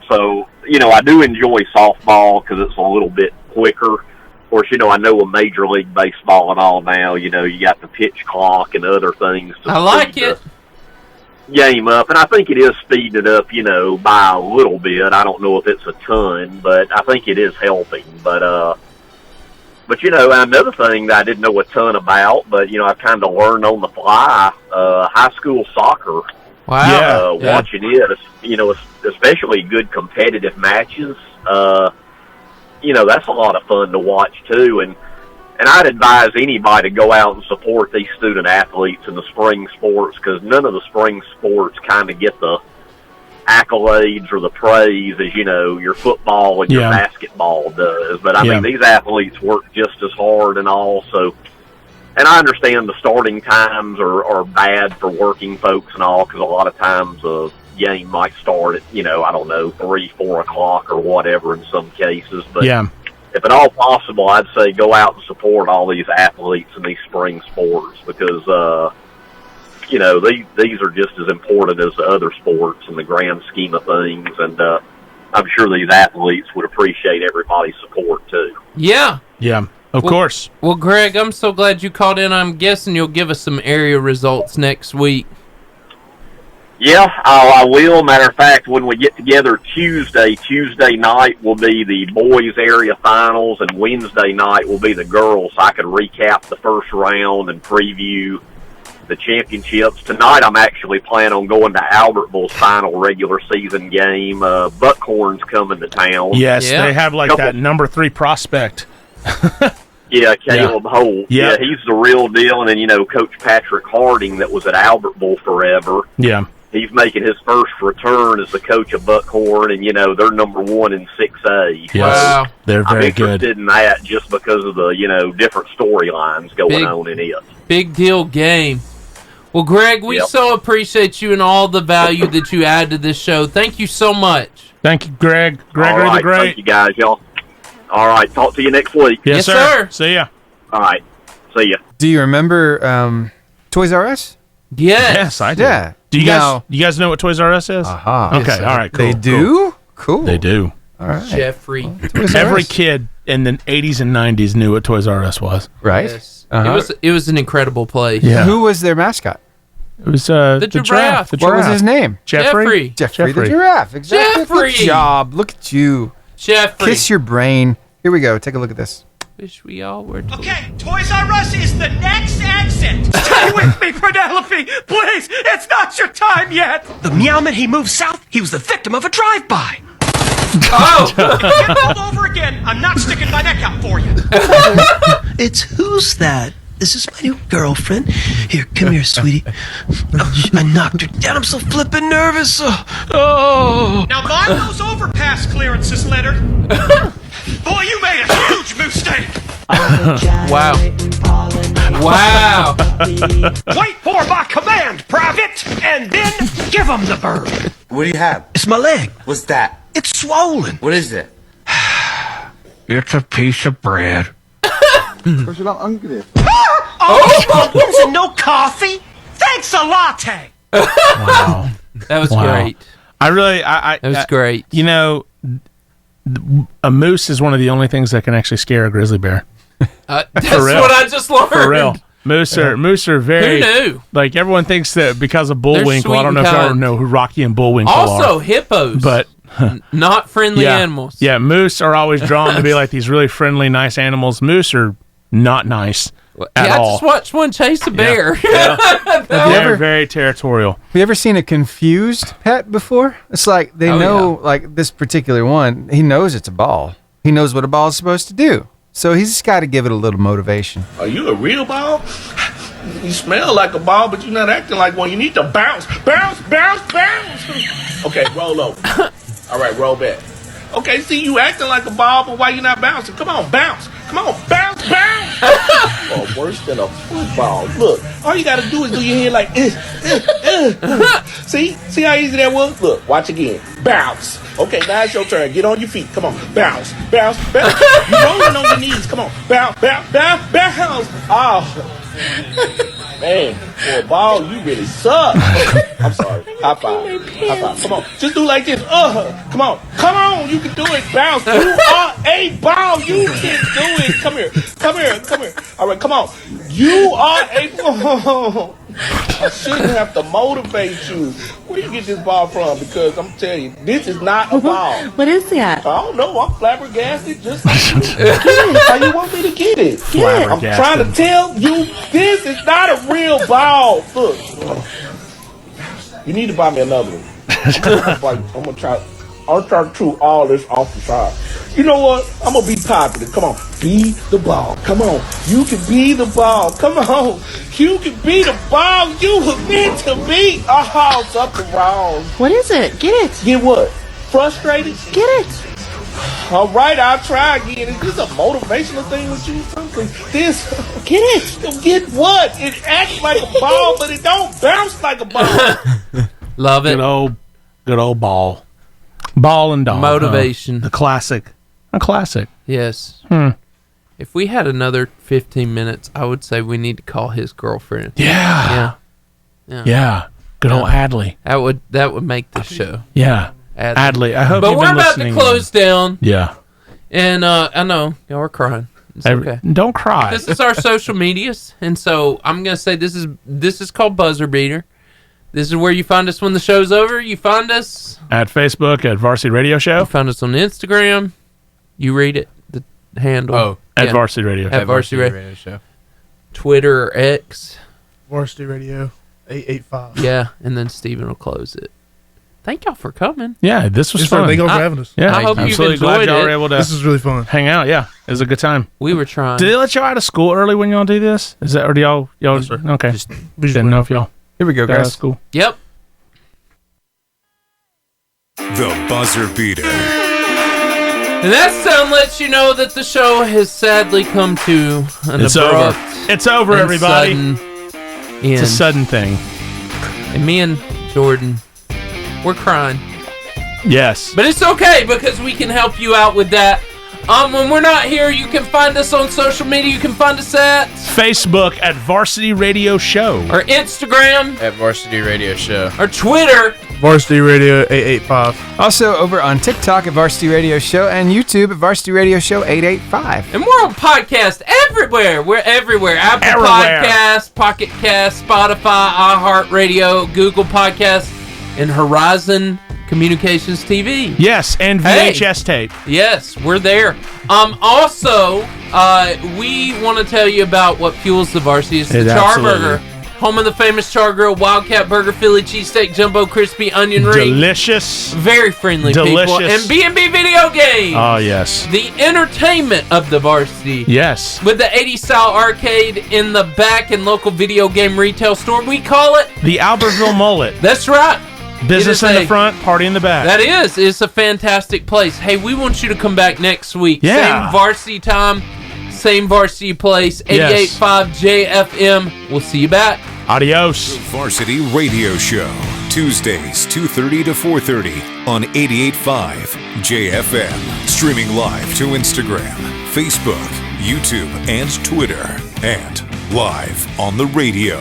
So, I do enjoy softball because it's a little bit quicker. Of course, I know a Major League Baseball and all now, you got the pitch clock and other things to I like it. Game up. And I think it is speeding it up, by a little bit. I don't know if it's a ton, but I think it is helping. But another thing that I didn't know a ton about, but, I've kind of learned on the fly, high school soccer. Wow. Watching it, especially good competitive matches, that's a lot of fun to watch too. And I'd advise anybody to go out and support these student athletes in the spring sports, because none of the spring sports kind of get the accolades or the praise as, your football and your basketball does. But I mean, these athletes work just as hard and all. So, and I understand the starting times are bad for working folks and all, because a lot of times a game might start at, 3, 4 o'clock or whatever in some cases. But if at all possible, I'd say go out and support all these athletes in these spring sports, because, these are just as important as the other sports in the grand scheme of things. And I'm sure these athletes would appreciate everybody's support too. Yeah. Yeah. Of course. Well, Greg, I'm so glad you called in. I'm guessing you'll give us some area results next week. Yeah, I will. Matter of fact, when we get together Tuesday night will be the boys area finals, and Wednesday night will be the girls. So I could recap the first round and preview the championships. Tonight I'm actually planning on going to Albertville's final regular season game. Buckhorn's coming to town. Yes, they have that number 3 prospect. Yeah, Caleb Holt. Yeah, he's the real deal. And then, Coach Patrick Harding that was at Albertville forever. Yeah. He's making his first return as the coach of Buckhorn, and, they're number 1 in 6A. Yes. Wow. They're very good. I'm interested in that just because of the, different storylines going on in it. Big deal game. Well, Greg, we so appreciate you and all the value that you add to this show. Thank you so much. Thank you, Greg. Gregory the Great. Thank you, guys, y'all. All right, talk to you next week. Yes, sir. See ya. All right, see ya. Do you remember Toys R Us? Yes, I do. Yeah. Do you guys know what Toys R Us is? Uh-huh. Okay, all right, cool. They do? Cool. They do. All right. Jeffrey. Every kid in the 80s and 90s knew what Toys R Us was. Right. Yes. It was an incredible place. Yeah. Who was their mascot? It was the giraffe. What was his name? Jeffrey. Jeffrey the giraffe. Exactly. Jeffrey. Good job. Look at you. Jeffrey. Kiss your brain. Here we go. Take a look at this. Wish we all were. Okay, Toys R Us is the next exit. Stay with me, Penelope. Please, it's not your time yet. The Meowman, he moved south. He was the victim of a drive-by. Oh! Get rolled over again. I'm not sticking my neck out for you. It's who's that? This is my new girlfriend. Here, come here, sweetie. Oh, I knocked her down. I'm so flippin' nervous. Oh. Now mind those overpass clearances, Leonard. Boy, you made a huge mistake. Wow. Wow. Wait for my command, Private, and then give him the bird. What do you have? It's my leg. What's that? It's swollen. What is it? It's a piece of bread. Because you're not hungry. Onions and no coffee? Thanks a latte. Wow. That was great. That was great. a moose is one of the only things that can actually scare a grizzly bear. That's what I just learned. For real. Moose are very. Who knew? Like everyone thinks that because of bullwinkle. sweet I don't know and if y'all kind. know who Rocky and Bullwinkle Also, are. hippos, But not friendly animals. Yeah, moose are always drawn to be like these really friendly, nice animals. Moose are not nice at I all. just watched one chase a bear. They're very territorial. Have you ever seen a confused pet before? It's like they know, like this particular one, he knows it's a ball. He knows what a ball is supposed to do. So he's just got to give it a little motivation. Are you a real ball? You smell like a ball, but you're not acting like one. You need to bounce, bounce, bounce, bounce. Okay, roll over. All right, roll back. Okay, see, you acting like a ball, but why you not bouncing? Come on, bounce. Come on, bounce, bounce. Oh, worse than a football. Look, all you got to do is do your hand like, See how easy that was? Look, watch again. Bounce. Okay, now it's your turn. Get on your feet. Come on, bounce, bounce, bounce. You rolling on your knees. Come on, bounce, bounce, bounce, bounce. Oh. Man, for a ball, you really suck. I'm sorry. High five. High five. Come on. Just do like this. Come on. Come on. You can do it. Bounce. You are a ball. You can do it. Come here. Come here. Come here. All right, come on. You are a ball. I shouldn't have to motivate you. Where do you get this ball from? Because I'm telling you, this is not a ball. What is that? I don't know. I'm flabbergasted. Just like you. How you want me to get it? I'm trying to tell you, this is not a real ball. Look, you need to buy me another one. I'm gonna try to chew all this off the side. You know what? I'm gonna be popular. Come on, be the ball. Come on, you can be the ball. Come on, you can be the ball. You were meant to be. Oh, something wrong. What is it? Get it. Get what? Frustrated? Get it. All right, I'll try again. Is this a motivational thing with you? Something? This? Get it. Get what? It acts like a ball, but it don't bounce like a ball. Love it. Good old ball. Ball and dog. Motivation. The classic. A classic. Yes. If we had another 15 minutes, I would say we need to call his girlfriend. Yeah. Good old Adley. That would make the show. Yeah. Adley. I hope but you've we're been about listening. to close down. Yeah. And I know y'all are crying. It's okay. Don't cry. This is our social medias, and so I'm gonna say this is called Buzzer Beater. This is where you find us when the show's over. You find us at Facebook at Varsity Radio Show. You find us on Instagram. You read it. The handle. At Varsity Radio Show. At Varsity Radio Show. Twitter or X. Varsity Radio 885. Yeah, and then Steven will close it. Thank y'all for coming. Yeah, this was fun. Thank y'all for having us. Yeah, I hope you've absolutely enjoyed glad y'all it. were able to. This is really fun. Hang out. Yeah, it was a good time. We were trying. Did they let y'all out of school early when y'all do this? Is that or do y'all? Yes, sir. Okay. Just didn't know if y'all. Here we go, got out of guys. school. Yep. The Buzzer Beater. And that sound lets you know that the show has sadly come to an It's abrupt over. It's over, and everybody. sudden It's a end. sudden thing. And me and Jordan, we're crying. Yes. But it's okay because we can help you out with that. When we're not here, you can find us on social media. You can find us at Facebook at Varsity Radio Show. Or Instagram. At Varsity Radio Show. Or Twitter. Varsity Radio 885. Also over on TikTok at Varsity Radio Show and YouTube at Varsity Radio Show 885. And we're on podcast everywhere. We're everywhere. Apple Everywhere. Podcasts, Pocket Cast, Spotify, iHeartRadio, Google Podcasts, and Horizon Communications TV. Yes, and VHS tape. Yes, we're there. Also, we want to tell you about what fuels the Varsity. It's the It Char absolutely- Burger. Home of the famous Char Grill, Wildcat Burger, Philly cheesesteak, jumbo crispy onion ring. Delicious. Very friendly people. Delicious. And B&B Video Games. Oh, yes. The entertainment of the Varsity. Yes. With the 80s style arcade in the back and local video game retail store. We call it The Albertville Mullet. That's right. Business It is in the front, party in the back. That is. It's a fantastic place. Hey, we want you to come back next week. Yeah. Same Varsity time, same Varsity place, 88.5 JFM. We'll see you back. Adios. The Varsity Radio Show. Tuesdays, 2:30 to 4:30 on 88.5 JFM. Streaming live to Instagram, Facebook, YouTube, and Twitter. And live on the radio.